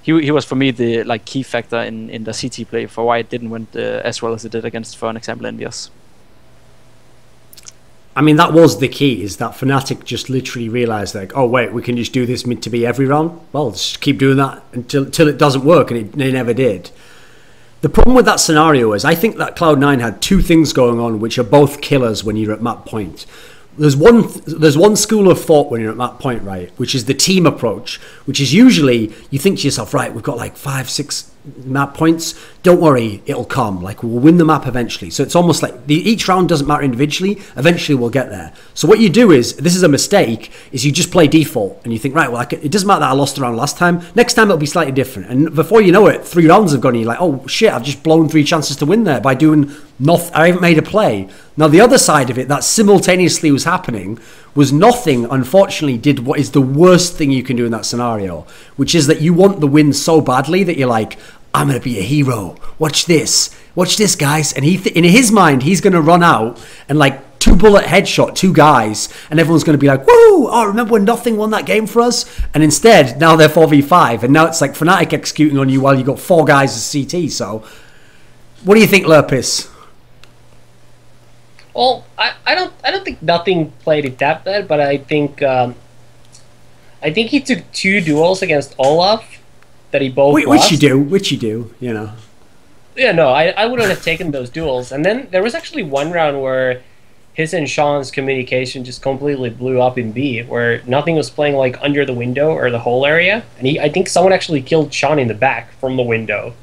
he was for me the like key factor in the CT play for why it didn't win as well as it did against, for an example, Envious. I mean, that was the key, is that Fnatic just literally realised, like, oh wait, we can just do this mid to be every round? Well, just keep doing that until it doesn't work, and it never did. The problem with that scenario is I think that Cloud9 had two things going on which are both killers when you're at map point. There's one school of thought when you're at that point, right, which is the team approach, which is usually you think to yourself, right, we've got like 5-6 map points, don't worry, it'll come, like we'll win the map eventually. So it's almost like each round doesn't matter individually, eventually we'll get there. So what you do is, this is a mistake, is you just play default and you think, right, well, it doesn't matter that I lost a round last time, next time it'll be slightly different. And before you know it, 3 rounds have gone and you're like, oh shit, I've just blown 3 chances to win there by doing nothing, I haven't made a play. Now the other side of it that simultaneously was happening was nothing, unfortunately, did what is the worst thing you can do in that scenario, which is that you want the win so badly that you're like, I'm going to be a hero. Watch this, guys. And in his mind, he's going to run out and like 2-bullet headshot 2 guys, and everyone's going to be like, woo, oh, remember when nothing won that game for us? And instead, now they're 4v5, and now it's like Fnatic executing on you while you got 4 guys as CT. So, what do you think, lurppis? Well, I don't think nothing played it that bad, but I think he took 2 duels against Olaf that he both lost. Which you do, you know. Yeah, no, I wouldn't have taken those duels. And then there was actually one round where his and Sean's communication just completely blew up in B, where nothing was playing like under the window or the whole area, and I think someone actually killed Sean in the back from the window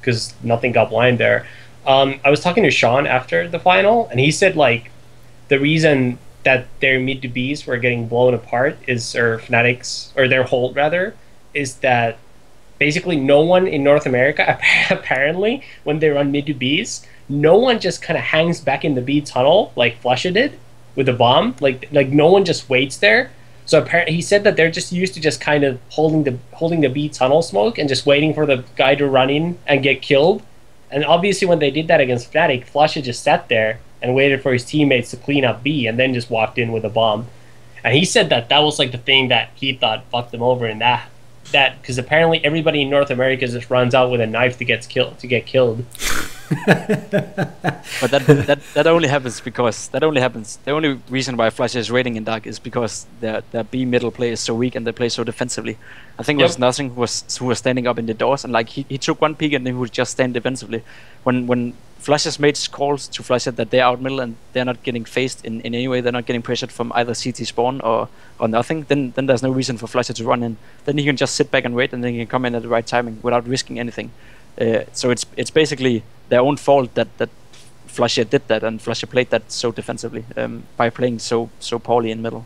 because nothing got blind there. I was talking to Sean after the final, and he said like the reason that their mid to Bs were getting blown apart is, or Fnatic's, or their hold rather, is that basically no one in North America, apparently, when they run mid to Bs, no one just kind of hangs back in the B tunnel like Flusha did with a bomb. Like no one just waits there. So apparently, he said that they're just used to just kind of holding the B tunnel smoke and just waiting for the guy to run in and get killed. And obviously when they did that against Fnatic, Flusha just sat there and waited for his teammates to clean up B and then just walked in with a bomb. And he said that that was like the thing that he thought fucked them over in that because apparently everybody in North America just runs out with a knife to get killed. But that only happens because the only reason why Flusha is raiding in Dark is because their B middle play is so weak and they play so defensively. I think it was Nothing who was standing up in the doors, and like he took one peek and then he would just stand defensively. When Flusha's mates calls to Flusha that they're out middle and they're not getting faced in any way, they're not getting pressured from either CT spawn or Nothing, then there's no reason for Flusha to run in. Then he can just sit back and wait, and then he can come in at the right timing without risking anything. So it's basically their own fault that Flusha did that, and Flusha played that so defensively by playing so poorly in middle.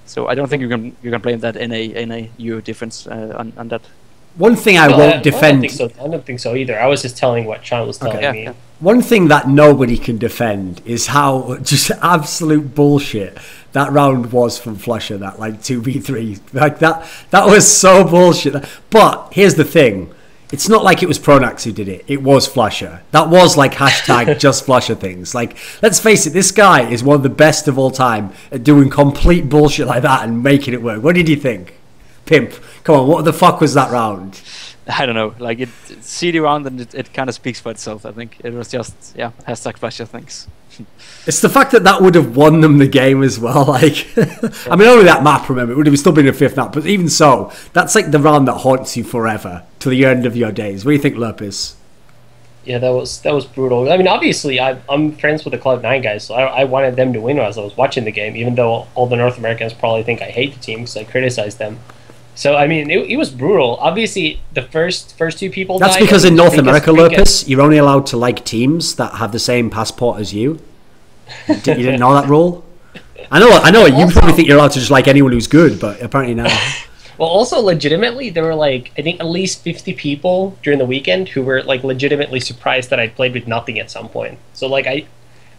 So I don't think you can blame that in a Euro difference on that. One thing I won't defend. I don't think so either. I was just telling what Sean was telling me. Yeah. One thing that nobody can defend is how just absolute bullshit that round was from Flusha, that like 2v3. Like that was so bullshit. But here's the thing. It's not like it was Pronax who did it. It was Flusha. That was like hashtag just Flusha things. Like, let's face it, this guy is one of the best of all time at doing complete bullshit like that and making it work. What did you think? Pimp, come on, what the fuck was that round? I don't know. Like, CD round, and it kind of speaks for itself, I think. It was just, hashtag Flusha things. It's the fact that would have won them the game as well. Like, I mean, only that map, remember, it would have still been a 5th map, but even so, that's like the round that haunts you forever to the end of your days. What do you think, lurppis? Yeah, that was brutal. I mean, obviously, I'm friends with the Cloud9 guys, so I wanted them to win as I was watching the game, even though all the North Americans probably think I hate the team because I criticized them. So, I mean, it was brutal. Obviously, the first 2 people That's died. because in North America, lurppis, you're only allowed to like teams that have the same passport as you. You didn't know that rule? I know. You probably think you're allowed to just like anyone who's good, but apparently not. Well, also, legitimately, there were like, I think at least 50 people during the weekend who were like legitimately surprised that I played with Nothing at some point. So, like, I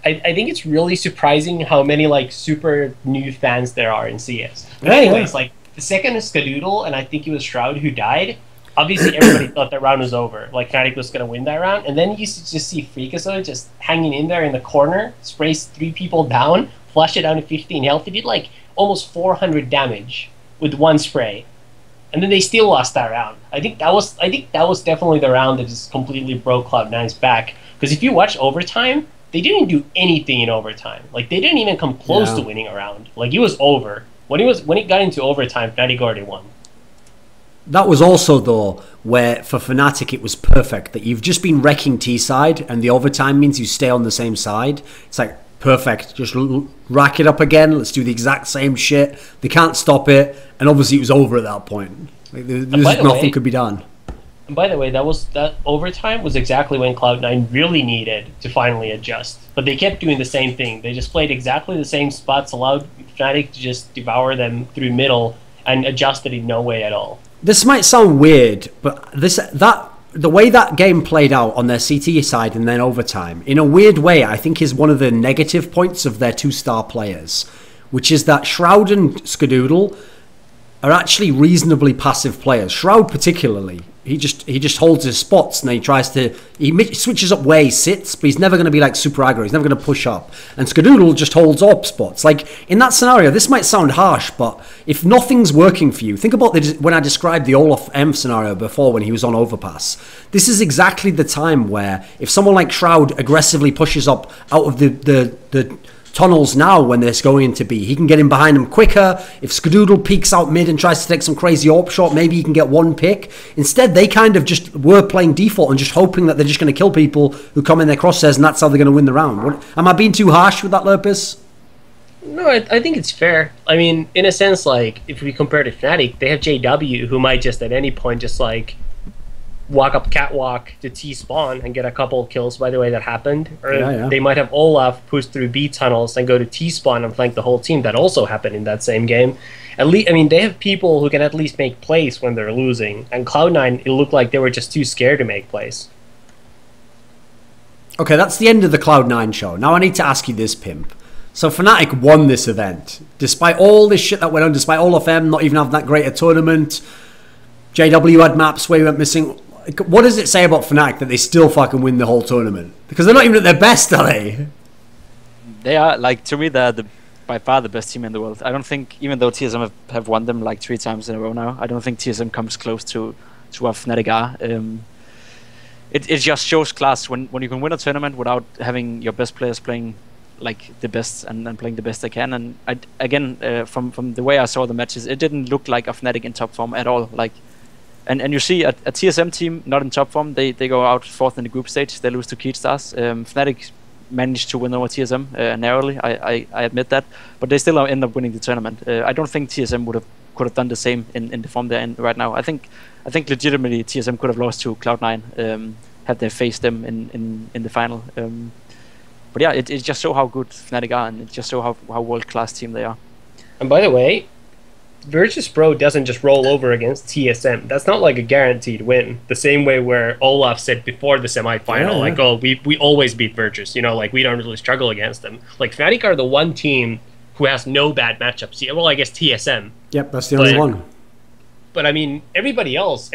think it's really surprising how many like super new fans there are in CS. But anyways, like, the second is Skadoodle, and I think it was Shroud who died. Obviously, everybody thought that round was over. Like, Fnatic was going to win that round. And then you used to just see Freakazoid just hanging in there in the corner, sprays 3 people down, flush it down to 15 health. He did, like, almost 400 damage with 1 spray. and then they still lost that round. I think that was definitely the round that just completely broke Cloud9's back. Because if you watch overtime, they didn't do anything in overtime. Like they didn't even come close to winning a round. Like it was over when it got into overtime. Fnatic already won. That was also, though, where for Fnatic it was perfect that you've just been wrecking T-side and the overtime means you stay on the same side. It's like, perfect, just rack it up again, let's do the exact same shit. They can't stop it, and obviously it was over at that point. Like, nothing could be done. And by the way, that overtime was exactly when Cloud9 really needed to finally adjust. But they kept doing the same thing. They just played exactly the same spots, allowed Fnatic to just devour them through middle, and adjusted in no way at all. This might sound weird, but the way that game played out on their CT side and then overtime, in a weird way, I think is one of the negative points of their 2-star players, which is that Shroud and Skadoodle are actually reasonably passive players. Shroud particularly. He just holds his spots and he switches up where he sits, but he's never going to be like super aggro. He's never going to push up. And Skadoodle just holds up spots. Like in that scenario, this might sound harsh, but if nothing's working for you, think about when I described the Olaf M scenario before when he was on overpass. This is exactly the time where if someone like Shroud aggressively pushes up out of the tunnels now when there's going to be, he can get in behind him quicker. If Skadoodle peeks out mid and tries to take some crazy AWP shot, maybe he can get one pick. Instead, they kind of just were playing default and just hoping that they're just going to kill people who come in their crosshairs, and that's how they're going to win the round. Am I being too harsh with that, lurppis? No, I think it's fair. I mean, in a sense, like, if we compare to Fnatic, they have JW, who might just at any point just, like, walk up catwalk to T-spawn and get a couple kills by the way that happened. Or they might have Olaf push through B tunnels and go to T-spawn and flank the whole team. That also happened in that same game. At least, I mean, they have people who can at least make plays when they're losing. And Cloud9, it looked like they were just too scared to make plays. Okay, that's the end of the Cloud9 show. Now I need to ask you this, Pimp. So Fnatic won this event. Despite all this shit that went on, despite all of them not even having that great a tournament, JW had maps where he went missing. What does it say about Fnatic that they still fucking win the whole tournament? Because they're not even at their best, are they? They are, like, to me, they're by far the best team in the world. I don't think, even though TSM have won them like 3 times in a row now, I don't think TSM comes close to what Fnatic are. It just shows class when you can win a tournament without having your best players playing like the best and playing the best they can. And from the way I saw the matches, it didn't look like a Fnatic in top form at all. Like. And you see a TSM team not in top form, they go out 4th in the group stage, they lose to Keystars. Fnatic managed to win over TSM narrowly, I admit that, but they still end up winning the tournament. I don't think TSM could have done the same in the form they're in right now. I think legitimately TSM could have lost to Cloud9 had they faced them in the final. But yeah, it just shows how good Fnatic are, and it just shows how world-class team they are. And by the way, Virtus.pro doesn't just roll over against TSM. That's not like a guaranteed win. The same way where Olaf said before the semifinal, like, oh, we always beat Virtus, you know, like we don't really struggle against them. Like Fnatic are the one team who has no bad matchups. Well, I guess TSM. Yep, that's the only one. But I mean, everybody else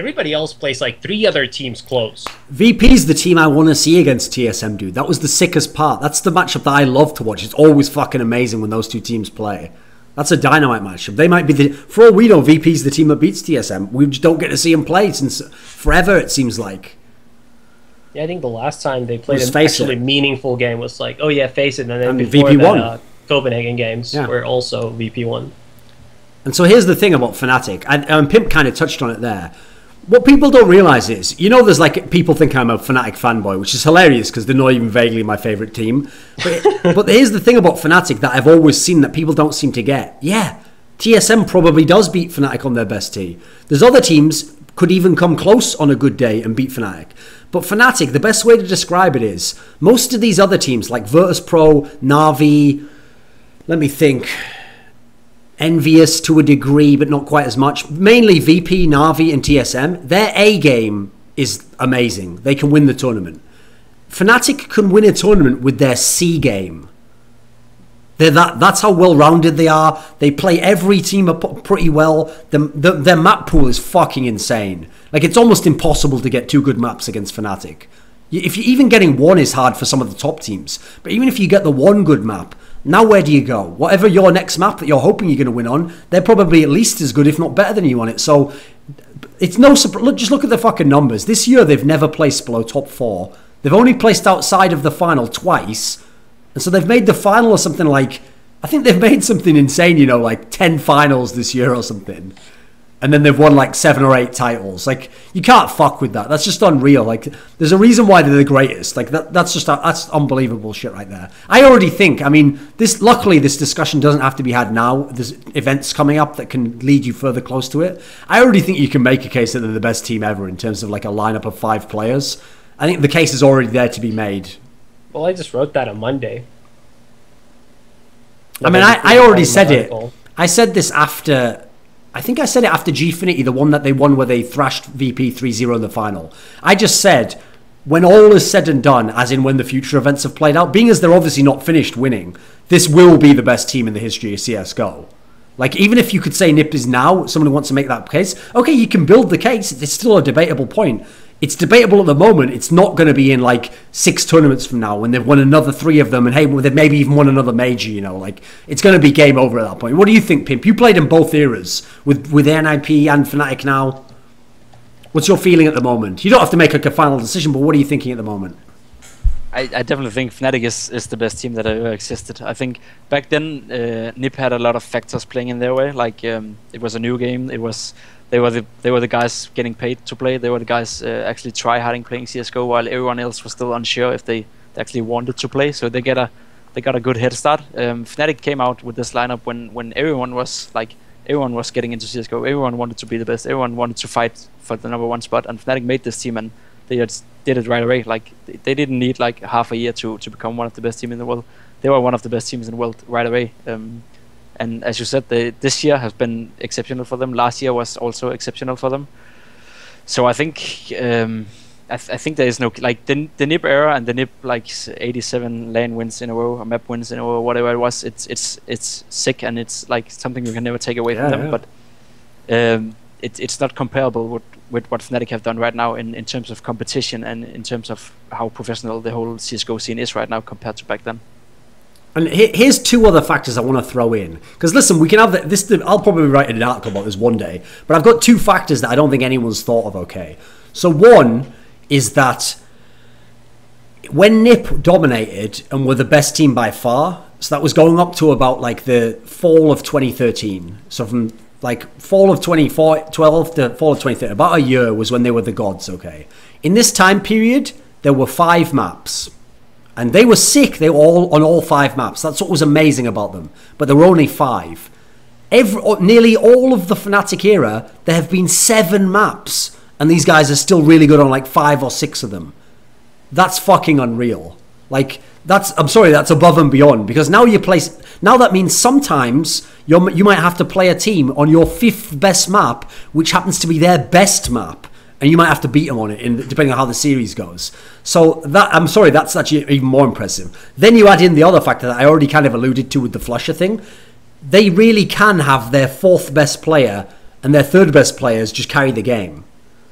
plays like 3 other teams close. VP's the team I want to see against TSM, dude. That was the sickest part. That's the matchup that I love to watch. It's always fucking amazing when those 2 teams play. That's a dynamite matchup. They might be for all we know, VP's the team that beats TSM. We just don't get to see them play since forever, it seems like. Yeah, I think the last time they played an actually meaningful game was like, oh yeah, Face It, and then before VP that, won. Copenhagen games were also VP won. And so here's the thing about Fnatic, and Pimp kind of touched on it there. What people don't realise is, you know, there's like people think I'm a Fnatic fanboy, which is hilarious because they're not even vaguely my favourite team. But here's the thing about Fnatic that I've always seen that people don't seem to get. Yeah, TSM probably does beat Fnatic on their best tee. There's other teams could even come close on a good day and beat Fnatic. But Fnatic, the best way to describe it is, most of these other teams like Virtus.pro, Na'Vi, let me think, Envious to a degree, but not quite as much. Mainly VP, Na'Vi, and TSM. Their A game is amazing. They can win the tournament. Fnatic can win a tournament with their C game. That's how well-rounded they are. They play every team pretty well. Their map pool is fucking insane. Like, it's almost impossible to get 2 good maps against Fnatic. If you're even getting 1 is hard for some of the top teams. But even if you get the 1 good map, now where do you go? Whatever your next map that you're hoping you're going to win on, they're probably at least as good, if not better than you on it. So it's no surprise. Just look at the fucking numbers. This year they've never placed below top 4. They've only placed outside of the final twice, and so they've made the final or something like, I think they've made something insane, like 10 finals this year or something. And then they've won like 7 or 8 titles. Like, you can't fuck with that. That's just unreal. Like, there's a reason why they're the greatest. Like, that's unbelievable shit right there. I already think, luckily this discussion doesn't have to be had now. There's events coming up that can lead you further close to it. I already think you can make a case that they're the best team ever in terms of like a lineup of 5 players. I think the case is already there to be made. Well, I just wrote that on Monday. I already said it. I said this after... I think I said it after Gfinity, the one that they won where they thrashed VP 3-0 in the final. I just said, when all is said and done, as in when the future events have played out, being as they're obviously not finished winning, this will be the best team in the history of CSGO. Like, even if you could say NiP is now, someone who wants to make that case, okay, you can build the case. It's still a debatable point. It's debatable at the moment. It's not going to be in like 6 tournaments from now when they've won another 3 of them, and hey, they've maybe even won another major. Like, it's going to be game over at that point. What do you think, Pimp? You played in both eras with NIP and Fnatic now. What's your feeling at the moment? You don't have to make a final decision, but what are you thinking at the moment? I definitely think Fnatic is the best team that ever existed. I think back then NiP had a lot of factors playing in their way. Like, it was a new game. They were the guys getting paid to play. They were the guys actually try-harding playing CSGO, while everyone else was still unsure if they actually wanted to play. So they got a good head start. Fnatic came out with this lineup when everyone was getting into CSGO. Everyone wanted to be the best. Everyone wanted to fight for the #1 spot. And Fnatic made this team, and they just did it right away. Like, they didn't need like half a year to become one of the best teams in the world. They were one of the best teams in the world right away. And as you said, this year has been exceptional for them. Last year was also exceptional for them. So I think I think there is no like the NiP era and the NiP like 87 lane wins in a row or map wins in a row, whatever it was. It's sick, and it's like something you can never take away from them. Yeah. But it's not comparable with what Fnatic have done right now in terms of competition and in terms of how professional the whole CSGO scene is right now compared to back then. And here's 2 other factors I want to throw in. Because listen, we can have this. I'll probably write an article about this one day. But I've got 2 factors that I don't think anyone's thought of, okay? So one is that when NiP dominated and were the best team by far, so that was going up to about like the fall of 2013. So from like fall of 2012 to fall of 2013, about a year was when they were the gods, okay? In this time period, there were 5 maps. And they were sick. They were all on all 5 maps. That's what was amazing about them. But there were only 5. Nearly all of the Fnatic era, there have been 7 maps. And these guys are still really good on like 5 or 6 of them. That's fucking unreal. Like, I'm sorry, that's above and beyond. Because now now that means sometimes you might have to play a team on your 5th best map, which happens to be their best map. And you might have to beat them on it, depending on how the series goes. So I'm sorry, that's actually even more impressive. Then you add in the other factor that I already kind of alluded to with the Flusher thing. They really can have their 4th best player and their 3rd best players just carry the game.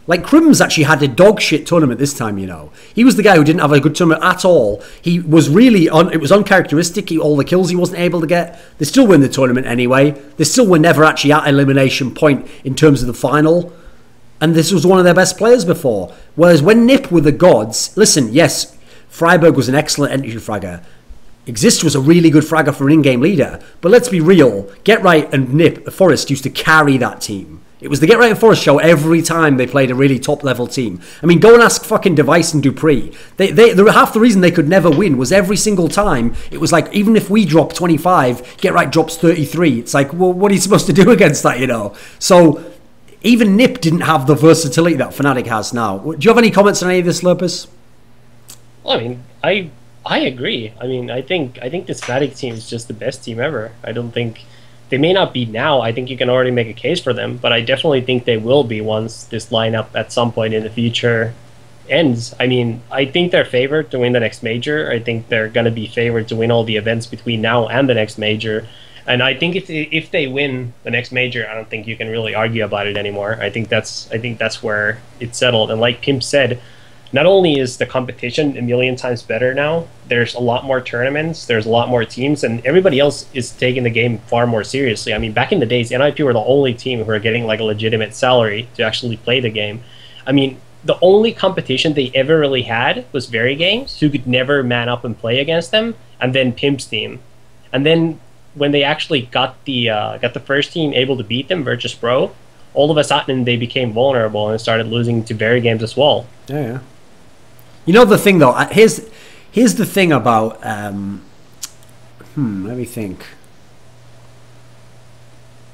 Like, Crim's actually had a dog shit tournament this time, He was the guy who didn't have a good tournament at all. He was really, it was uncharacteristic, all the kills he wasn't able to get. They still win the tournament anyway. They still were never actually at elimination point in terms of the final. And this was one of their best players before. Whereas when NiP were the gods, listen, yes, Freiburg was an excellent entry fragger. Exist was a really good fragger for an in-game leader. But let's be real, Get Right and NiP, Forest, used to carry that team. It was the Get Right and Forest show every time they played a really top-level team. I mean, go and ask fucking Device and Dupree. Half the reason they could never win was every single time, it was like, even if we drop 25, Get Right drops 33. It's like, well, what are you supposed to do against that, So even NiP didn't have the versatility that Fnatic has now. Do you have any comments on any of this, Lurppis? Well, I mean, I agree. I mean, I think this Fnatic team is just the best team ever. I don't think they may not be now. I think you can already make a case for them, but I definitely think they will be once this lineup at some point in the future ends. I mean, I think they're favored to win the next major. I think they're going to be favored to win all the events between now and the next major. And I think if they win the next major, I don't think you can really argue about it anymore. I think that's where it's settled. And like Pimp said, not only is the competition a million times better now, there's a lot more tournaments, there's a lot more teams, and everybody else is taking the game far more seriously. I mean, back in the days, NIP were the only team who were getting like a legitimate salary to actually play the game. I mean, the only competition they ever really had was Very Games, who could never man up and play against them, and then Pimp's team. And then when they actually got the first team able to beat them, Virtus.pro, all of a sudden they became vulnerable and started losing to Very Games as well. Yeah. You know the thing though, here's the thing about let me think.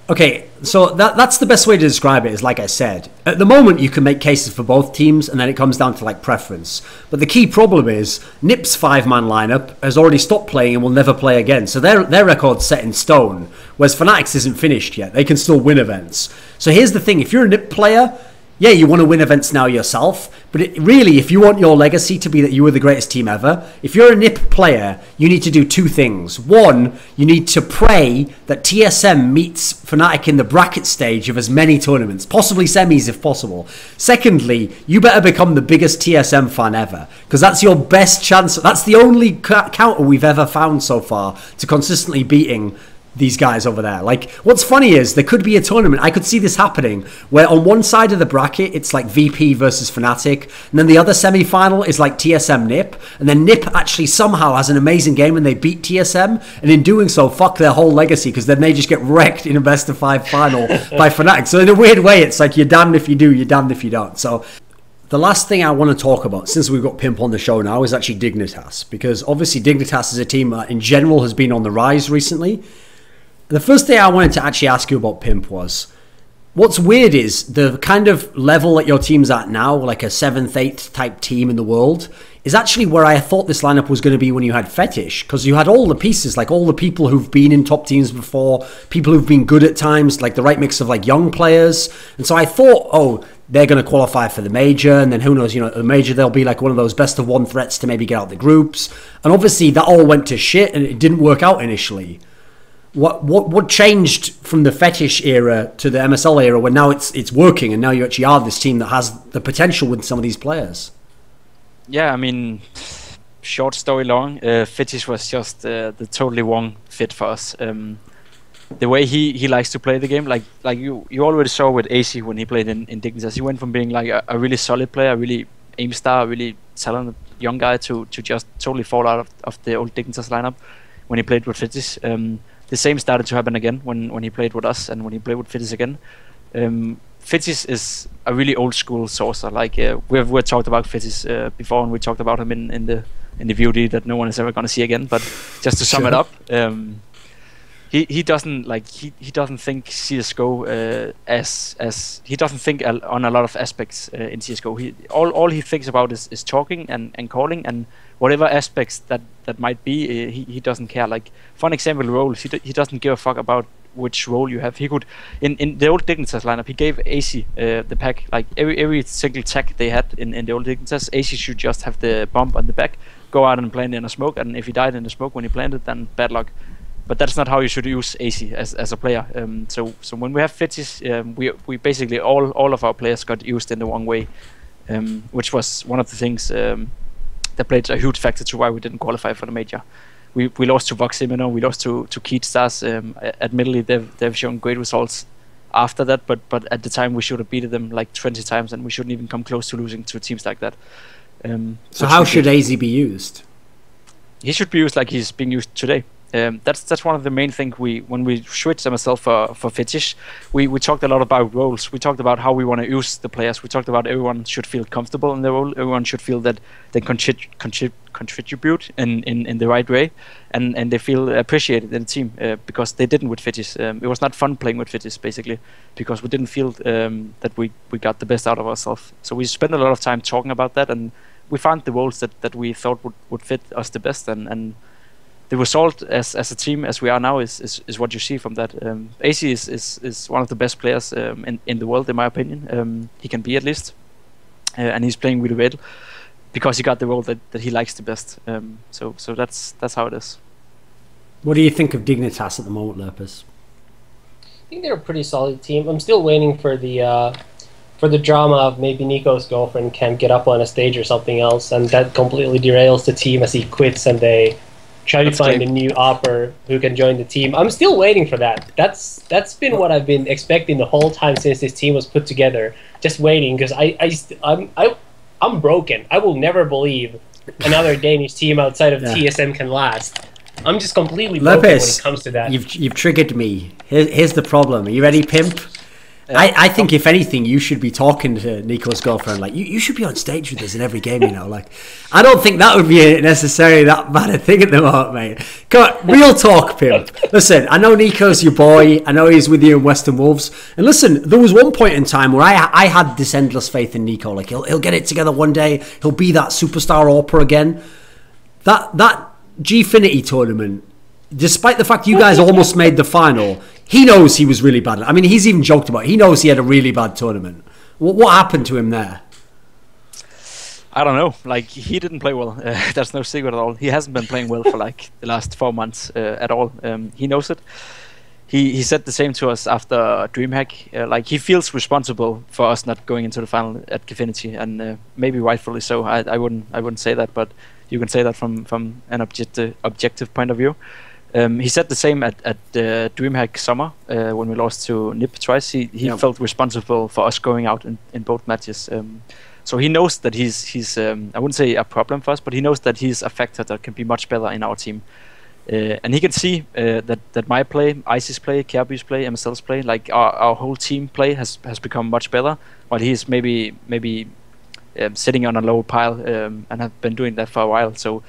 Okay, so that's the best way to describe it, is like I said. At the moment, you can make cases for both teams, and then it comes down to like preference. But the key problem is NIP's 5-man lineup has already stopped playing and will never play again. So their record's set in stone, whereas Fnatic's isn't finished yet. They can still win events. So here's the thing, if you're a NIP player, yeah, you want to win events now yourself, but really, if you want your legacy to be that you were the greatest team ever, if you're a NIP player, you need to do two things. One, you need to pray that TSM meets Fnatic in the bracket stage of as many tournaments, possibly semis if possible. Secondly, you better become the biggest TSM fan ever, because that's your best chance. That's the only counter we've ever found so far to consistently beating these guys over there. Like, what's funny is there could be a tournament, I could see this happening, where on one side of the bracket it's like VP versus Fnatic, and then the other semi-final is like TSM NIP, and then NIP actually somehow has an amazing game and they beat TSM, and in doing so fuck their whole legacy, because then they just get wrecked in a best of 5 final by Fnatic. So in a weird way, it's like you're damned if you do, you're damned if you don't. So the last thing I want to talk about, since we've got Pimp on the show now, is actually Dignitas, because obviously Dignitas is a team that in general has been on the rise recently. The first thing I wanted to actually ask you about Pimp was, what's weird is the kind of level that your team's at now, like a 7th, 8th type team in the world, is actually where I thought this lineup was going to be when you had Fetish, because you had all the pieces, like all the people who've been in top teams before, people who've been good at times, like the right mix of like young players. And so I thought, oh, they're going to qualify for the major, and then who knows, you know, at the major they'll be like one of those best of 1 threats to maybe get out the groups. And obviously that all went to shit and it didn't work out initially. What changed from the Fetish era to the MSL era when now it's working and now you actually are this team that has the potential with some of these players? Yeah, I mean, short story long, Fetish was just the totally wrong fit for us. The way he likes to play the game, like you already saw with ESEA when he played in Dignitas, he went from being like a really solid player, a really aim star, a really talented young guy to just totally fall out of the old Dignitas lineup when he played with Fetish. The same started to happen again when he played with us and when he played with Fetish again. Fetish is a really old school sorcerer. Like we've talked about Fetish before, and we talked about him in the VOD that no one is ever going to see again. But just to sum it up, he doesn't think CS:GO as he doesn't think on a lot of aspects in CS:GO. All he thinks about is talking and calling, and whatever aspects that might be, he doesn't care. Like, for an example, roles, he doesn't give a fuck about which role you have. He could, in the old Dignitas lineup, he gave ESEA the pack. Like every single tech they had in the old Dignitas, ESEA should just have the bomb on the back, go out and plant in a smoke, and if he died in the smoke when he planted, then bad luck. But that's not how you should use ESEA as a player. So when we have Fetish, we basically all of our players got used in the wrong way, which was one of the things that played a huge factor to why we didn't qualify for the major. We lost to Voximino, we lost to Keatstars. Admittedly, they've shown great results after that, but at the time we should have beaten them like 20 times, and we shouldn't even come close to losing to teams like that. So how should AZ be used? He should be used like he's being used today. That's one of the main things when we switched MSL for Fetish, we talked a lot about roles. We talked about how we want to use the players. We talked about everyone should feel comfortable in their role. Everyone should feel that they contribute in the right way, and they feel appreciated in the team, because they didn't with Fetish. It was not fun playing with Fetish, basically, because we didn't feel that we got the best out of ourselves. So we spent a lot of time talking about that, and we found the roles that we thought would fit us the best, and the result as a team as we are now is what you see from that. ESEA is one of the best players in the world, in my opinion. He can be, at least, and he's playing really well because he got the role that he likes the best. So that's how it is. What do you think of Dignitas at the moment, lurppis? I think they're a pretty solid team. I'm still waiting for the for the drama of maybe Nico's girlfriend can't get up on a stage or something else, and that completely derails the team as he quits and they try to find a new opper who can join the team. I'm still waiting for that. That's been what I've been expecting the whole time since this team was put together. Just waiting, because I'm broken. I will never believe another Danish team outside of TSM can last. I'm just completely broken when it comes to that. You've triggered me. Here's the problem. Are you ready, Pimp? I think if anything, you should be talking to Nico's girlfriend. Like, you should be on stage with us in every game, you know. Like, I don't think that would be necessarily that bad a thing at the moment, mate. Come on, real talk, Pimp. Listen, I know Nico's your boy. I know he's with you in Western Wolves. And listen, there was one point in time where I had this endless faith in Nico. Like, he'll get it together one day. He'll be that superstar AWPer again. That Gfinity tournament, despite the fact you guys almost made the final, he knows he was really bad. I mean, he's even joked about it. He knows he had a really bad tournament. What happened to him there? I don't know. Like, he didn't play well. That's no secret at all. He hasn't been playing well for like the last 4 months at all. He knows it. He said the same to us after DreamHack. Like, he feels responsible for us not going into the final at Gfinity, and maybe rightfully so. I wouldn't say that, but you can say that from an objective point of view. He said the same at DreamHack summer when we lost to NIP twice. He felt responsible for us going out in both matches. So he knows that he's I wouldn't say a problem for us, but he knows that he's a factor that can be much better in our team. And he can see that my play, Icy's play, Kjaerby's play, MSL's play, like our whole team play has become much better, while he's maybe sitting on a low pile and have been doing that for a while. So.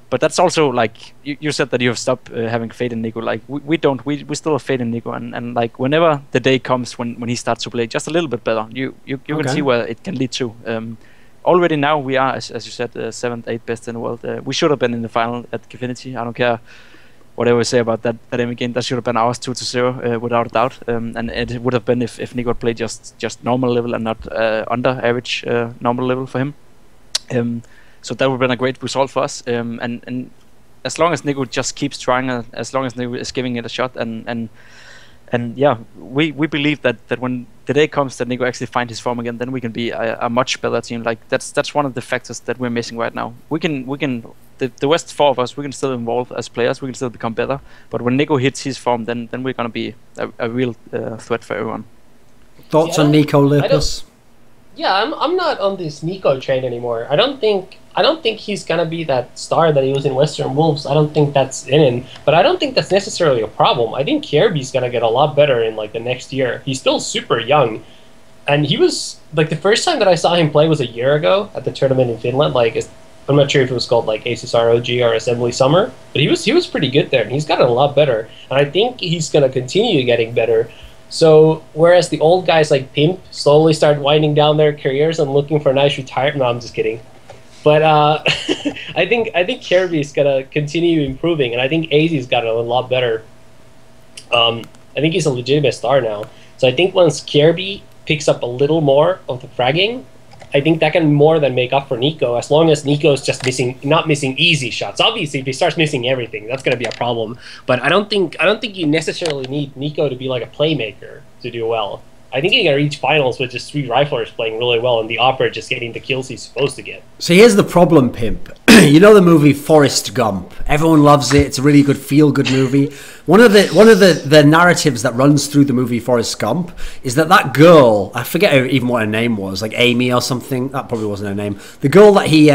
But that's also, like, you said that you have stopped having faith in Nico. Like, we don't. We still have faith in Nico. And like, whenever the day comes when he starts to play just a little bit better, you can see where it can lead to. Already now, we are, as you said, 7th, 8th best in the world. We should have been in the final at Gfinity. I don't care what I would say about that aim game. That should have been ours 2-0, without a doubt. And it would have been if Nico played just normal level and not under average normal level for him. So that would have been a great result for us. And as long as Nico just keeps trying, as long as Nico is giving it a shot, and yeah, we believe that when the day comes that Nico actually find his form again, then we can be a much better team. Like, that's one of the factors that we're missing right now. We can the West 4 of us, we can still evolve as players, we can still become better. But when Nico hits his form, then we're gonna be a real threat for everyone. Thoughts on Nico, Lurppis? Yeah, I'm not on this Nico train anymore. I don't think he's gonna be that star that he was in Western Wolves. I don't think that's in him, but I don't think that's necessarily a problem. I think Kjaerby's gonna get a lot better in like the next year. He's still super young, and he was like, the first time that I saw him play was a year ago at the tournament in Finland. Like, I'm not sure if it was called like ACSR or Assembly Summer, but he was pretty good there, and he's gotten a lot better. And I think he's gonna continue getting better. So, whereas the old guys like Pimp slowly start winding down their careers and looking for a nice retirement, no, I'm just kidding. But I think Kjaerby is gonna continue improving, and I think AZ's gotten a lot better. I think he's a legitimate star now. So I think once Kjaerby picks up a little more of the fragging, I think that can more than make up for Nico, as long as Nico's just not missing easy shots. Obviously, if he starts missing everything, that's going to be a problem. But I don't think you necessarily need Nico to be like a playmaker to do well. I think he can reach finals with just 3 riflers playing really well and the AWPer just getting the kills he's supposed to get. So here's the problem, Pimp. You know the movie Forrest Gump? Everyone loves it. It's a really good feel-good movie. One of the narratives that runs through the movie Forrest Gump is that girl, I forget even what her name was, like Amy or something. That probably wasn't her name. The girl that he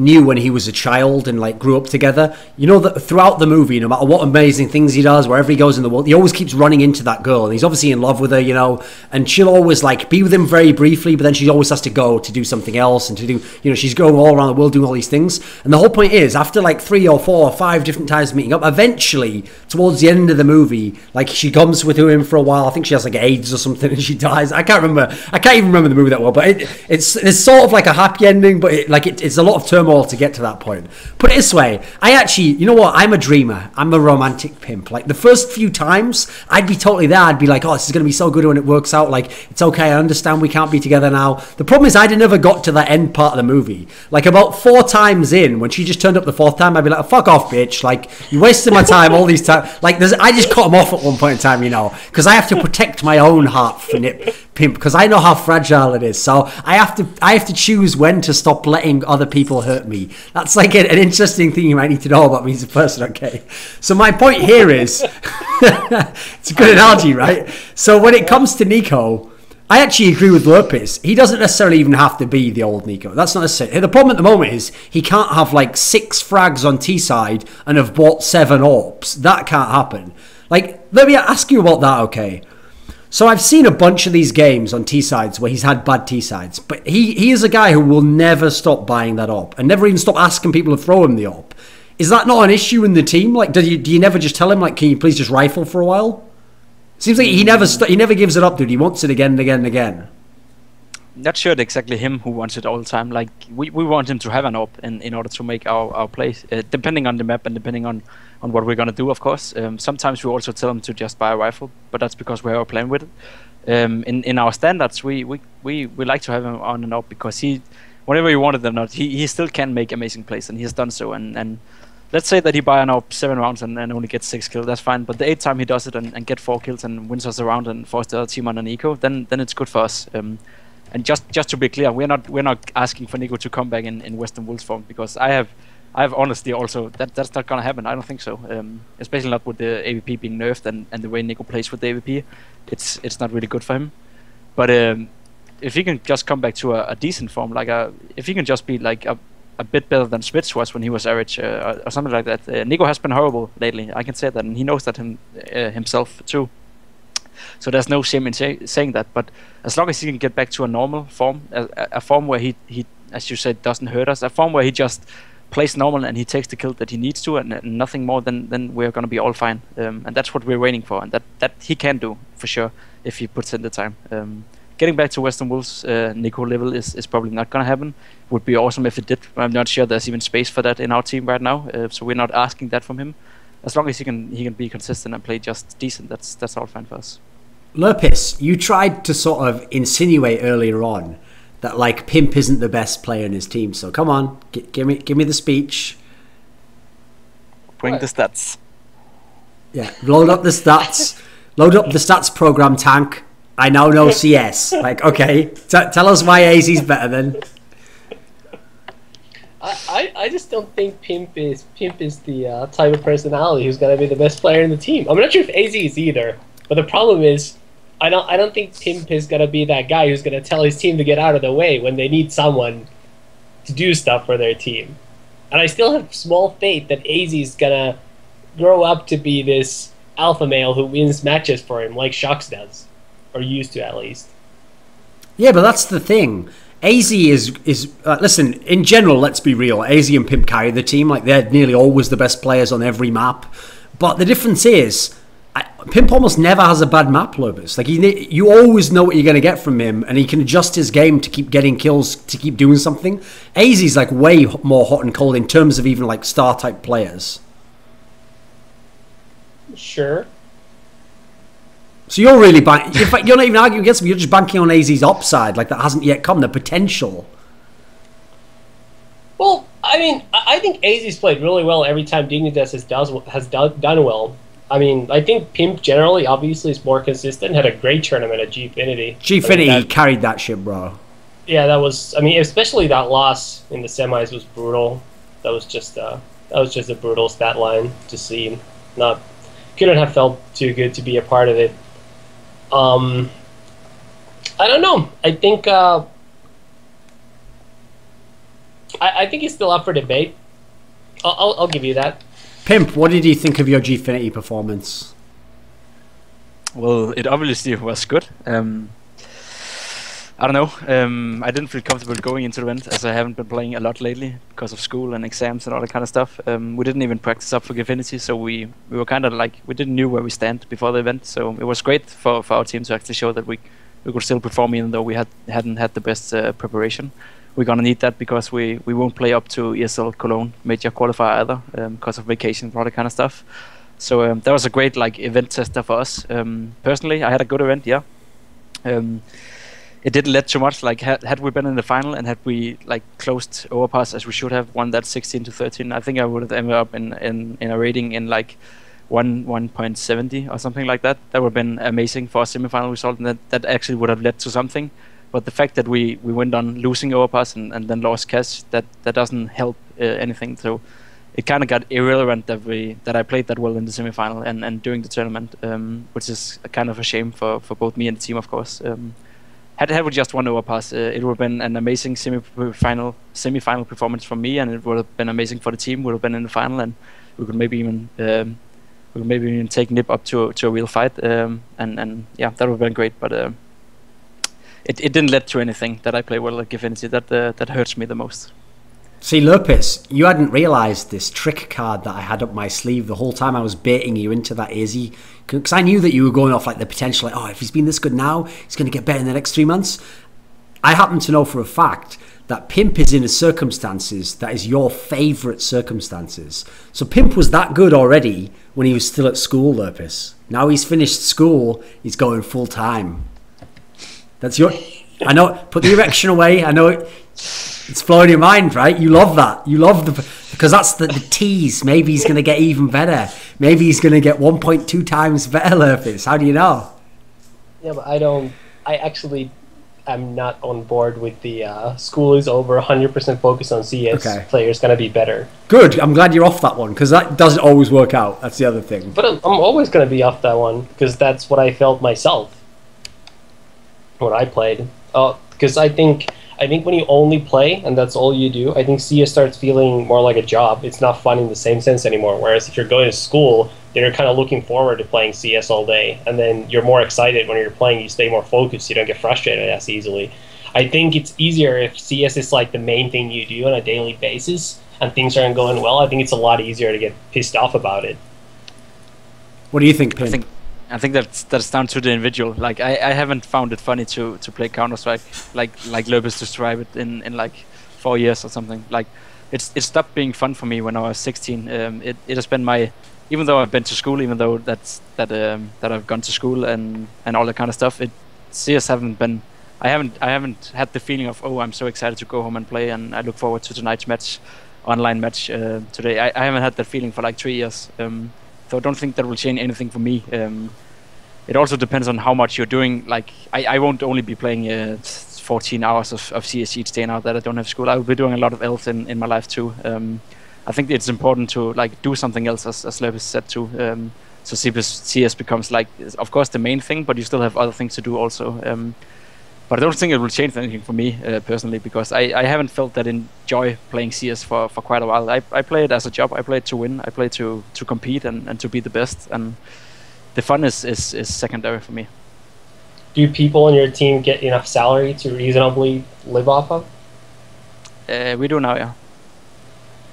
knew when he was a child and like grew up together. You know that throughout the movie, no matter what amazing things he does, wherever he goes in the world, he always keeps running into that girl, and he's obviously in love with her, you know. And she'll always like be with him very briefly, but then she always has to go to do something else and to do, you know, she's going all around the world doing all these things. And the whole point is, after like 3 or 4 or 5 different times meeting up, eventually towards the end of the movie, like she comes with him for a while. I think she has like AIDS or something, and she dies. I can't even remember the movie that well, but it's sort of like a happy ending, but it's a lot of turmoil to get to that point. Put it this way, I actually, you know what? I'm a dreamer. I'm a romantic pimp. Like the first few times, I'd be totally there. I'd be like, oh, this is going to be so good when it works out. Like, it's okay. I understand we can't be together now. The problem is I'd never got to that end part of the movie. Like about 4 times in, when she just turned up the 4th time, I'd be like, oh, fuck fuck off, bitch. Like, you wasted my time all these times. Like, I just cut him off at one point in time, you know, because I have to protect my own heart for Pimp, because I know how fragile it is. So I have to choose when to stop letting other people hurt me. That's like an interesting thing you might need to know about me as a person, okay? So my point here is, it's a good analogy, right? So when it comes to Nico, I actually agree with lurppis. He doesn't necessarily even have to be the old Nico. That's not necessary. The problem at the moment is he can't have like 6 frags on T side and have bought 7 AWPs. That can't happen. Like, let me ask you about that, okay? So I've seen a bunch of these games on T sides where he's had bad T sides, but he is a guy who will never stop buying that AWP and never even stop asking people to throw him the AWP. Is that not an issue in the team? Like, do you never just tell him, like, can you please just rifle for a while? Seems like he never gives it up, dude. He wants it again and again and again. Not sure it's exactly him who wants it all the time. Like, we want him to have an AWP in order to make our plays, depending on the map and depending on what we're gonna do, of course. Sometimes we also tell him to just buy a rifle, but that's because we have a plan with it. In our standards, we like to have him on an AWP because whenever you want it or not, he still can make amazing plays, and he has done so. And let's say that he buy an AWP 7 rounds and only gets 6 kills, that's fine. But the 8th time he does it and get 4 kills and wins us a round and force the other team on an eco, then it's good for us. And just to be clear, we're not asking for Nico to come back in Western Wolves form, because I have honestly also that's not gonna happen. I don't think so. Especially not with the AVP being nerfed and the way Nico plays with the AVP, it's not really good for him. But if he can just come back to a decent form, like if he can just be like a bit better than Spitz was when he was average or something like that. Nico has been horrible lately, I can say that, and he knows that himself too. So there's no shame in saying that, but as long as he can get back to a normal form, a form where he, as you said, doesn't hurt us, a form where he just plays normal and he takes the kill that he needs to, and nothing more, then we're going to be all fine. And that's what we're waiting for, and that he can do, for sure, if he puts in the time. Getting back to Western Wolves Nico level is probably not going to happen. Would be awesome if it did. I'm not sure there's even space for that in our team right now, so we're not asking that from him. As long as he can be consistent and play just decent, that's all fine for us. lurppis, you tried to sort of insinuate earlier on that like Pimp isn't the best player in his team. So come on, give me the speech. Bring the stats. Yeah, load up the stats. Load up the stats program tank. I now know CS. Like, okay, tell us why AZ's better then. I just don't think Pimp is the type of personality who's gonna be the best player in the team. I'm not sure if AZ is either, but the problem is I don't think Pimp is gonna be that guy who's gonna tell his team to get out of the way when they need someone to do stuff for their team. And I still have small faith that AZ is gonna grow up to be this alpha male who wins matches for him like Shox does, or used to at least. Yeah, but that's the thing. AZ is listen, in general, let's be real, AZ and Pimp carry the team. Like, they're nearly always the best players on every map. But the difference is, Pimp almost never has a bad map, lurppis. Like, you always know what you're going to get from him, and he can adjust his game to keep getting kills, to keep doing something. AZ's like way more hot and cold in terms of even like star-type players. Sure. So you're really in fact, you're not even arguing against him. You're just banking on AZ's upside, like that hasn't yet come, the potential. Well, I mean, I think AZ's played really well every time Dignitas has done well. I mean, I think Pimp generally, obviously, is more consistent. Had a great tournament at Gfinity. Gfinity carried that shit, bro. Yeah, that was. I mean, especially that loss in the semis was brutal. That was just a brutal stat line to see. Couldn't have felt too good to be a part of it. I don't know. I think I think he's still up for debate. I'll give you that. Pimp, what did you think of your Gfinity performance? Well, it obviously was good. I don't know. I didn't feel comfortable going into the event, as I haven't been playing a lot lately because of school and exams and all that kind of stuff. We didn't even practice up for Gfinity, so we were kind of like, we didn't know where we stand before the event. So it was great for our team to actually show that we could still perform, even though we hadn't had the best preparation. We're gonna need that because we won't play up to ESL Cologne major qualifier either because of vacation and all that kind of stuff. So that was a great like event tester for us. Personally, I had a good event, yeah. it didn't let too much. Like had we been in the final and had we like closed overpass as we should have, won that 16-13, I think I would have ended up in a rating in like 1.70 or something like that. That would have been amazing for a semi-final result, and that actually would have led to something. But the fact that we went on losing overpass and then lost cash, that doesn't help anything. So it kind of got irrelevant that I played that well in the semi-final and during the tournament, which is a kind of a shame for both me and the team, of course. Had we just won overpass, it would have been an amazing semi-final performance from me, and it would have been amazing for the team. Would have been in the final, and we could maybe even take Nip up to a real fight. And yeah, that would have been great. But it didn't lead to anything that I play well at Divinity. That hurts me the most. See, Lurppis, you hadn't realised this trick card that I had up my sleeve the whole time I was baiting you into that ESEA. Because I knew that you were going off like the potential, like, oh, if he's been this good now, he's going to get better in the next 3 months. I happen to know for a fact that Pimp is in a circumstances that is your favourite circumstances. So Pimp was that good already when he was still at school, Lurppis. Now he's finished school, he's going full time. That's your... I know, put the erection away, I know it's flowing your mind, right? You love that. You love because that's the tease. Maybe he's going to get even better. Maybe he's going to get 1.2 times better, Lurppis. How do you know? Yeah, but I actually am not on board with the school is over, 100% focus on CS. Okay. Players going to be better. Good. I'm glad you're off that one, because that doesn't always work out. That's the other thing. But I'm always going to be off that one, because that's what I felt myself when I played. Because I think when you only play and that's all you do, I think CS starts feeling more like a job. It's not fun in the same sense anymore. Whereas if you're going to school, then you're kind of looking forward to playing CS all day, and then you're more excited when you're playing. You stay more focused. You don't get frustrated as easily. I think it's easier if CS is like the main thing you do on a daily basis and things aren't going well. I think it's a lot easier to get pissed off about it. What do you think, Pimp? I think that's down to the individual. Like I haven't found it funny to play Counter-Strike like Lurppis described it in like 4 years or something. Like it stopped being fun for me when I was 16. It has been my, even though I've been to school, even though that I've gone to school and all that kind of stuff. CS haven't been. I haven't had the feeling of, oh, I'm so excited to go home and play, and I look forward to tonight's match, online match today. I haven't had that feeling for like 3 years. So I don't think that will change anything for me. It also depends on how much you're doing. Like I won't only be playing 14 hours of CS each day now that I don't have school. I will be doing a lot of else in my life too. I think it's important to like do something else, as Lurppis said too. So CS becomes like, of course, the main thing, but you still have other things to do also. But I don't think it will change anything for me personally, because I haven't felt that enjoy playing CS for quite a while. I play it as a job. I play it to win. I play to compete and to be the best. And the fun is secondary for me. Do people in your team get enough salary to reasonably live off of? We do now, yeah.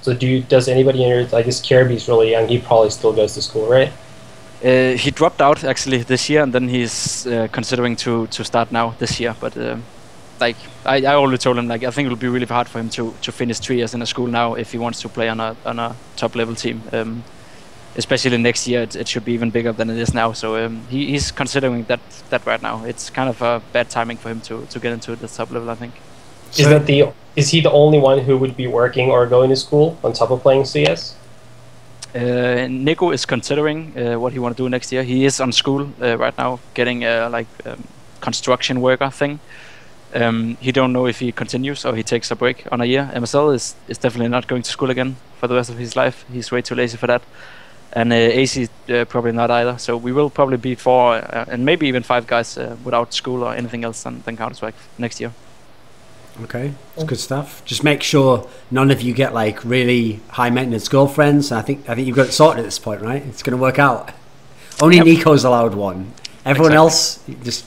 So does anybody in your, I guess Kirby's really young. He probably still goes to school, right? He dropped out actually this year, and then he's considering to start now this year. But like I already told him, like I think it will be really hard for him to finish 3 years in a school now if he wants to play on a top level team. Especially next year, it should be even bigger than it is now. So he's considering that right now. It's kind of a bad timing for him to get into the top level, I think. Is he the only one who would be working or going to school on top of playing CS? Nico is considering what he want to do next year. He is on school right now, getting construction worker thing. He don't know if he continues or he takes a break on a year. MSL is definitely not going to school again for the rest of his life. He's way too lazy for that. And AC probably not either. So we will probably be 4 and maybe even 5 guys without school or anything else than Counter-Strike next year. Okay, that's good stuff. Just make sure none of you get like really high maintenance girlfriends. I think you've got it sorted at this point, right? It's going to work out. Only Nico's allowed one. Everyone else, just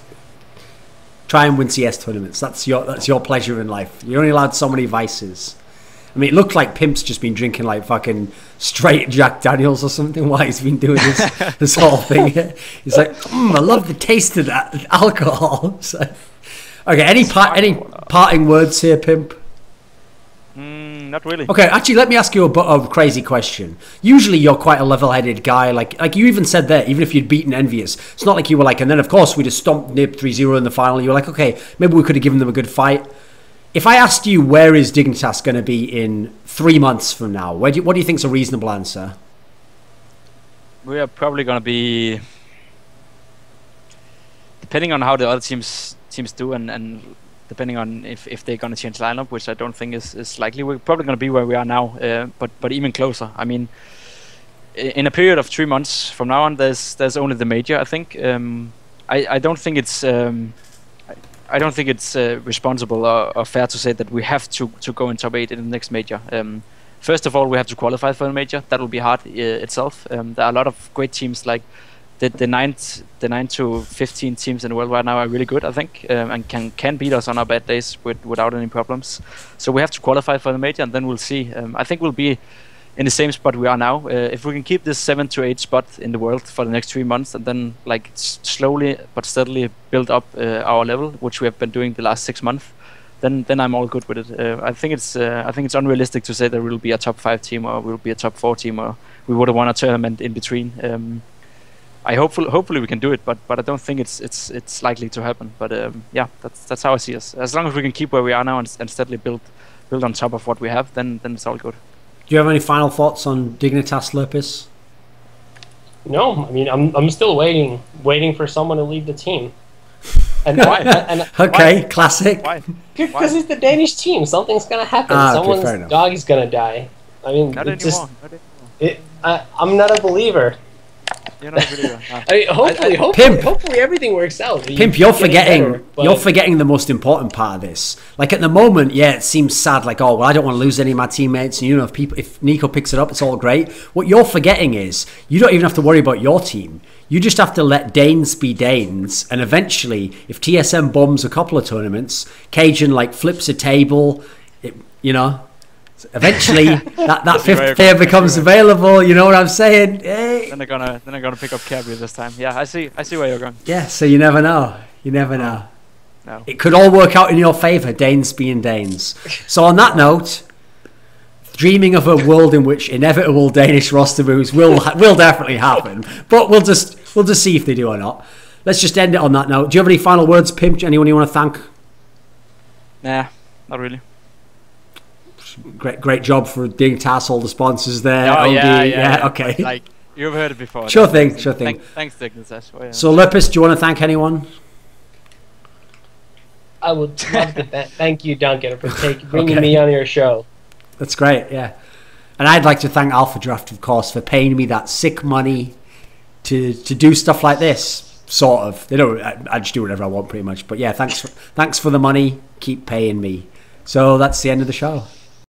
try and win CS tournaments. That's your pleasure in life. You're only allowed so many vices. I mean, it looked like Pimp's just been drinking like fucking straight Jack Daniels or something while he's been doing this whole thing. He's like, I love the taste of that alcohol. So, okay, any parting words here, Pimp? Not really. Okay, actually, let me ask you a crazy question. Usually, you're quite a level-headed guy. Like you even said there, even if you'd beaten Envious, it's not like you were like, and then of course we just stomped Nib 3-0 in the final. You were like, okay, maybe we could have given them a good fight. If I asked you where is Dignitas going to be in 3 months from now, what do you think is a reasonable answer? We are probably going to be, depending on how the other teams do, and depending on if they're going to change lineup, which I don't think is likely. We're probably going to be where we are now, but even closer. I mean, in a period of 3 months from now on, there's only the major. I think I don't think it's responsible or fair to say that we have to go in top 8 in the next major. First of all, we have to qualify for the major. That will be hard itself. There are a lot of great teams, like the 9 to 15 teams in the world right now are really good, I think, and can beat us on our bad days without any problems. So we have to qualify for the major, and then we'll see. I think we'll be in the same spot we are now. If we can keep this 7 to 8 spot in the world for the next 3 months, and then like slowly but steadily build up our level, which we have been doing the last 6 months, then I'm all good with it. I think it's unrealistic to say that we'll be a top 5 team or we'll be a top 4 team or we would have won a tournament in between. Hopefully we can do it, but I don't think it's likely to happen. But yeah, that's how I see us. As long as we can keep where we are now and steadily build on top of what we have, then it's all good. Do you have any final thoughts on Dignitas, lurppis? No, I mean I'm still waiting for someone to leave the team. And why? Okay, classic. Why? Because it's the Danish team. Something's gonna happen. Someone's dog is gonna die. I mean, Not anymore. I'm not a believer. You're not a believer. Hopefully everything works out. Pimp, you're forgetting the most important part of this. Like at the moment, yeah, it seems sad. Like, oh, well, I don't want to lose any of my teammates. And, you know, if Nico picks it up, it's all great. What you're forgetting is you don't even have to worry about your team. You just have to let Danes be Danes, and eventually, if TSM bombs a couple of tournaments, Cajun like flips a table, eventually that fifth player becomes available. You know what I'm saying? Hey. Then they're gonna pick up Cabri this time. Yeah, I see where you're going. Yeah, so you never know. You never know. No. It could all work out in your favour, Danes being Danes. So on that note, dreaming of a world in which inevitable Danish roster moves will definitely happen, but we'll just see if they do or not. Let's just end it on that note. Do you have any final words, Pimp? Anyone you want to thank? Nah, not really. Great job for Dignitas, all the sponsors there. Oh, yeah. Okay. Like you've heard it before. Sure thing. Thanks, Dignitas. Oh, yeah. So, lurppis, do you want to thank anyone? I would love to thank you, Duncan, for bringing me on your show. That's great, yeah. And I'd like to thank Alpha Draft, of course, for paying me that sick money to do stuff like this. Sort of. They don't. I just do whatever I want, pretty much. But yeah, thanks for the money. Keep paying me. So that's the end of the show.